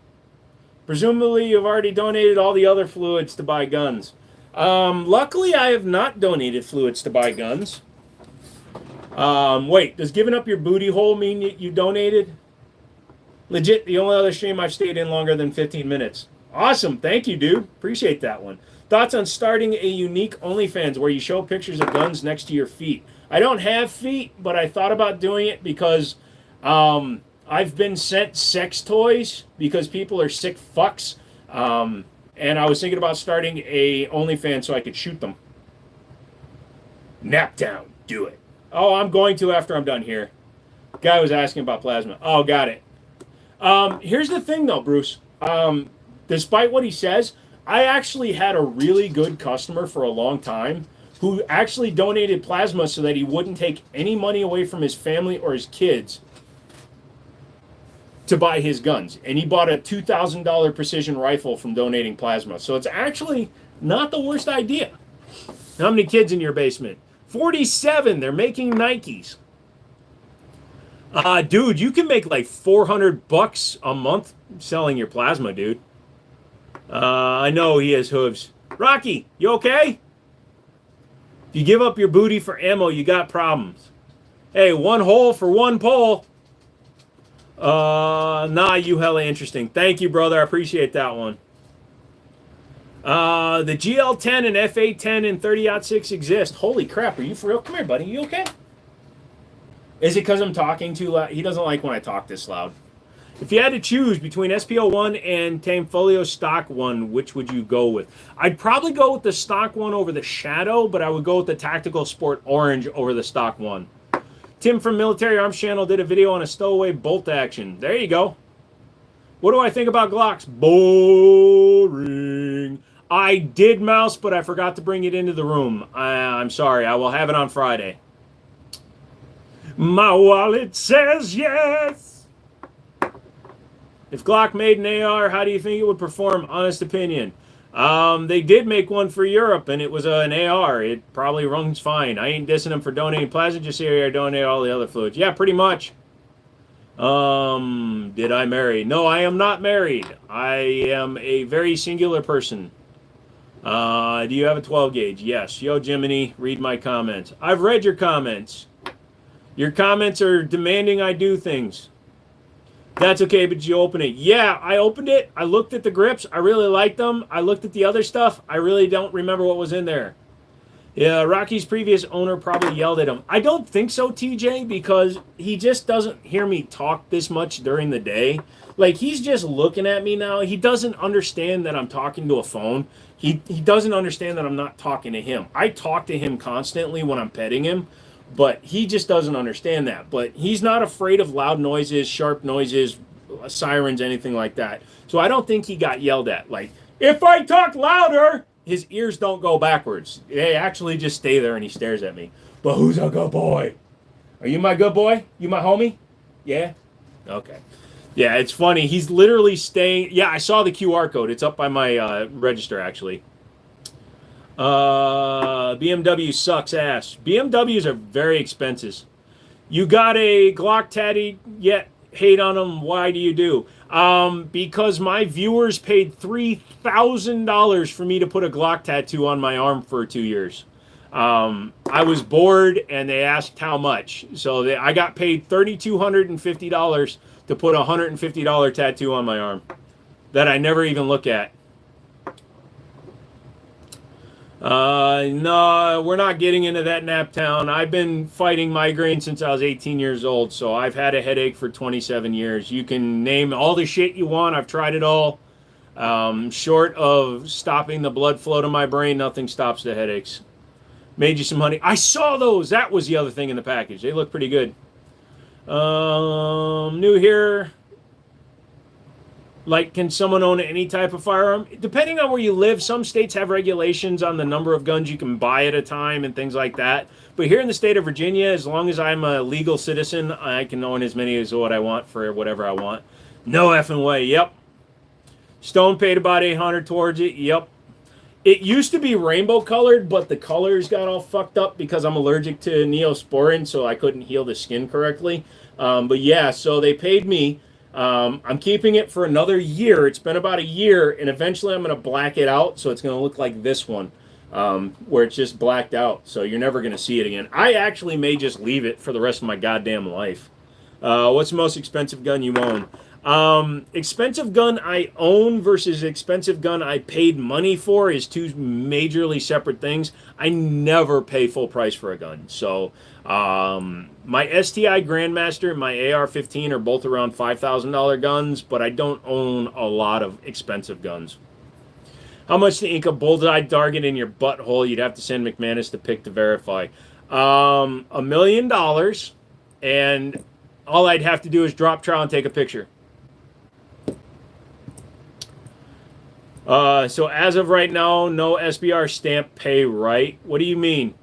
Presumably you've already donated all the other fluids to buy guns. Luckily, I have not donated fluids to buy guns. Wait, does giving up your booty hole mean you donated? Legit, the only other stream I've stayed in longer than 15 minutes. Awesome, thank you, dude. Appreciate that one. Thoughts on starting a unique OnlyFans where you show pictures of guns next to your feet? I don't have feet, but I thought about doing it because I've been sent sex toys because people are sick fucks. And I was thinking about starting a OnlyFans so I could shoot them. Nap down. Do it. Oh, I'm going to after I'm done here. Guy was asking about plasma. Oh, got it. Here's the thing, though, Bruce. Despite what he says, I actually had a really good customer for a long time who actually donated plasma so that he wouldn't take any money away from his family or his kids to buy his guns. And he bought a $2,000 precision rifle from donating plasma. So it's actually not the worst idea. How many kids in your basement? 47. They're making Nikes. Dude, you can make like $400 a month selling your plasma, dude. I know he has hooves. Rocky, you okay? If you give up your booty for ammo, you got problems. Hey, one hole for one pole. Nah, you hella interesting. Thank you, brother. I appreciate that one. The GL10 and FA10 and 30-06 exist. Holy crap, are you for real? Come here, buddy. You okay? Is it because I'm talking too loud? He doesn't like when I talk this loud. If you had to choose between SPO1 and Tamfolio Stock 1, which would you go with? I'd probably go with the Stock 1 over the Shadow, but I would go with the Tactical Sport Orange over the Stock 1. Tim from Military Arms Channel did a video on a stowaway bolt action. There you go. What do I think about Glocks? Boring. I did mouse, but I forgot to bring it into the room. I'm sorry. I will have it on Friday. My wallet says yes. If Glock made an AR, how do you think it would perform? Honest opinion. They did make one for Europe, and it was an AR. It probably runs fine. I ain't dissing them for donating plasma, just here I donate all the other fluids. Yeah, pretty much. Did I marry? No, I am not married. I am a very singular person. Do you have a 12 gauge? Yes. Yo, Jiminy, read my comments. I've read your comments. Your comments are demanding I do things. That's okay, but you open it. Yeah, I opened it. I looked at the grips. I really liked them. I looked at the other stuff. I really don't remember what was in there. Yeah, Rocky's previous owner probably yelled at him. I don't think so, TJ, because he just doesn't hear me talk this much during the day. Like, he's just looking at me now. He doesn't understand that I'm talking to a phone. He doesn't understand that I'm not talking to him. I talk to him constantly when I'm petting him, but he just doesn't understand that. But he's not afraid of loud noises, sharp noises, sirens, anything like that. So I don't think he got yelled at. Like, if I talk louder, his ears don't go backwards. They actually just stay there and he stares at me. But who's a good boy? Are you my good boy? You my homie? Yeah? Okay. Yeah, it's funny. He's literally staying. Yeah, I saw the QR code. It's up by my register, actually. BMW sucks ass. BMWs are very expensive. You got a Glock tatty yet? Hate on them. Why do you do? Because my viewers paid $3,000 for me to put a Glock tattoo on my arm for 2 years. I was bored and they asked how much. So I got paid $3,250 to put a $150 tattoo on my arm that I never even look at. No, we're not getting into that nap town. I've been fighting migraine since I was 18 years old, so I've had a headache for 27 years. You can name all the shit you want. I've tried it all. Short of stopping the blood flow to my brain, nothing stops the headaches. Made you some honey. I saw those. That was the other thing in the package. They look pretty good. New here. Like, can someone own any type of firearm? Depending on where you live, some states have regulations on the number of guns you can buy at a time and things like that. But here in the state of Virginia, as long as I'm a legal citizen, I can own as many as what I want for whatever I want. No effing way. Yep. Stone paid about $800 towards it. Yep. It used to be rainbow colored, but the colors got all fucked up because I'm allergic to neosporin, so I couldn't heal the skin correctly. But yeah, so they paid me. I'm keeping it for another year. It's been about a year, and eventually I'm going to black it out, so it's going to look like this one, where it's just blacked out, so you're never going to see it again. I actually may just leave it for the rest of my goddamn life. What's the most expensive gun you own? Expensive gun I own versus expensive gun I paid money for is two majorly separate things. I never pay full price for a gun. So my STI Grandmaster and my AR-15 are both around $5,000 guns, but I don't own a lot of expensive guns. How much to ink a bullseye target in your butthole? You'd have to send McManus the pic to verify. $1 million, and all I'd have to do is drop trowel and take a picture. So as of right now, no SBR stamp pay right. What do you mean?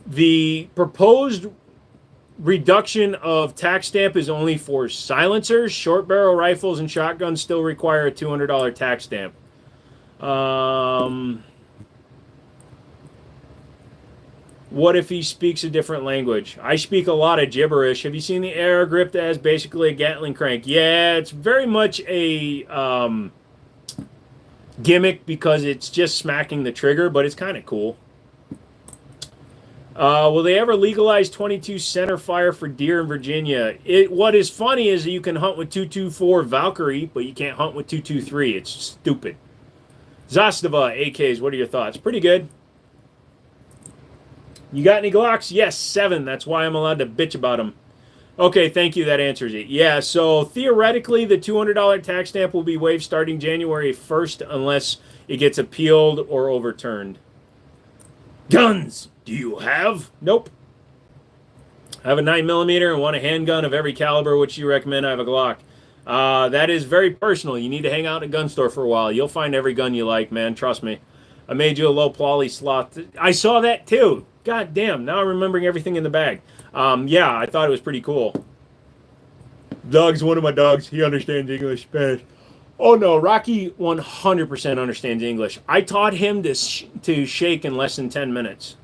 The proposed reduction of tax stamp is only for silencers. Short barrel rifles and shotguns still require a $200 tax stamp. What if he speaks a different language? I speak a lot of gibberish. Have you seen the air grip that has basically a Gatling crank? Yeah, it's very much a gimmick because it's just smacking the trigger, but it's kind of cool. Will they ever legalize 22 center fire for deer in Virginia? What is funny is that you can hunt with 224 Valkyrie, but you can't hunt with 223. It's stupid. Zastava, AKs, what are your thoughts? Pretty good. You got any Glocks? Yes, 7. That's why I'm allowed to bitch about them. Okay, thank you. That answers it. Yeah, so theoretically, the $200 tax stamp will be waived starting January 1st unless it gets appealed or overturned. Guns! Do you have? Nope. I have a 9mm and want a handgun of every caliber. Which you recommend? I have a Glock. That is very personal. You need to hang out at a gun store for a while. You'll find every gun you like, man. Trust me. I made you a low poly slot. I saw that too. God damn, now I'm remembering everything in the bag. Yeah, I thought it was pretty cool. Doug's one of my dogs. He understands English, Spanish. Oh no, Rocky 100% understands English. I taught him to shake in less than 10 minutes.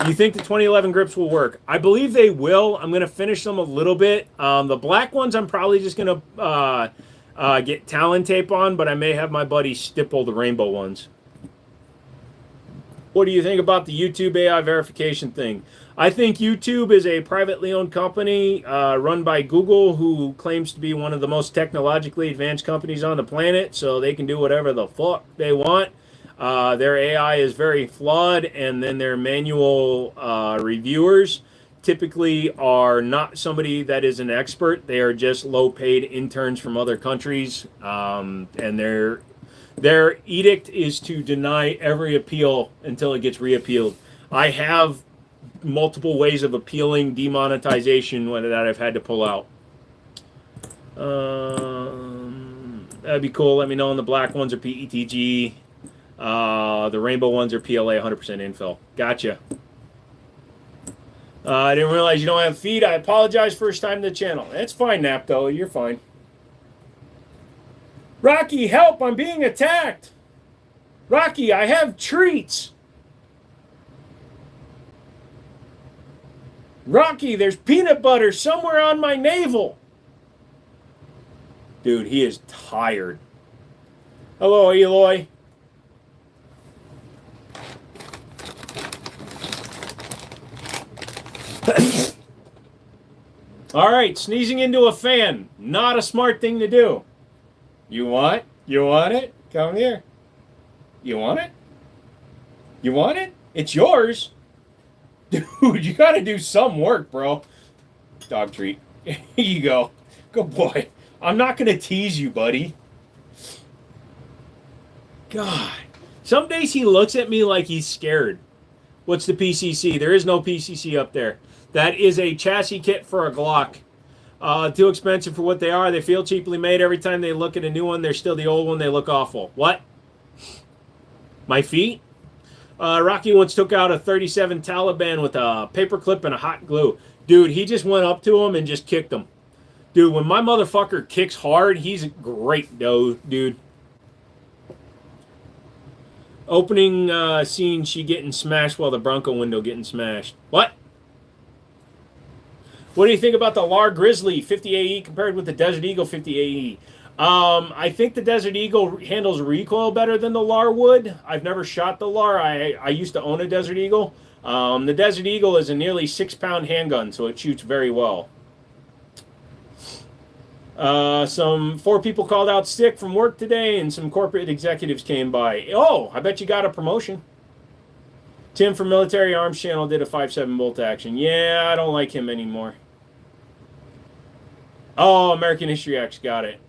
You think the 2011 grips will work? I believe they will. I'm going to finish them a little bit. The black ones I'm probably just going to get Talon tape on, but I may have my buddy stipple the rainbow ones. What do you think about the YouTube AI verification thing? I think YouTube is a privately owned company run by Google, who claims to be one of the most technologically advanced companies on the planet, so they can do whatever the fuck they want. Their AI is very flawed, and then their manual reviewers typically are not somebody that is an expert. They are just low-paid interns from other countries, and their edict is to deny every appeal until it gets reappealed. I have multiple ways of appealing demonetization that I've had to pull out. That'd be cool. Let me know. And the black ones are PETG. The rainbow ones are PLA 100% infill. Gotcha. I didn't realize you don't have feed. I apologize. First time to the channel. It's fine, Napto. You're fine. Rocky, help! I'm being attacked! Rocky, I have treats! Rocky, there's peanut butter somewhere on my navel! Dude, he is tired. Hello, Eloy. All right, sneezing into a fan. Not a smart thing to do. You want? You want it? Come here. You want it? You want it? It's yours. Dude, you gotta do some work, bro. Dog treat. Here you go. Good boy. I'm not gonna tease you, buddy. God. Some days he looks at me like he's scared. What's the PCC? There is no PCC up there. That is a chassis kit for a Glock. Too expensive for what they are. They feel cheaply made. Every time they look at a new one, they're still the old one. They look awful. What? My feet? Rocky once took out a 37 Taliban with a paperclip and a hot glue. Dude, he just went up to him and just kicked him. Dude, when my motherfucker kicks hard, he's great, dude. Opening scene, she getting smashed while the Bronco window getting smashed. What? What do you think about the LAR Grizzly 50 AE compared with the Desert Eagle 50 AE? I think the Desert Eagle handles recoil better than the LAR would. I've never shot the LAR. I used to own a Desert Eagle. The Desert Eagle is a nearly 6-pound handgun, so it shoots very well. Some 4 people called out sick from work today, and some corporate executives came by. Oh, I bet you got a promotion. Tim from Military Arms Channel did a 5.7 bolt action. Yeah, I don't like him anymore. Oh, American History X, got it.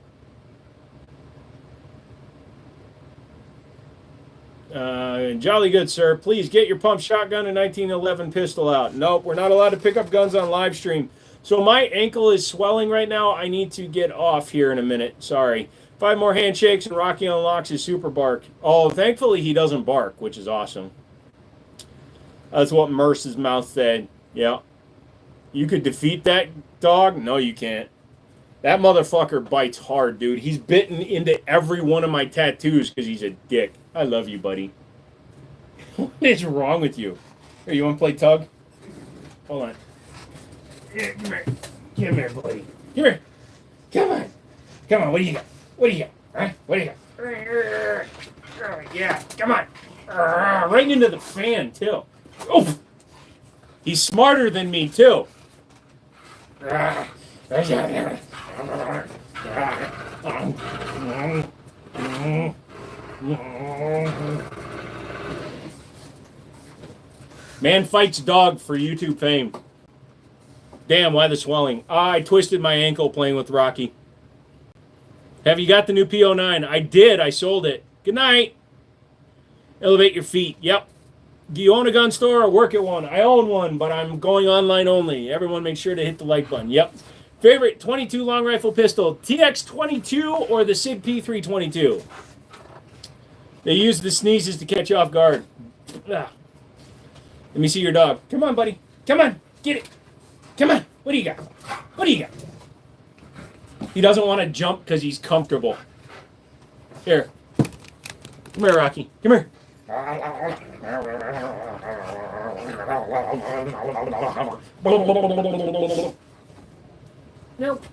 Jolly good, sir. Please get your pump shotgun and 1911 pistol out. Nope, we're not allowed to pick up guns on live stream. So my ankle is swelling right now. I need to get off here in a minute. Sorry. 5 more handshakes and Rocky unlocks his super bark. Oh, thankfully he doesn't bark, which is awesome. That's what Merce's mouth said. Yeah. You could defeat that dog? No, you can't. That motherfucker bites hard, dude. He's bitten into every one of my tattoos because he's a dick. I love you, buddy. What is wrong with you? Here, you want to play tug? Hold on. Here, come here. Come here, buddy. Come here. Come on. Come on, what do you got? What do you got? Huh? What do you got? Yeah, come on. Right into the fan, too. Oh! He's smarter than me, too. Man fights dog for YouTube fame. Damn, why the swelling? I twisted my ankle playing with Rocky. Have you got the new P09? I did. I sold it. Good night. Elevate your feet. Yep. Do you own a gun store or work at one? I own one, but I'm going online only. Everyone make sure to hit the like button. Yep. Favorite 22 long rifle pistol, TX22 or the SIG P322? They use the sneezes to catch you off guard. Let me see your dog. Come on, buddy. Come on. Get it. Come on. What do you got? What do you got? He doesn't want to jump because he's comfortable. Here. Come here, Rocky. Come here. Nope.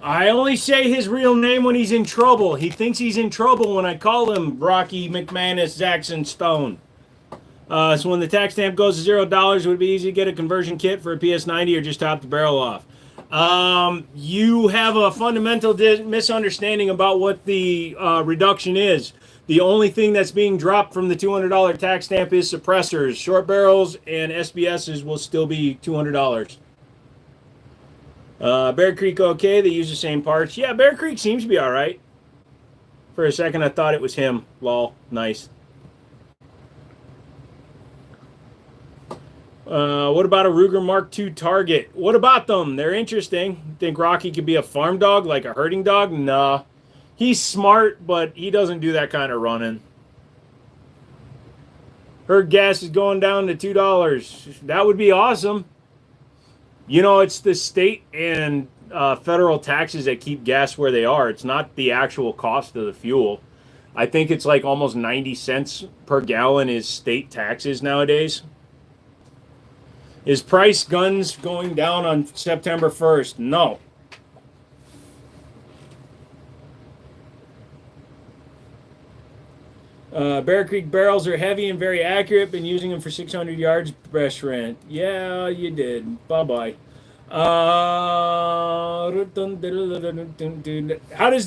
I only say his real name when he's in trouble. He thinks he's in trouble when I call him Rocky McManus Jackson Stone. So when the tax stamp goes to $0, would it be easy to get a conversion kit for a PS90 or just top the barrel off? You have a fundamental misunderstanding about what the reduction is. The only thing that's being dropped from the $200 tax stamp is suppressors. Short barrels and SBSs will still be $200. Bear Creek, okay. They use the same parts. Yeah, Bear Creek seems to be all right. For a second, I thought it was him. Lol. Nice. What about a Ruger Mark II Target? What about them? They're interesting. Think Rocky could be a farm dog, like a herding dog? Nah. He's smart, but he doesn't do that kind of running. Heard gas is going down to $2. That would be awesome. You know, it's the state and federal taxes that keep gas where they are. It's not the actual cost of the fuel. I think it's like almost 90 cents per gallon is state taxes nowadays. Is price guns going down on September 1st? No. Bear Creek barrels are heavy and very accurate. Been using them for 600 yards. Breast rent. Yeah, you did. Bye-bye. How does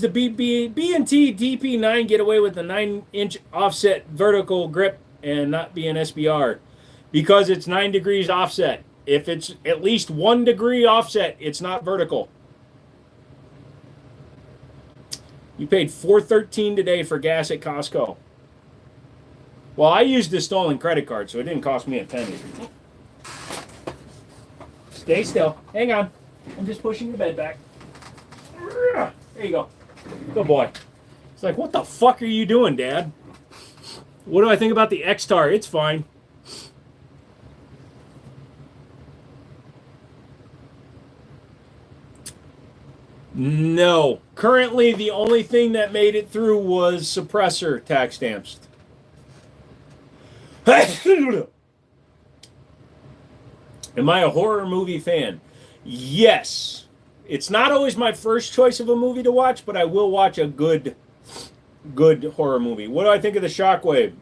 the B&T DP9 get away with a 9-inch offset vertical grip and not be an SBR? Because it's 9 degrees offset. If it's at least 1 degree offset, it's not vertical. You paid $4.13 today for gas at Costco. Well, I used the stolen credit card, so it didn't cost me a penny. Stay still. Hang on. I'm just pushing your bed back. There you go. Good boy. It's like, what the fuck are you doing, Dad? What do I think about the X-Tar? It's fine. No. Currently, the only thing that made it through was suppressor tax stamps. Am I a horror movie fan? Yes. It's not always my first choice of a movie to watch, but I will watch a good horror movie. What do I think of the Shockwave?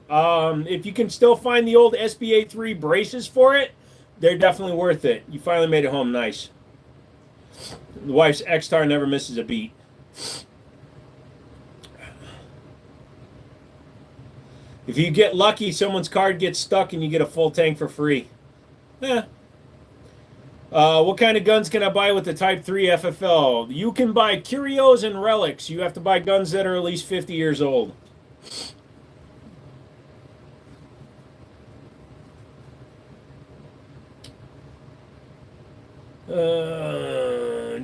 If you can still find the old SBA3 braces for it, they're definitely worth it. You finally made it home nice. The wife's X-Tar never misses a beat. If you get lucky, someone's card gets stuck and you get a full tank for free. Yeah. What kind of guns can I buy with the Type 3 FFL? You can buy curios and relics. You have to buy guns that are at least 50 years old.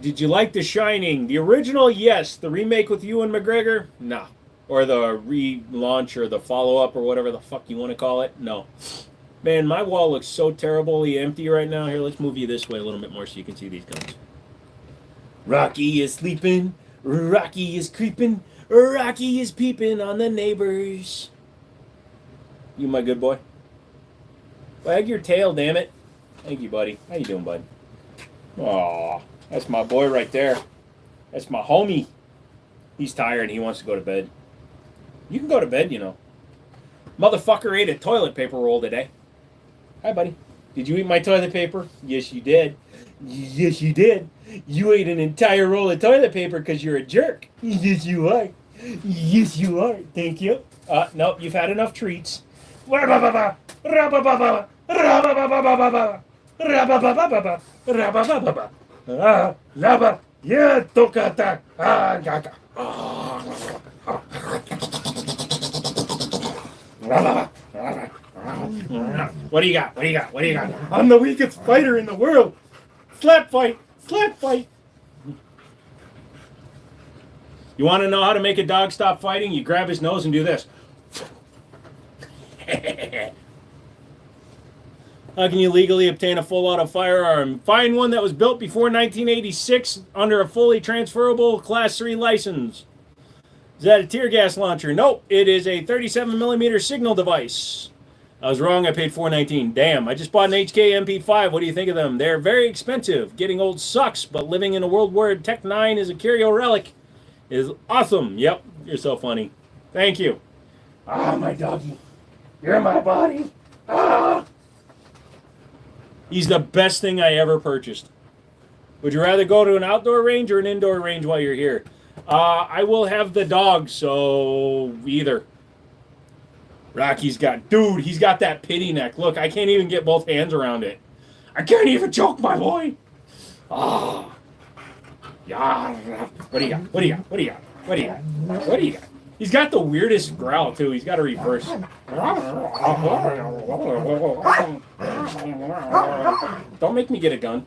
Did you like The Shining? The original, yes. The remake with Ewan McGregor? No. Or the relaunch or the follow-up or whatever the fuck you want to call it? No. Man, my wall looks so terribly empty right now. Here, let's move you this way a little bit more so you can see these guns. Rocky is sleeping. Rocky is creeping. Rocky is peeping on the neighbors. You my good boy? Wag your tail, damn it. Thank you, buddy. How you doing, bud? Aw, that's my boy right there. That's my homie. He's tired. He wants to go to bed. You can go to bed, you know. Motherfucker ate a toilet paper roll today. Hi, buddy. Did you eat my toilet paper? Yes, you did. Yes, you did. You ate an entire roll of toilet paper because you're a jerk. Yes, you are. Yes, you are. Thank you. Nope, you've had enough treats. Yeah, tokata. What do you got? What do you got? What do you got? I'm the weakest fighter in the world. Slap fight. Slap fight. You want to know how to make a dog stop fighting? You grab his nose and do this. How can you legally obtain a full auto firearm? Find one that was built before 1986 under a fully transferable Class 3 license. Is that a tear gas launcher? Nope. It is a 37mm signal device. I was wrong. I paid $419. Damn, I just bought an HK MP5. What do you think of them? They're very expensive. Getting old sucks, but living in a world where Tech 9 is a curio relic is awesome. Yep, you're so funny. Thank you. Ah, my doggy. You're my body. Ah. He's the best thing I ever purchased. Would you rather go to an outdoor range or an indoor range while you're here? I will have the dog, so either. Rocky's got, dude, he's got that pity neck. Look, I can't even get both hands around it. I can't even choke my boy. Ah. Yeah. What do you got? What do you got? What do you got? What do you got? What do you got? He's got the weirdest growl, too. He's got a reverse. Don't make me get a gun.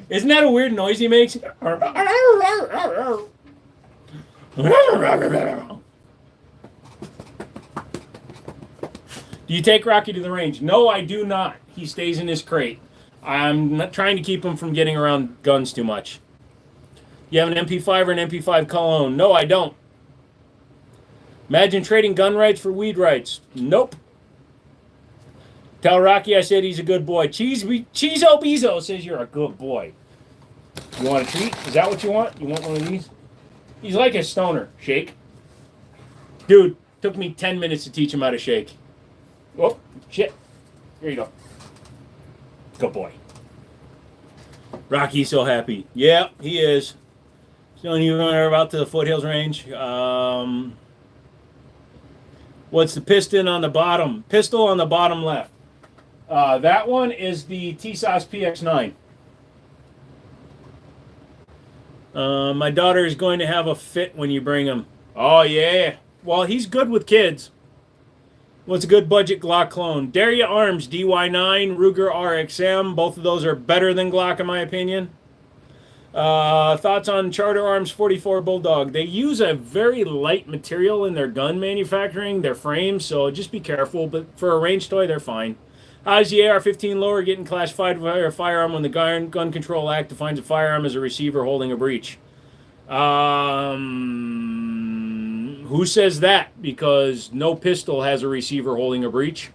Isn't that a weird noise he makes? Do you take Rocky to the range? No, I do not. He stays in his crate. I'm not trying to keep him from getting around guns too much. You have an MP5 or an MP5 cologne? No, I don't. Imagine trading gun rights for weed rights. Nope. Tell Rocky I said he's a good boy. Cheezo Bezo says you're a good boy. You want a treat? Is that what you want? You want one of these? He's like a stoner. Shake. Dude, took me 10 minutes to teach him how to shake. Oh, shit. Here you go. Good boy. Rocky's so happy. Yeah, he is. Showing you about to the Foothills Range. What's the piston on the bottom? Pistol on the bottom left. That one is the TSOS PX9. My daughter is going to have a fit when you bring him. Oh, yeah. Well, he's good with kids. What's a good budget Glock clone? Daria Arms DY9, Ruger RXM. Both of those are better than Glock in my opinion. Thoughts on Charter Arms 44 Bulldog? They use a very light material in their gun manufacturing, their frames, so just be careful. But for a range toy, they're fine. How's the AR-15 lower getting classified for a firearm when the Gun Control Act defines a firearm as a receiver holding a breech? Who says that? Because no pistol has a receiver holding a breech.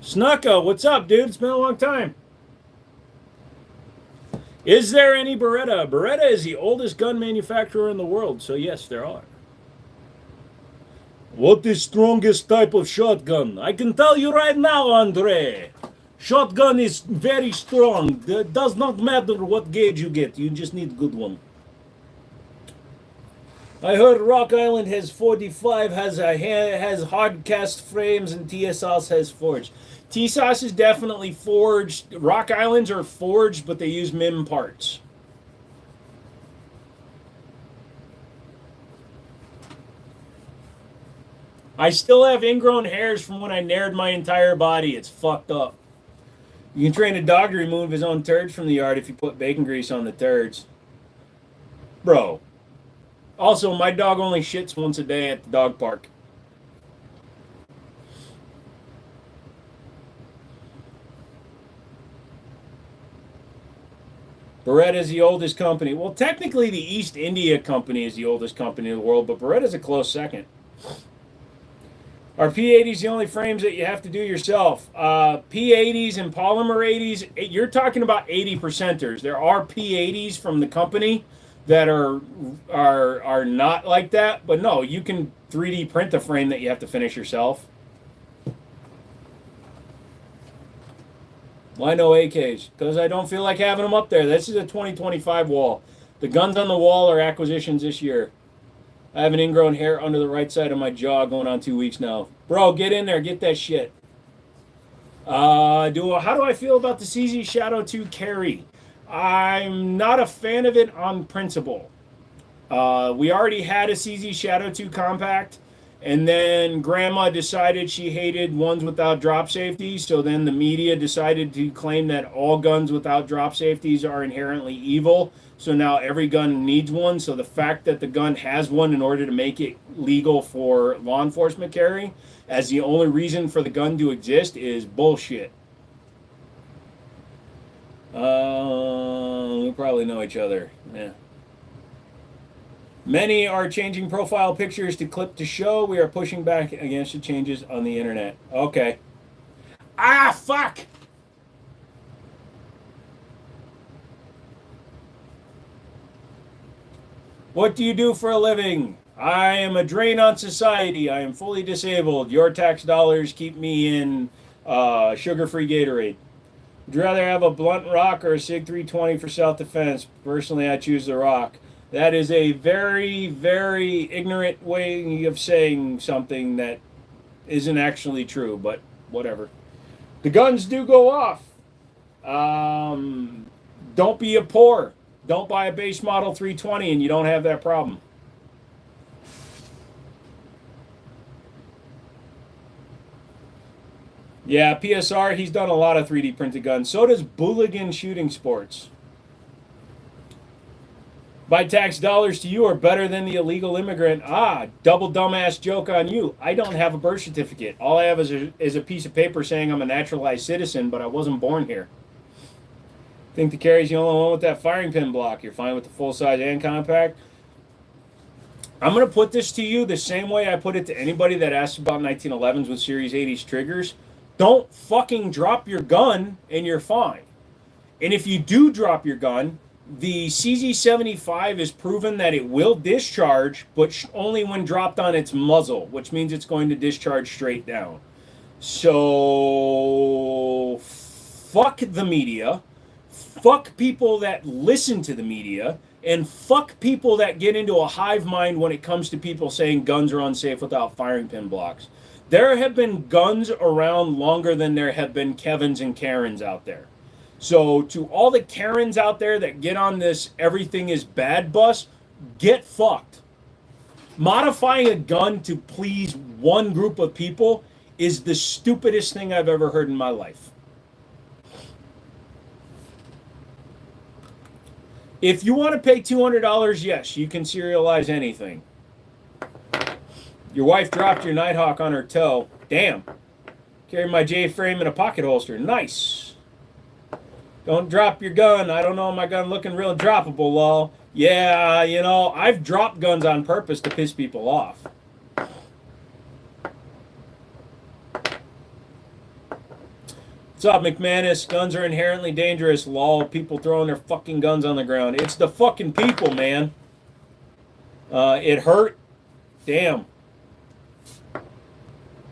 Snucka, what's up, dude? It's been a long time. Is there any Beretta? Beretta is the oldest gun manufacturer in the world, so yes, there are. What is strongest type of shotgun? I can tell you right now, Andre. Shotgun is very strong. It does not matter what gauge you get. You just need a good one. I heard Rock Island has 45, has hard cast frames, and TSOS has forged. TSOS is definitely forged. Rock Islands are forged, but they use MIM parts. I still have ingrown hairs from when I nared my entire body. It's fucked up. You can train a dog to remove his own turds from the yard if you put bacon grease on the turds. Bro. Also, my dog only shits once a day at the dog park. Beretta is the oldest company. Well, technically, the East India Company is the oldest company in the world, but Beretta is a close second. Are P80s the only frames that you have to do yourself? P80s and polymer 80s, you're talking about 80%ers. There are P80s from the company that are not like that, but no, you can 3D print a frame that you have to finish yourself. Why no AKs? Because I don't feel like having them up there. This is a 2025 wall. The guns on the wall are acquisitions this year. I have an ingrown hair under the right side of my jaw going on 2 weeks now. Bro, get in there. Get that shit. How do I feel about the CZ Shadow 2 carry? I'm not a fan of it on principle. We already had a CZ Shadow 2 compact, And then grandma decided she hated ones without drop safety. So then the media decided to claim that all guns without drop safeties are inherently evil. So now every gun needs one. So the fact that the gun has one in order to make it legal for law enforcement carry as the only reason for the gun to exist is bullshit. We probably know each other. Yeah. Many are changing profile pictures to clip to show. We are pushing back against the changes on the internet. Okay. Ah, fuck! What do you do for a living? I am a drain on society. I am fully disabled. Your tax dollars keep me in sugar-free Gatorade. Would you rather have a blunt rock or a SIG 320 for self-defense? Personally, I choose the rock. That is a very, very ignorant way of saying something that isn't actually true, but whatever. The guns do go off. Don't be a poor. Don't buy a base model 320 and you don't have that problem. Yeah, PSR, he's done a lot of 3D printed guns. So does Booligan Shooting Sports. My tax dollars to you are better than the illegal immigrant. Ah, double dumbass joke on you. I don't have a birth certificate. All I have is a piece of paper saying I'm a naturalized citizen, but I wasn't born here. Think the carry's the only one with that firing pin block. You're fine with the full size and compact. I'm going to put this to you the same way I put it to anybody that asks about 1911s with Series 80s triggers. Don't fucking drop your gun and you're fine. And if you do drop your gun, the CZ75 is proven that it will discharge, but only when dropped on its muzzle, which means it's going to discharge straight down. So, fuck the media, fuck people that listen to the media, and fuck people that get into a hive mind when it comes to people saying guns are unsafe without firing pin blocks. There have been guns around longer than there have been Kevins and Karens out there. So to all the Karens out there that get on this everything is bad bus, get fucked. Modifying a gun to please one group of people is the stupidest thing I've ever heard in my life. If you want to pay $200, yes, you can serialize anything. Your wife dropped your Nighthawk on her toe. Damn. Carry my J-frame in a pocket holster. Nice. Don't drop your gun. I don't know my gun looking real droppable, lol. Yeah, you know, I've dropped guns on purpose to piss people off. What's up, McManus? Guns are inherently dangerous, lol. People throwing their fucking guns on the ground. It's the fucking people, man. It hurt. Damn.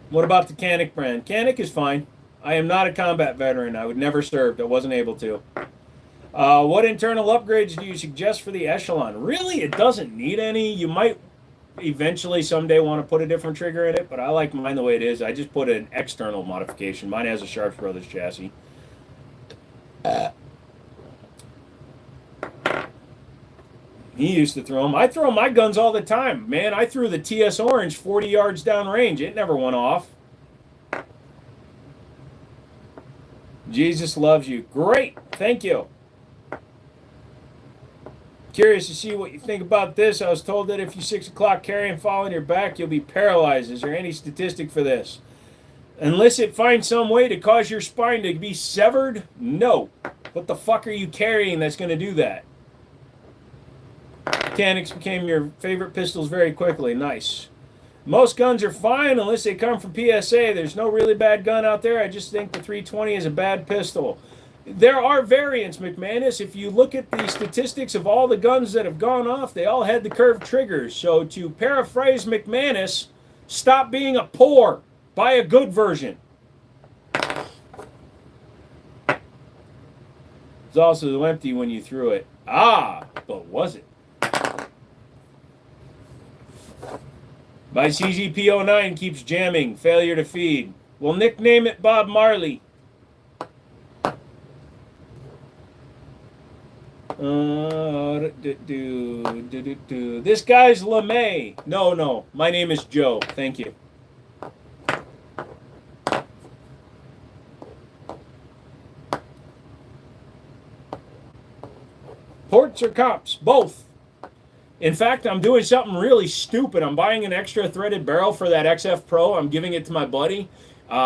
What about the Canic brand? Canic is fine. I am not a combat veteran. I would never served. I wasn't able to. What internal upgrades do you suggest for the Echelon? Really, it doesn't need any. You might eventually someday want to put a different trigger in it, but I like mine the way it is. I just put an external modification. Mine has a Sharps Brothers chassis. He used to throw them. I throw my guns all the time. Man, I threw the TS Orange 40 yards down range. It never went off. Jesus loves you. Great. Thank you. Curious to see what you think about this. I was told that if you 6 o'clock carry and fall on your back, you'll be paralyzed. Is there any statistic for this? Unless it finds some way to cause your spine to be severed? No. What the fuck are you carrying that's going to do that? Mechanics became your favorite pistols very quickly. Nice. Most guns are fine unless they come from PSA. There's no really bad gun out there. I just think the 320 is a bad pistol. There are variants, McManus. If you look at the statistics of all the guns that have gone off, they all had the curved triggers. So to paraphrase McManus, stop being a poor. Buy a good version. It's also empty when you threw it. Ah, but was it? My CZP09 keeps jamming. Failure to feed. We'll nickname it Bob Marley. This guy's LeMay. No. My name is Joe. Thank you. Ports or cops? Both. In fact, I'm doing something really stupid. I'm buying an extra threaded barrel for that XF Pro. I'm giving it to my buddy.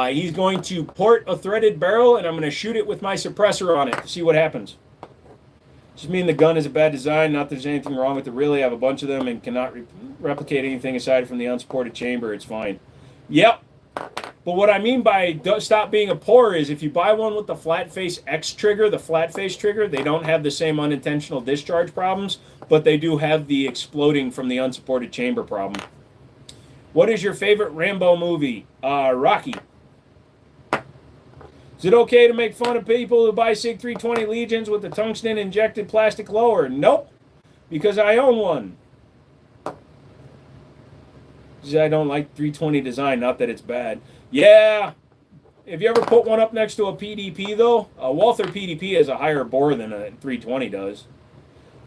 He's going to port a threaded barrel, and I'm going to shoot it with my suppressor on it to see what happens. Just mean the gun is a bad design. Not that there's anything wrong with it. Really, I have a bunch of them and cannot replicate anything aside from the unsupported chamber. It's fine. Yep. But what I mean by stop being a pour is if you buy one with the flat face X trigger, the flat face trigger, they don't have the same unintentional discharge problems, but they do have the exploding from the unsupported chamber problem. What is your favorite Rambo movie? Rocky. Is it okay to make fun of people who buy SIG 320 Legions with the tungsten injected plastic lower? Nope, because I own one. I don't like 320 design, not that it's bad. Yeah, if you ever put one up next to a PDP, though, a Walther PDP has a higher bore than a 320 does.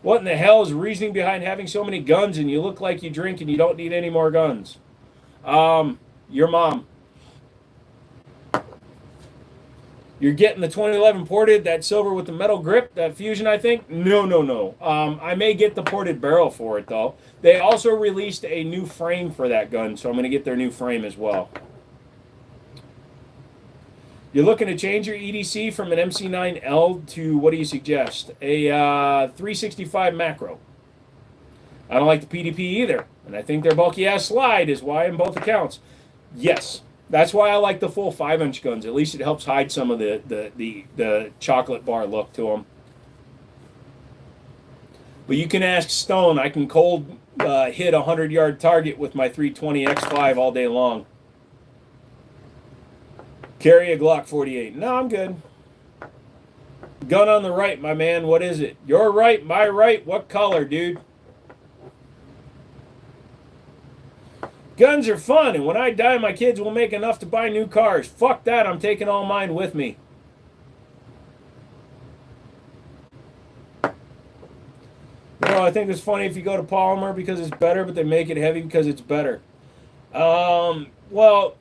What in the hell is the reasoning behind having so many guns and you look like you drink and you don't need any more guns? Your mom. You're getting the 2011 ported, that silver with the metal grip, that Fusion, I think? No. I may get the ported barrel for it, though. They also released a new frame for that gun, so I'm going to get their new frame as well. You're looking to change your EDC from an MC9L to, what do you suggest? A 365 macro. I don't like the PDP either, and I think their bulky-ass slide is why in both accounts. Yes. That's why I like the full 5-inch guns. At least it helps hide some of the chocolate bar look to them. But you can ask Stone. I can cold hit a 100-yard target with my 320 X5 all day long. Carry a Glock 48. No, I'm good. Gun on the right, my man. What is it? Your right, my right. What color, dude? Guns are fun, and when I die, my kids will make enough to buy new cars. Fuck that, I'm taking all mine with me. You know, I think it's funny if you go to polymer because it's better, but they make it heavy because it's better. Well,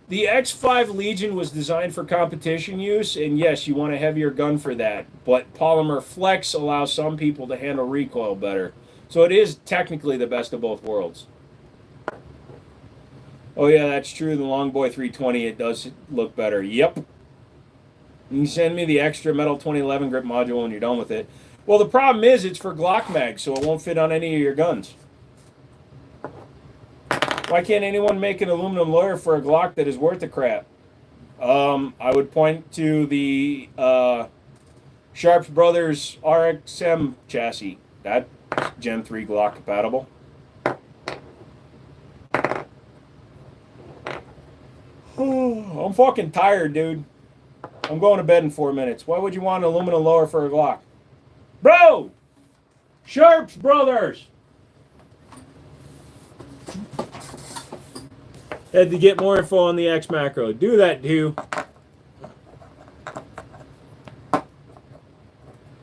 the X5 Legion was designed for competition use, and yes, you want a heavier gun for that. But polymer flex allows some people to handle recoil better. So it is technically the best of both worlds. Oh yeah, that's true. The Longboy 320, it does look better. Yep. You can send me the extra metal 2011 grip module when you're done with it. Well, the problem is it's for Glock mags, so it won't fit on any of your guns. Why can't anyone make an aluminum lawyer for a Glock that is worth a crap? I would point to the Sharps Brothers RXM chassis. That's Gen 3 Glock compatible. I'm fucking tired, dude. I'm going to bed in 4 minutes. Why would you want an aluminum lower for a Glock? Bro! Sharps Brothers! Had to get more info on the X Macro. Do that, too.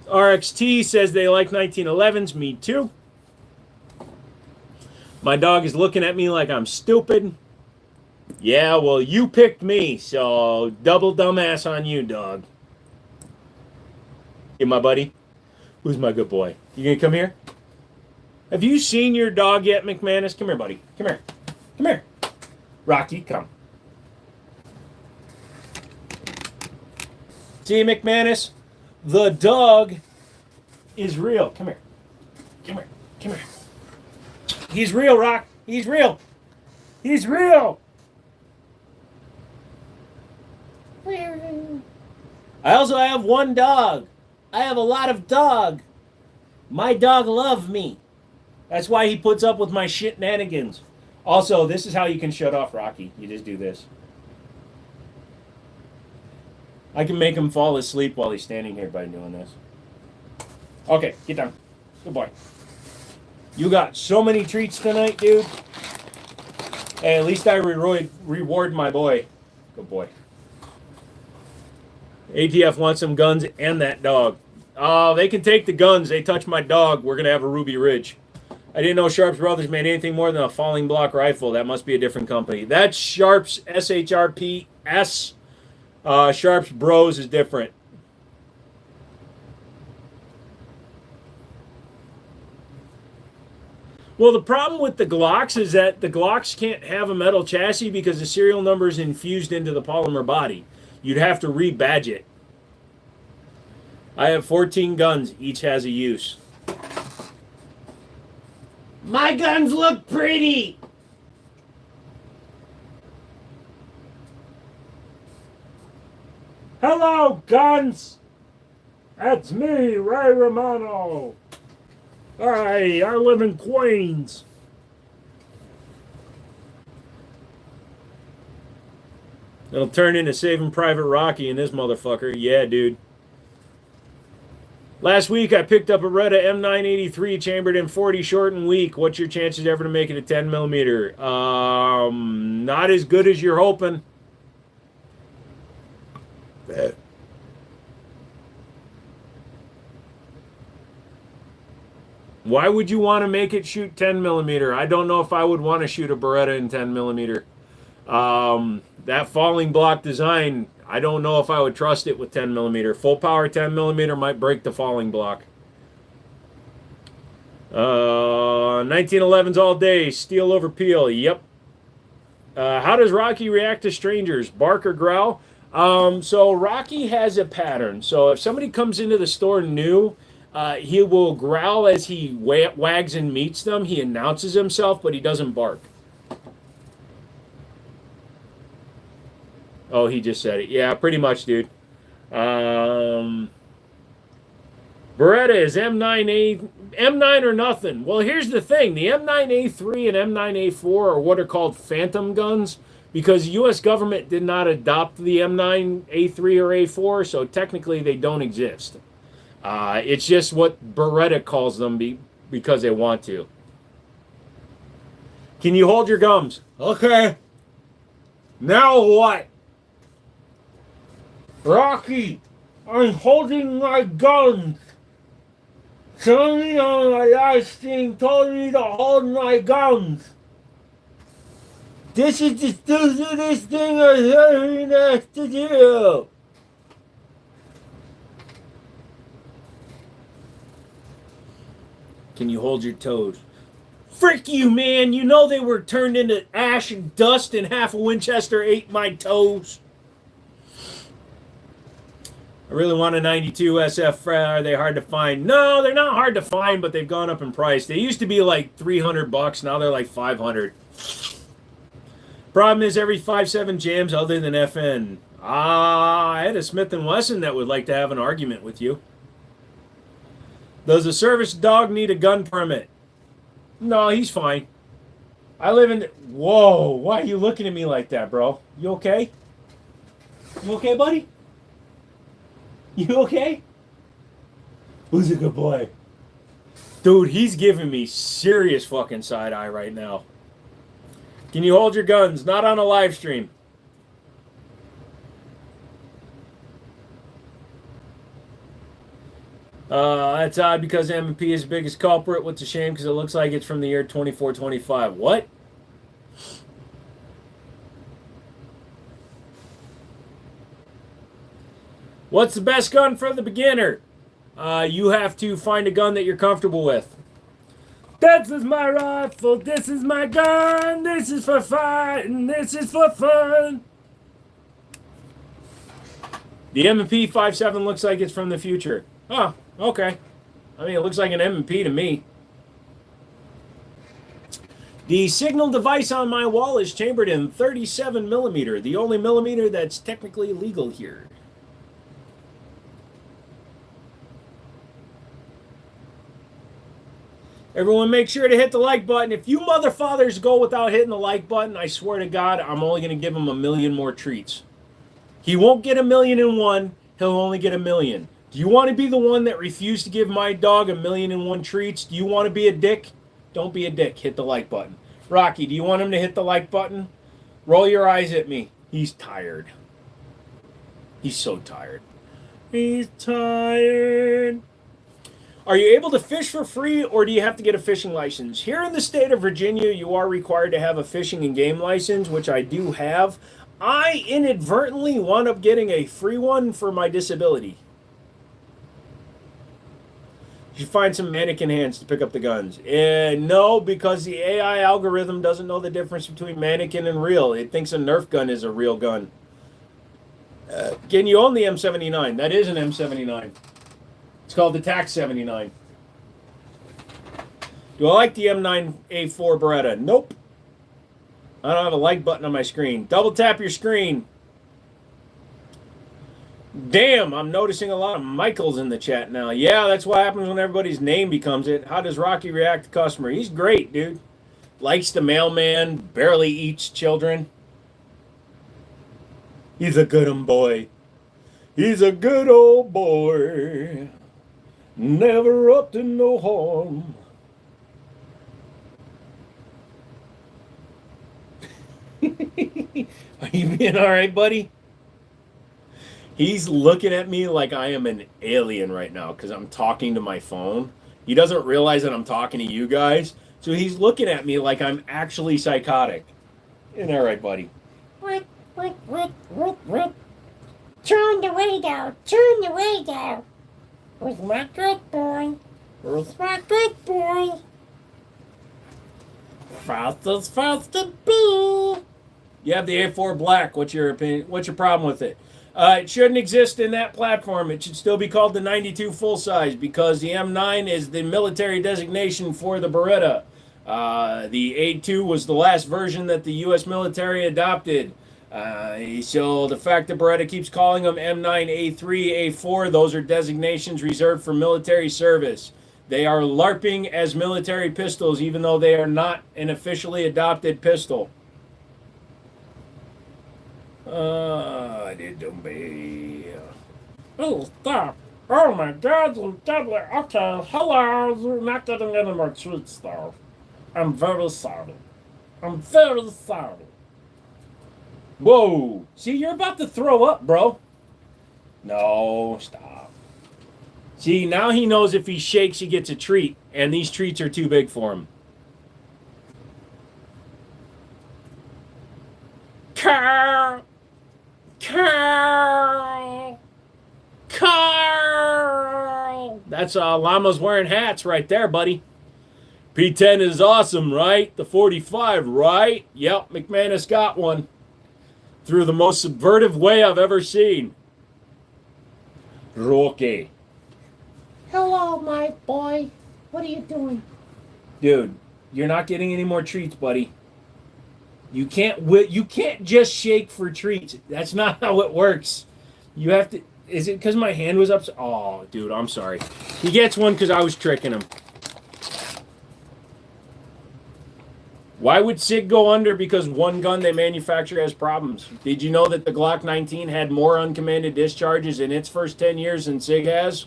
RXT says they like 1911s. Me too. My dog is looking at me like I'm stupid. Yeah, well, you picked me, so double dumbass on you, dog. Hey, my buddy. Who's my good boy? You gonna come here? Have you seen your dog yet, McManus? Come here, buddy. Come here. Come here. Rocky, come. See, McManus? The dog is real. Come here. Come here. Come here. He's real, Rock. He's real. He's real. I also have one dog. I have a lot of dog. My dog loves me. That's why he puts up with my shenanigans. Also, this is how you can shut off Rocky. You just do this. I can make him fall asleep while he's standing here by doing this. Okay, get down. Good boy. You got so many treats tonight, dude. Hey, at least I reward my boy. Good boy. ATF wants some guns and that dog. They can take the guns. They touch my dog. We're going to have a Ruby Ridge. I didn't know Sharps Brothers made anything more than a falling block rifle. That must be a different company. That's Sharps, SHRPS. Sharps Bros is different. Well, the problem with the Glocks is that the Glocks can't have a metal chassis because the serial number is infused into the polymer body. You'd have to rebadge it. I have 14 guns. Each has a use. My guns look pretty. Hello, guns. That's me, Ray Romano. Hi, I live in Queens. It'll turn into Saving Private Rocky in this motherfucker. Yeah, dude. Last week, I picked up a Beretta M983 chambered in 40 short and weak. What's your chances ever to make it a 10 millimeter? Not as good as you're hoping. Why would you want to make it shoot 10 millimeter? I don't know if I would want to shoot a Beretta in 10 millimeter. That falling block design, I don't know if I would trust it with 10 millimeter. Full power 10 millimeter might break the falling block. 1911s all day. Steel over peel. Yep. How does Rocky react to strangers? Bark or growl? So Rocky has a pattern. So if somebody comes into the store new, he will growl as he wags and meets them. He announces himself, but he doesn't bark. Oh, he just said it. Yeah, pretty much, dude. Beretta is M9 or nothing. Well, here's the thing. The M9A3 and M9A4 are what are called phantom guns because the U.S. government did not adopt the M9A3 or A4, so technically they don't exist. It's just what Beretta calls them because they want to. Can you hold your gums? Okay. Now what? Rocky, I'm holding my guns. Somebody on my last stream told me to hold my guns. This is the stupidest thing I've ever been asked to do. Can you hold your toes? Frick you, man. You know they were turned into ash and dust and half a Winchester ate my toes. I really want a 92 SF. Are they hard to find? No, they're not hard to find, but they've gone up in price. They used to be like $300. Now they're like $500. Problem is every 5.7 jams other than FN. I had a Smith & Wesson that would like to have an argument with you. Does a service dog need a gun permit? No, he's fine. I live in... Whoa, why are you looking at me like that, bro? You okay? You okay, buddy? You okay? Who's a good boy? Dude, he's giving me serious fucking side eye right now. Can you hold your guns? Not on a live stream. That's odd because M&P is the biggest culprit. What's a shame because it looks like it's from the year 2425. What? What's the best gun for the beginner? You have to find a gun that you're comfortable with. This is my rifle, this is my gun, this is for fighting, this is for fun. The M&P 5.7 looks like it's from the future. Oh, okay. I mean, it looks like an M&P to me. The signal device on my wall is chambered in 37 millimeter, the only millimeter that's technically legal here. Everyone make sure to hit the like button. If you motherfathers go without hitting the like button, I swear to God, I'm only going to give him 1 million more treats. He won't get 1,000,001. He'll only get 1,000,000. Do you want to be the one that refused to give my dog 1,000,001 treats? Do you want to be a dick? Don't be a dick. Hit the like button. Rocky, do you want him to hit the like button? Roll your eyes at me. He's tired. He's so tired. He's tired. Are you able to fish for free, or do you have to get a fishing license? Here in the state of Virginia, you are required to have a fishing and game license, which I do have. I inadvertently wound up getting a free one for my disability. You should find some mannequin hands to pick up the guns. No, because the AI algorithm doesn't know the difference between mannequin and real. It thinks a Nerf gun is a real gun. Can you own the M79? That is an M79. It's called the TAC 79. Do I like the M9A4 Beretta? Nope. I don't have a like button on my screen. Double tap your screen. Damn, I'm noticing a lot of Michaels in the chat now. Yeah, that's what happens when everybody's name becomes it. How does Rocky react to customer? He's great, dude. Likes the mailman, barely eats children. He's a good boy. He's a good old boy. Never up to no harm. Are you being all right, buddy? He's looking at me like I am an alien right now because I'm talking to my phone. He doesn't realize that I'm talking to you guys. So he's looking at me like I'm actually psychotic. Isn't that right, buddy? What? Turn the radio. Turn the radio. Who's my good boy? Who's my good boy? Fast to be. You have the A4 Black. What's your opinion? What's your problem with it? It shouldn't exist in that platform. It should still be called the 92 full size because the M9 is the military designation for the Beretta. The A2 was the last version that the U.S. military adopted. So the fact that Beretta keeps calling them M9, A3, A4, those are designations reserved for military service. They are LARPing as military pistols, even though they are not an officially adopted pistol. Oh, stop. Oh my God, you double. Okay, hello. You're not getting any more treats, though. I'm very sorry. I'm very sorry. Whoa. See, you're about to throw up, bro. No, stop. See, now he knows if he shakes, he gets a treat, and these treats are too big for him. Carl. That's llamas wearing hats right there, buddy. P10 is awesome, right? The 45, right? Yep, McManus got one. Through the most subversive way I've ever seen. Rocky. Hello, my boy. What are you doing? Dude, you're not getting any more treats, buddy. You can't just shake for treats. That's not how it works. You have to. Is it because my hand was up? Oh, dude, I'm sorry. He gets one because I was tricking him. Why would SIG go under? Because one gun they manufacture has problems. Did you know that the Glock 19 had more uncommanded discharges in its first 10 years than SIG has?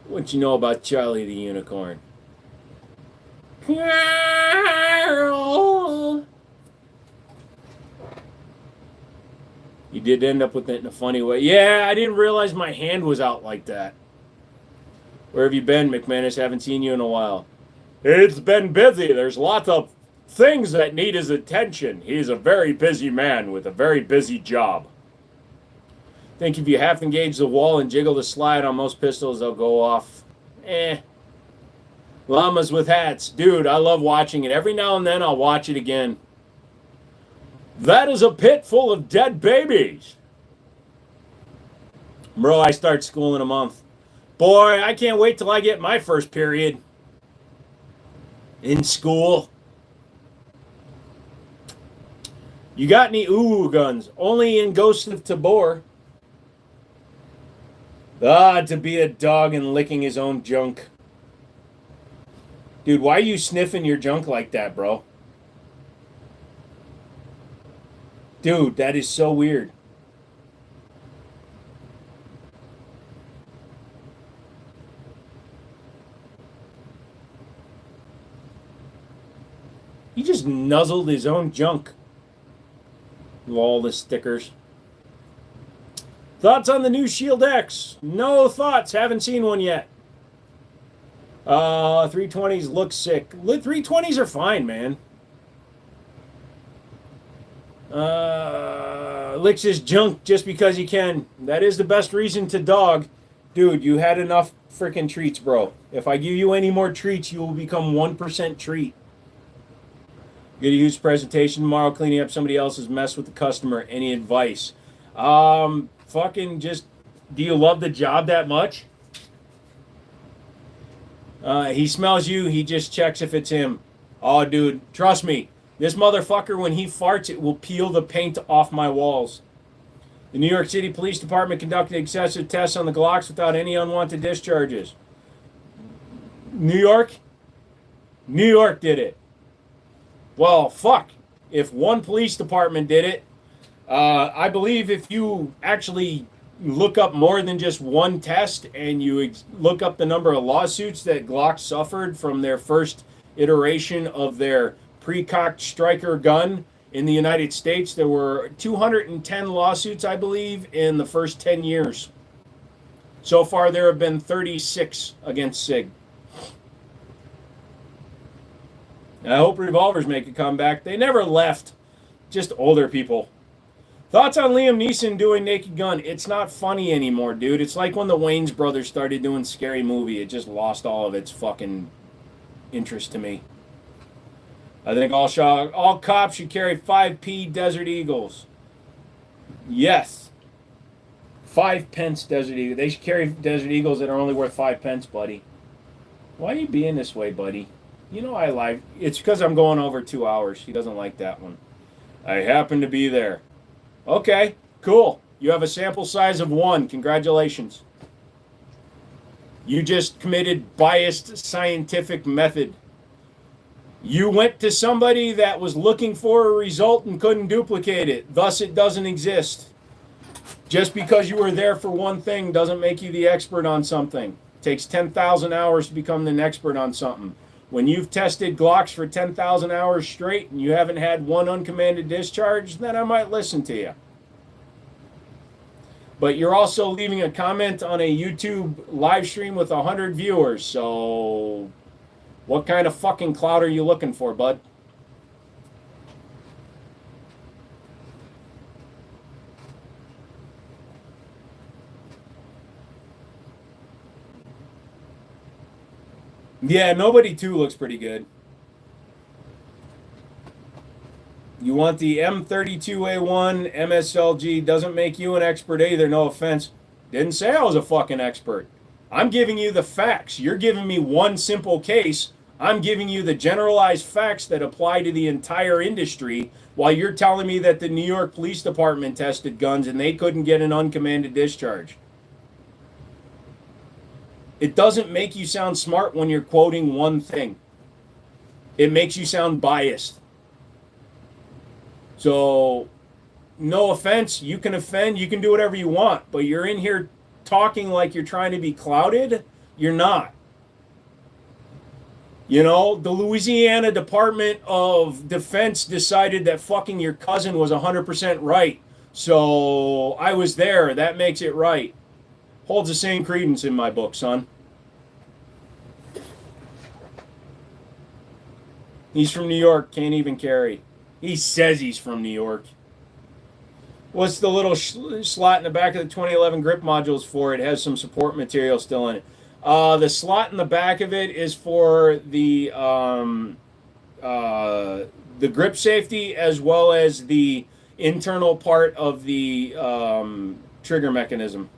What you know about Charlie the Unicorn? You did end up with it in a funny way. Yeah, I didn't realize my hand was out like that. Where have you been, McManus? Haven't seen you in a while. It's been busy. There's lots of things that need his attention. He's a very busy man with a very busy job. Think if you half engage the wall and jiggle the slide on most pistols, they'll go off. Llamas with hats. Dude, I love watching it. Every now and then I'll watch it again. That is a pit full of dead babies. Bro, I start school in a month. Boy, I can't wait till I get my first period. In school. You got any ooh guns? Only in Ghost of Tabor. To be a dog and licking his own junk. Dude, why are you sniffing your junk like that, bro? Dude, that is so weird. He just nuzzled his own junk. Lol, the stickers. Thoughts on the new Shield X? No thoughts. Haven't seen one yet. 320s look sick. 320s are fine, man. Licks his junk just because he can. That is the best reason to dog. Dude, you had enough freaking treats, bro. If I give you any more treats, you will become 1% treat. Get a huge presentation tomorrow, cleaning up somebody else's mess with the customer. Any advice? Fucking just, do you love the job that much? He smells you, he just checks if it's him. Oh, dude, trust me. This motherfucker, when he farts, it will peel the paint off my walls. The New York City Police Department conducted excessive tests on the Glocks without any unwanted discharges. New York? New York did it. Well, fuck. If one police department did it, I believe if you actually look up more than just one test and you look up the number of lawsuits that Glock suffered from their first iteration of their pre-cocked striker gun in the United States, there were 210 lawsuits, I believe, in the first 10 years. So far, there have been 36 against SIG. I hope revolvers make a comeback. They never left. Just older people. Thoughts on Liam Neeson doing Naked Gun? It's not funny anymore, dude. It's like when the Wayans brothers started doing Scary Movie. It just lost all of its fucking interest to me. I think all cops should carry 5p Desert Eagles. Yes. 5 pence Desert Eagles. They should carry Desert Eagles that are only worth 5 pence, buddy. Why are you being this way, buddy? You know I like. It's because I'm going over 2 hours. He doesn't like that one. I happen to be there. Okay, cool. You have a sample size of 1. Congratulations. You just committed biased scientific method. You went to somebody that was looking for a result and couldn't duplicate it. Thus, it doesn't exist. Just because you were there for one thing doesn't make you the expert on something. It takes 10,000 hours to become an expert on something. When you've tested Glocks for 10,000 hours straight and you haven't had one uncommanded discharge, then I might listen to you. But you're also leaving a comment on a YouTube live stream with 100 viewers, so what kind of fucking clout are you looking for, bud? Yeah, Nobody 2 looks pretty good. You want the M32A1 MSLG. Doesn't make you an expert either, no offense. Didn't say I was a fucking expert. I'm giving you the facts. You're giving me one simple case. I'm giving you the generalized facts that apply to the entire industry while you're telling me that the New York Police Department tested guns and they couldn't get an uncommanded discharge. It doesn't make you sound smart when you're quoting one thing. It makes you sound biased. So, no offense, you can offend, you can do whatever you want, but you're in here talking like you're trying to be clouded. You're not. You know, the Louisiana Department of Defense decided that fucking your cousin was 100% right. So, I was there. That makes it right. Holds the same credence in my book, son. He's from New York, can't even carry. He says he's from New York. What's the little slot in the back of the 2011 grip modules for? It has some support material still in it. The slot in the back of it is for the grip safety as well as the internal part of the trigger mechanism.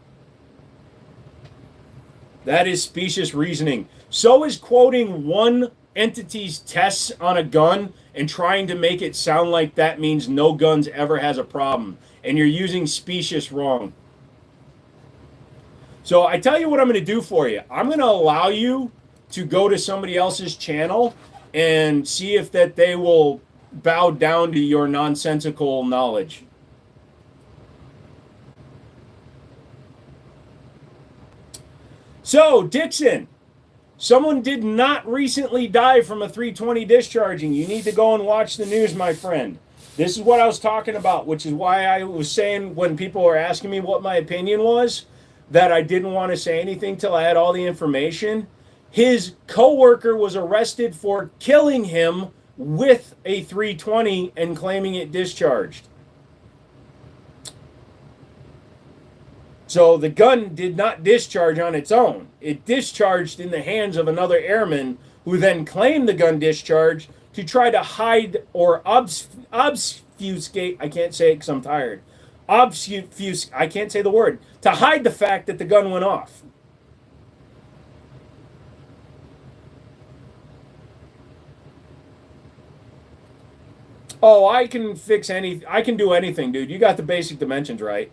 That is specious reasoning. So is quoting one entity's tests on a gun and trying to make it sound like that means no guns ever has a problem. And you're using specious wrong. So I tell you what I'm going to do for you. I'm going to allow you to go to somebody else's channel and see if that they will bow down to your nonsensical knowledge. So, Dixon, someone did not recently die from a 320 discharging. You need to go and watch the news, my friend. This is what I was talking about, which is why I was saying when people were asking me what my opinion was, that I didn't want to say anything till I had all the information. His coworker was arrested for killing him with a 320 and claiming it discharged. So the gun did not discharge on its own. It discharged in the hands of another airman who then claimed the gun discharged to try to hide or obfuscate. I can't say it because I'm tired. I can't say the word. To hide the fact that the gun went off. Oh, I can fix I can do anything, dude. You got the basic dimensions right.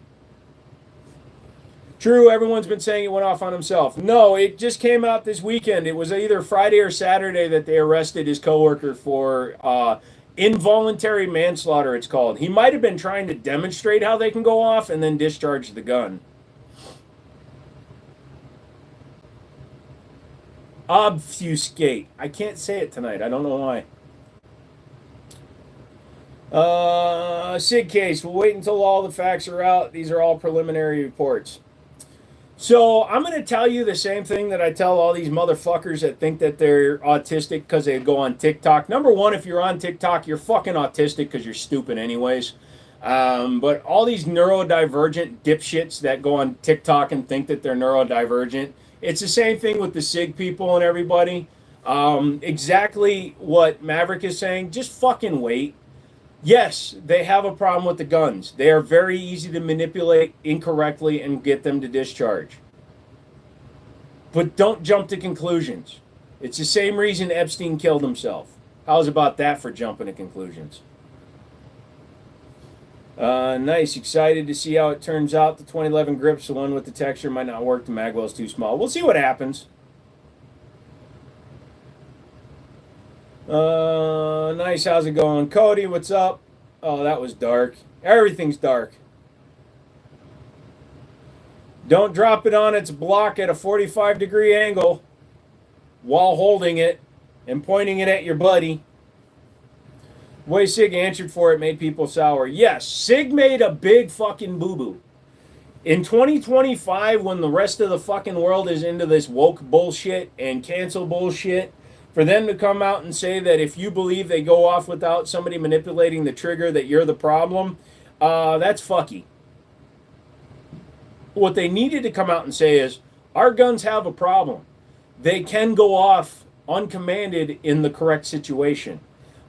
True, everyone's been saying it went off on himself. No, it just came out this weekend. It was either Friday or Saturday that they arrested his coworker for involuntary manslaughter, it's called. He might have been trying to demonstrate how they can go off and then discharge the gun. Obfuscate. I can't say it tonight. I don't know why. Sig case. We'll wait until all the facts are out. These are all preliminary reports. So I'm going to tell you the same thing that I tell all these motherfuckers that think that they're autistic because they go on TikTok. Number one, if you're on TikTok, you're fucking autistic because you're stupid anyways. But all these neurodivergent dipshits that go on TikTok and think that they're neurodivergent, it's the same thing with the SIG people and everybody. Exactly what Maverick is saying. Just fucking wait. Yes, they have a problem with the guns. They are very easy to manipulate incorrectly and get them to discharge. But don't jump to conclusions. It's the same reason Epstein killed himself. How's about that for jumping to conclusions? Nice. Excited to see how it turns out. The 2011 grips, the one with the texture, might not work. The magwell's too small. We'll see what happens. Nice. How's it going? Cody, what's up? Oh, that was dark. Everything's dark. Don't drop it on its block at a 45-degree angle while holding it and pointing it at your buddy. The way Sig answered for it made people sour. Yes, Sig made a big fucking boo-boo. In 2025, when the rest of the fucking world is into this woke bullshit and cancel bullshit, for them to come out and say that if you believe they go off without somebody manipulating the trigger, that you're the problem, that's fucky. What they needed to come out and say is, our guns have a problem. They can go off uncommanded in the correct situation.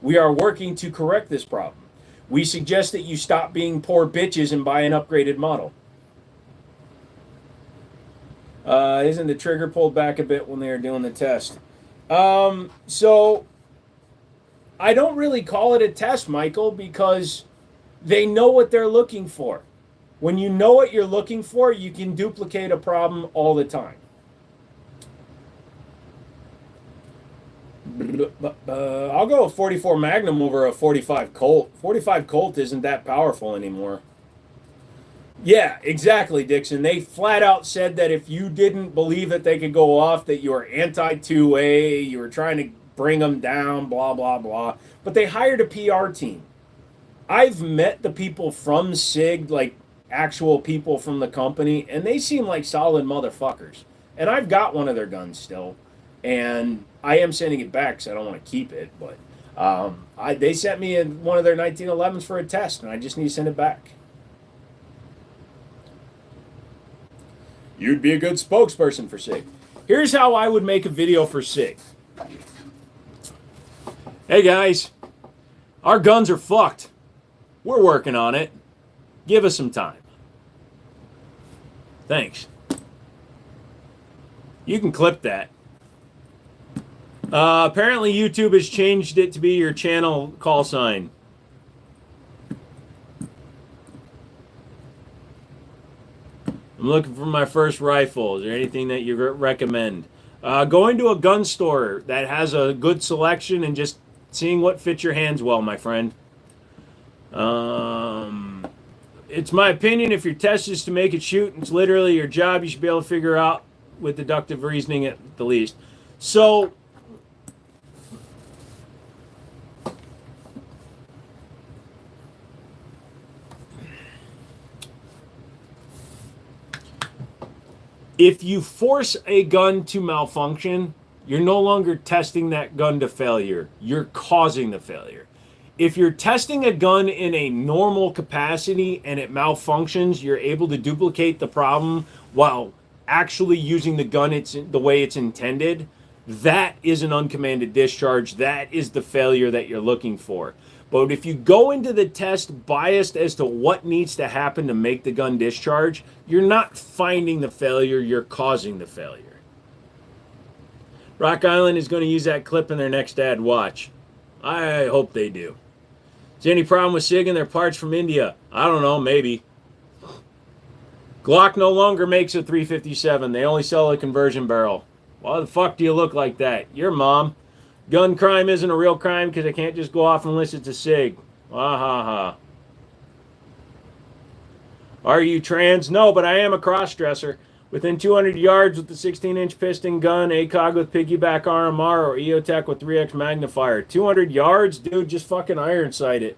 We are working to correct this problem. We suggest that you stop being poor bitches and buy an upgraded model. Isn't the trigger pulled back a bit when they were doing the test? So I don't really call it a test, Michael, because they know what they're looking for. When you know what you're looking for, you can duplicate a problem all the time. I'll go a 44 Magnum over a 45 Colt. 45 Colt isn't that powerful anymore. Yeah, exactly, Dixon. They flat out said that if you didn't believe that they could go off, that you were anti-2A, you were trying to bring them down, blah, blah, blah. But they hired a PR team. I've met the people from SIG, like actual people from the company, and they seem like solid motherfuckers. And I've got one of their guns still, and I am sending it back because I don't want to keep it. But they sent me one of their 1911s for a test, and I just need to send it back. You'd be a good spokesperson for SIG. Here's how I would make a video for SIG. Hey guys, our guns are fucked. We're working on it. Give us some time. Thanks. You can clip that. Apparently YouTube has changed it to be your channel call sign. I'm looking for my first rifle. Is there anything that you recommend? Going to a gun store that has a good selection and just seeing what fits your hands well, my friend. It's my opinion, if your test is to make it shoot, it's literally your job, you should be able to figure out with deductive reasoning at the least. So, If you force a gun to malfunction, you're no longer testing that gun to failure. You're causing the failure. If you're testing a gun in a normal capacity and it malfunctions, you're able to duplicate the problem while actually using the gun the way it's intended. That is an uncommanded discharge. That is the failure that you're looking for. But if you go into the test biased as to what needs to happen to make the gun discharge, you're not finding the failure, you're causing the failure. Rock Island is going to use that clip in their next ad. Watch. I hope they do. Is there any problem with SIG and their parts from India? I don't know, maybe. Glock no longer makes a 357. They only sell a conversion barrel. Why the fuck do you look like that? Your mom. Gun crime isn't a real crime because I can't just go off and listen to SIG. Ah ha ha. Are you trans? No, but I am a cross-dresser. Within 200 yards with the 16-inch piston gun, ACOG with piggyback RMR, or EOTech with 3X magnifier. 200 yards? Dude, just fucking iron sight it.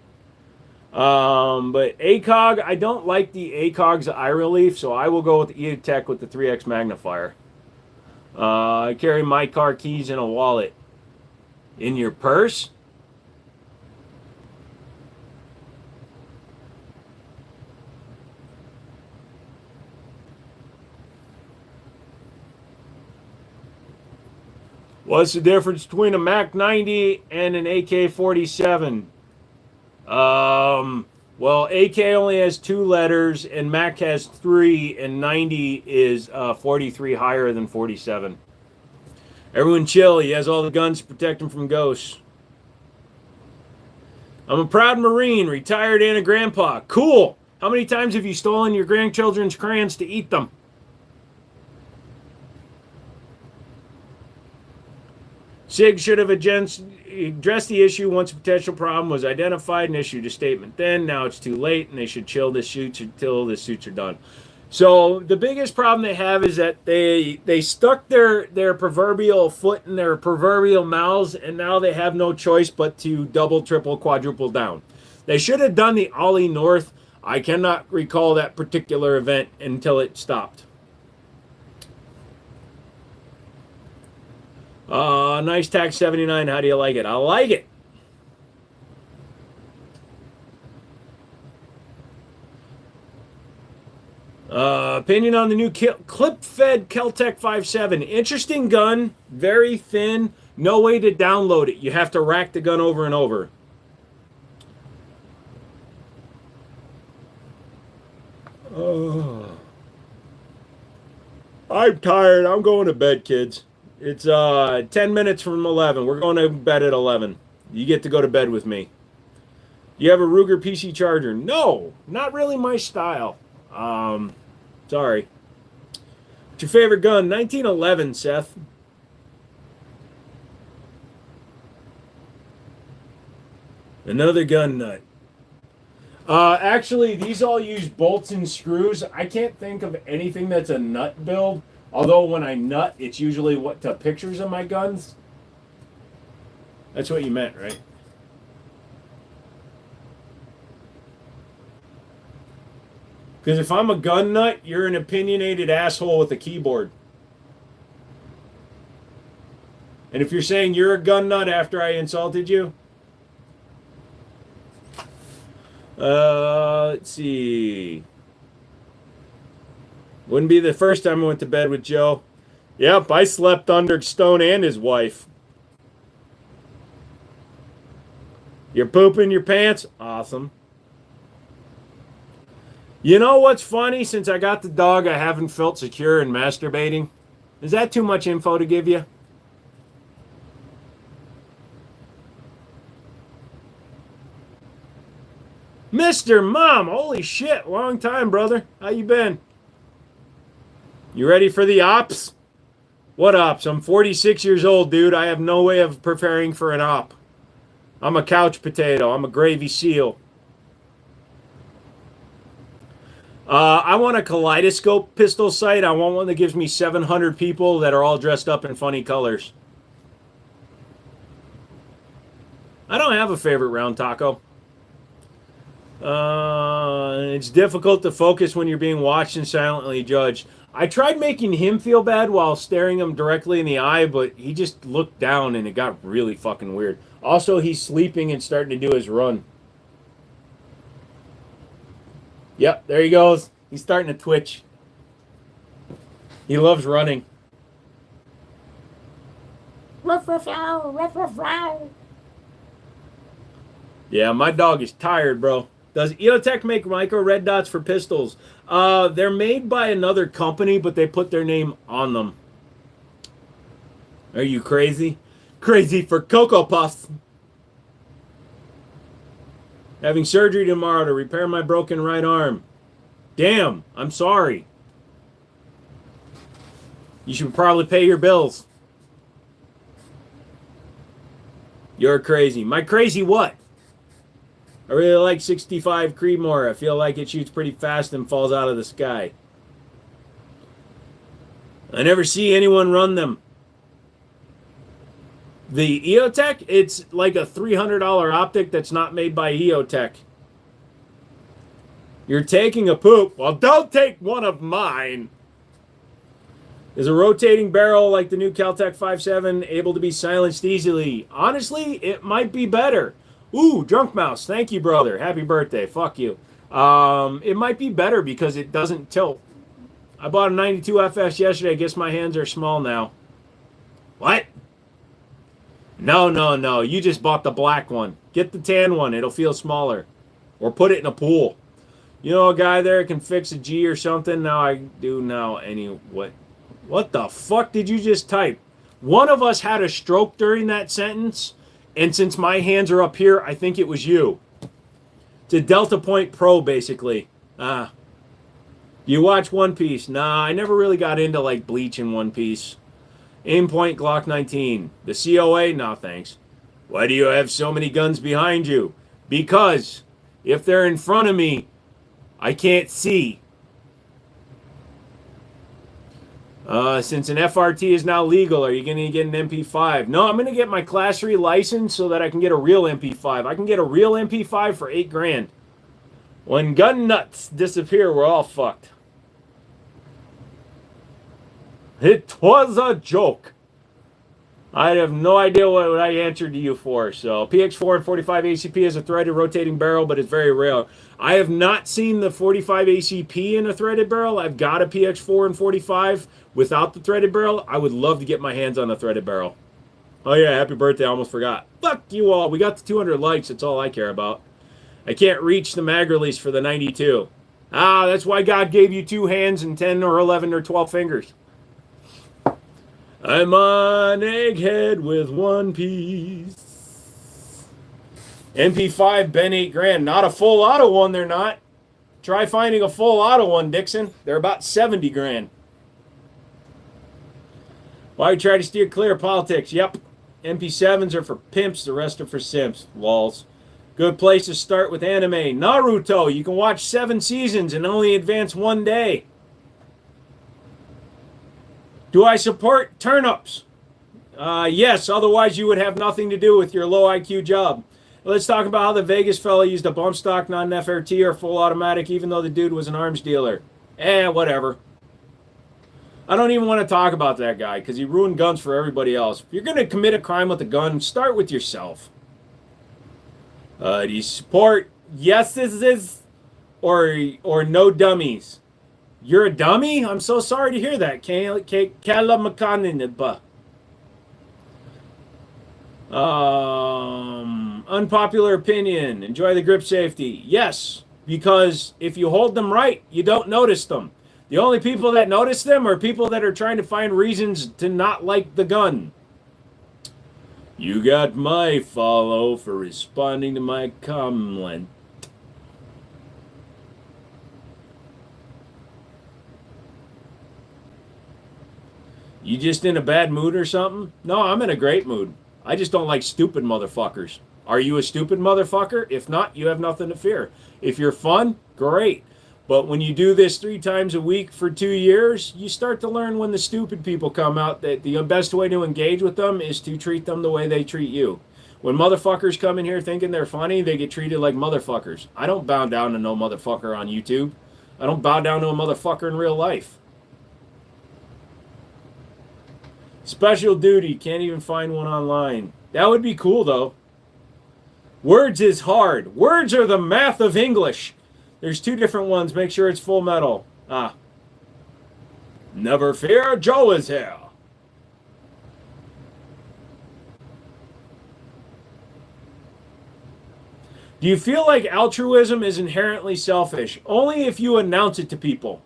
But ACOG, I don't like the ACOG's eye relief, so I will go with EOTech with the 3X magnifier. I carry my car keys in a wallet. In your purse? What's the difference between a Mac 90 and an AK-47? Well, AK only has 2 letters, and Mac has 3, and 90 is 43 higher than 47. Everyone chill. He has all the guns to protect him from ghosts. I'm a proud Marine, retired and a grandpa. Cool. How many times have you stolen your grandchildren's crayons to eat them? SIG should have addressed the issue once a potential problem was identified and issued a statement then. Now it's too late, and they should chill the suits until the suits are done. So the biggest problem they have is that they stuck their proverbial foot in their proverbial mouths, and now they have no choice but to double, triple, quadruple down. They should have done the Ollie North. I cannot recall that particular event until it stopped. Nice tax 79. How do you like it? I like it. Opinion on the new clip-fed Kel-Tec 5.7. Interesting gun. Very thin. No way to download it. You have to rack the gun over and over. I'm tired. I'm going to bed, kids. It's 10 minutes from 11. We're going to bed at 11. You get to go to bed with me. You have a Ruger PC charger? No, not really my style. Sorry. What's your favorite gun? 1911, Seth. Another gun nut. Actually, these all use bolts and screws. I can't think of anything that's a nut build. Although when I nut, it's usually what to pictures of my guns. That's what you meant, right? Because if I'm a gun nut, you're an opinionated asshole with a keyboard. And if you're saying you're a gun nut after I insulted you, let's see. Wouldn't be the first time I went to bed with Joe. Yep, I slept under Stone and his wife. You're pooping your pants? Awesome. You know what's funny? Since I got the dog, I haven't felt secure in masturbating. Is that too much info to give you? Mr. Mom, holy shit, long time, brother. How you been? You ready for the ops? What ops? I'm 46 years old, dude. I have no way of preparing for an op. I'm a couch potato. I'm a gravy seal. I want a kaleidoscope pistol sight. I want one that gives me 700 people that are all dressed up in funny colors. I don't have a favorite round taco. It's difficult to focus when you're being watched and silently judged. I tried making him feel bad while staring him directly in the eye, but he just looked down and it got really fucking weird. Also, he's sleeping and starting to do his run. Yep, there he goes. He's starting to twitch. He loves running. Ruff, ruff, ow, ruff, ruff, ow. Yeah, my dog is tired, bro. Does EOTech make micro red dots for pistols? They're made by another company, but they put their name on them. Are you crazy? Crazy for Cocoa Puffs. Having surgery tomorrow to repair my broken right arm. Damn, I'm sorry. You should probably pay your bills. You're crazy. My crazy what? I really like 65 Creedmoor. I feel like it shoots pretty fast and falls out of the sky. I never see anyone run them. The EOTech, it's like a $300 optic that's not made by EOTech. You're taking a poop. Well, don't take one of mine. Is a rotating barrel like the new Caltech 5.7 able to be silenced easily? Honestly, it might be better. Ooh, Drunk Mouse. Thank you, brother. Happy birthday. Fuck you. It might be better because it doesn't tilt. I bought a 92 FS yesterday. I guess my hands are small now. What? No. You just bought the black one. Get the tan one. It'll feel smaller. Or put it in a pool. You know a guy there can fix a G or something? Now I do now. Anyway. What the fuck did you just type? One of us had a stroke during that sentence, and since my hands are up here, I think it was you. It's a Delta Point Pro, basically. You watch One Piece? Nah, I never really got into, like, Bleach in One Piece. Aim Point Glock 19. The COA? Nah, thanks. Why do you have so many guns behind you? Because if they're in front of me, I can't see. Since an FRT is now legal, are you going to get an MP5? No, I'm going to get my Class 3 license so that I can get a real MP5. I can get a real MP5 for $8,000. When gun nuts disappear, we're all fucked. It was a joke. I have no idea what I answered to you for. So PX4 and 45 ACP is a threaded rotating barrel, but it's very rare. I have not seen the 45 ACP in a threaded barrel. I've got a PX4 and 45 without the threaded barrel. I would love to get my hands on a threaded barrel. Oh yeah, happy birthday. I almost forgot. Fuck you all. We got the 200 likes. That's all I care about. I can't reach the mag release for the 92. That's why God gave you 2 hands and 10 or 11 or 12 fingers. I'm on egghead with One Piece. MP5 been $8,000. Not a full auto one, they're not. Try finding a full auto one, Dixon. They're about $70,000. Why try to steer clear of politics? Yep. MP7s are for pimps, the rest are for simps. Lols. Good place to start with anime. Naruto. You can watch 7 seasons and only advance 1 day. Do I support turnips? Yes, otherwise you would have nothing to do with your low IQ job. Let's talk about how the Vegas fella used a bump stock, not an FRT or full automatic, even though the dude was an arms dealer. Whatever. I don't even want to talk about that guy because he ruined guns for everybody else. If you're going to commit a crime with a gun, start with yourself. Do you support yeses or no dummies? You're a dummy? I'm so sorry to hear that. Unpopular opinion. Enjoy the grip safety. Yes, because if you hold them right, you don't notice them. The only people that notice them are people that are trying to find reasons to not like the gun. You got my follow for responding to my comment. You just in a bad mood or something? No, I'm in a great mood. I just don't like stupid motherfuckers. Are you a stupid motherfucker? If not, you have nothing to fear. If you're fun, great. But when you do this 3 times a week for 2 years, you start to learn when the stupid people come out that the best way to engage with them is to treat them the way they treat you. When motherfuckers come in here thinking they're funny, they get treated like motherfuckers. I don't bow down to no motherfucker on YouTube. I don't bow down to a motherfucker in real life. Special duty. Can't even find one online. That would be cool, though. Words is hard. Words are the math of English. There's 2 different ones. Make sure it's full metal. Ah. Never fear, Joe is here. Do you feel like altruism is inherently selfish? Only if you announce it to people.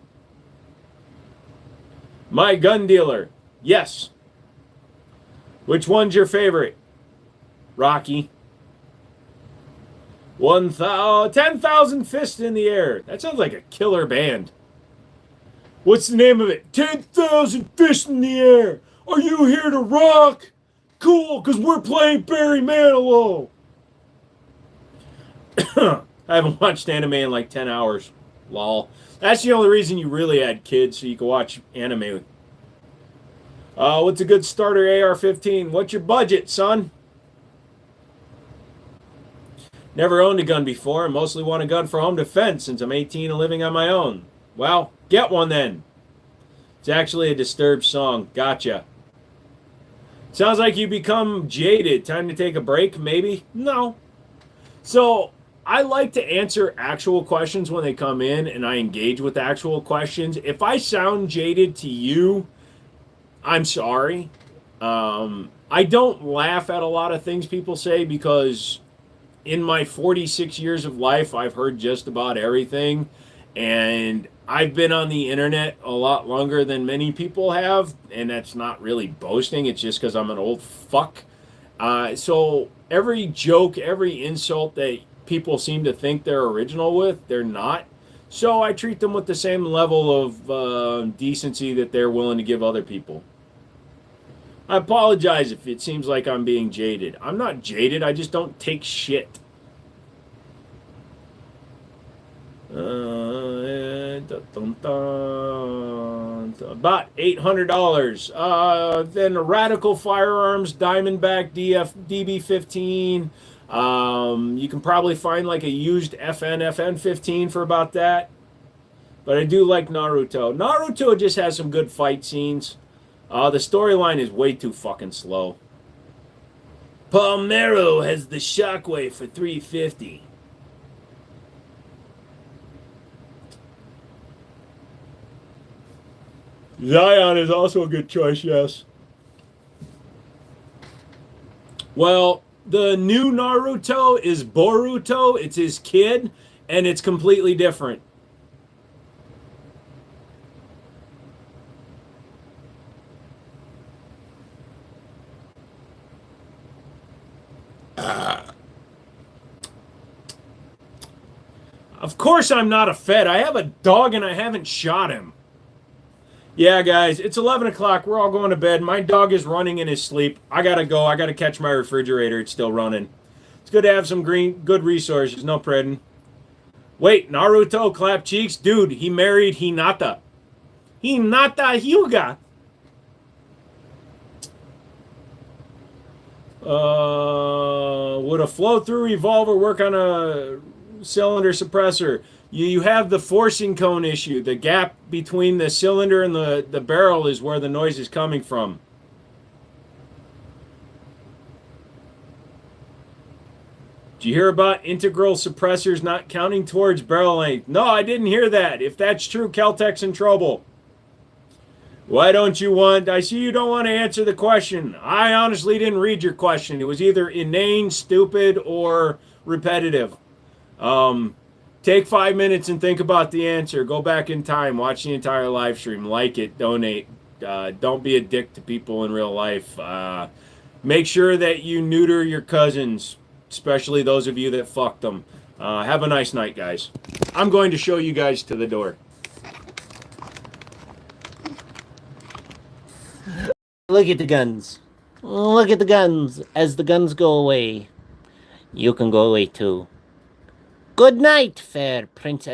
My gun dealer. Yes. Which one's your favorite? Rocky. 10,000 fists in the air. That sounds like a killer band. What's the name of it? 10,000 fists in the air. Are you here to rock? Cool, because we're playing Barry Manilow. I haven't watched anime in like 10 hours. Lol. That's the only reason you really had kids, so you could watch anime. What's a good starter AR-15? What's your budget, son? Never owned a gun before and mostly want a gun for home defense since I'm 18 and living on my own. Well, get one then. It's actually a Disturbed song. Gotcha. Sounds like you become jaded. Time to take a break, maybe? No. So, I like to answer actual questions when they come in, and I engage with actual questions. If I sound jaded to you, I'm sorry. I don't laugh at a lot of things people say because in my 46 years of life, I've heard just about everything. And I've been on the internet a lot longer than many people have. And that's not really boasting. It's just because I'm an old fuck. So every joke, every insult that people seem to think they're original with, they're not. So I treat them with the same level of decency that they're willing to give other people. I apologize if it seems like I'm being jaded. I'm not jaded, I just don't take shit. About $800. Then Radical Firearms, Diamondback DB15. You can probably find like a used FN15 for about that. But I do like Naruto. Naruto just has some good fight scenes. The storyline is way too fucking slow. Palmero has the Shockwave for $350. Zion is also a good choice, yes. Well, the new Naruto is Boruto. It's his kid, and it's completely different. Of course I'm not a Fed. I have a dog and I haven't shot him. Yeah, guys, it's 11 o'clock. We're all going to bed. My dog is running in his sleep. I gotta go. I gotta catch my refrigerator. It's still running. It's good to have some good resources. No Predin. Wait, Naruto clap cheeks? Dude, he married Hinata. Hinata Hyuga. Would a flow-through revolver work on a cylinder suppressor? You have the forcing cone issue. The gap between the cylinder and the barrel is where the noise is coming from. Did you hear about integral suppressors not counting towards barrel length? No, I didn't hear that. If that's true, Caltech's in trouble. Why don't you want... I see you don't want to answer the question. I honestly didn't read your question. It was either inane, stupid, or repetitive. Take 5 minutes and think about the answer. Go back in time. Watch the entire live stream. Like it. Donate. Don't be a dick to people in real life. Make sure that you neuter your cousins, especially those of you that fucked them. Have a nice night, guys. I'm going to show you guys to the door. Look at the guns. Look at the guns. As the guns go away, you can go away too. Good night, fair princess.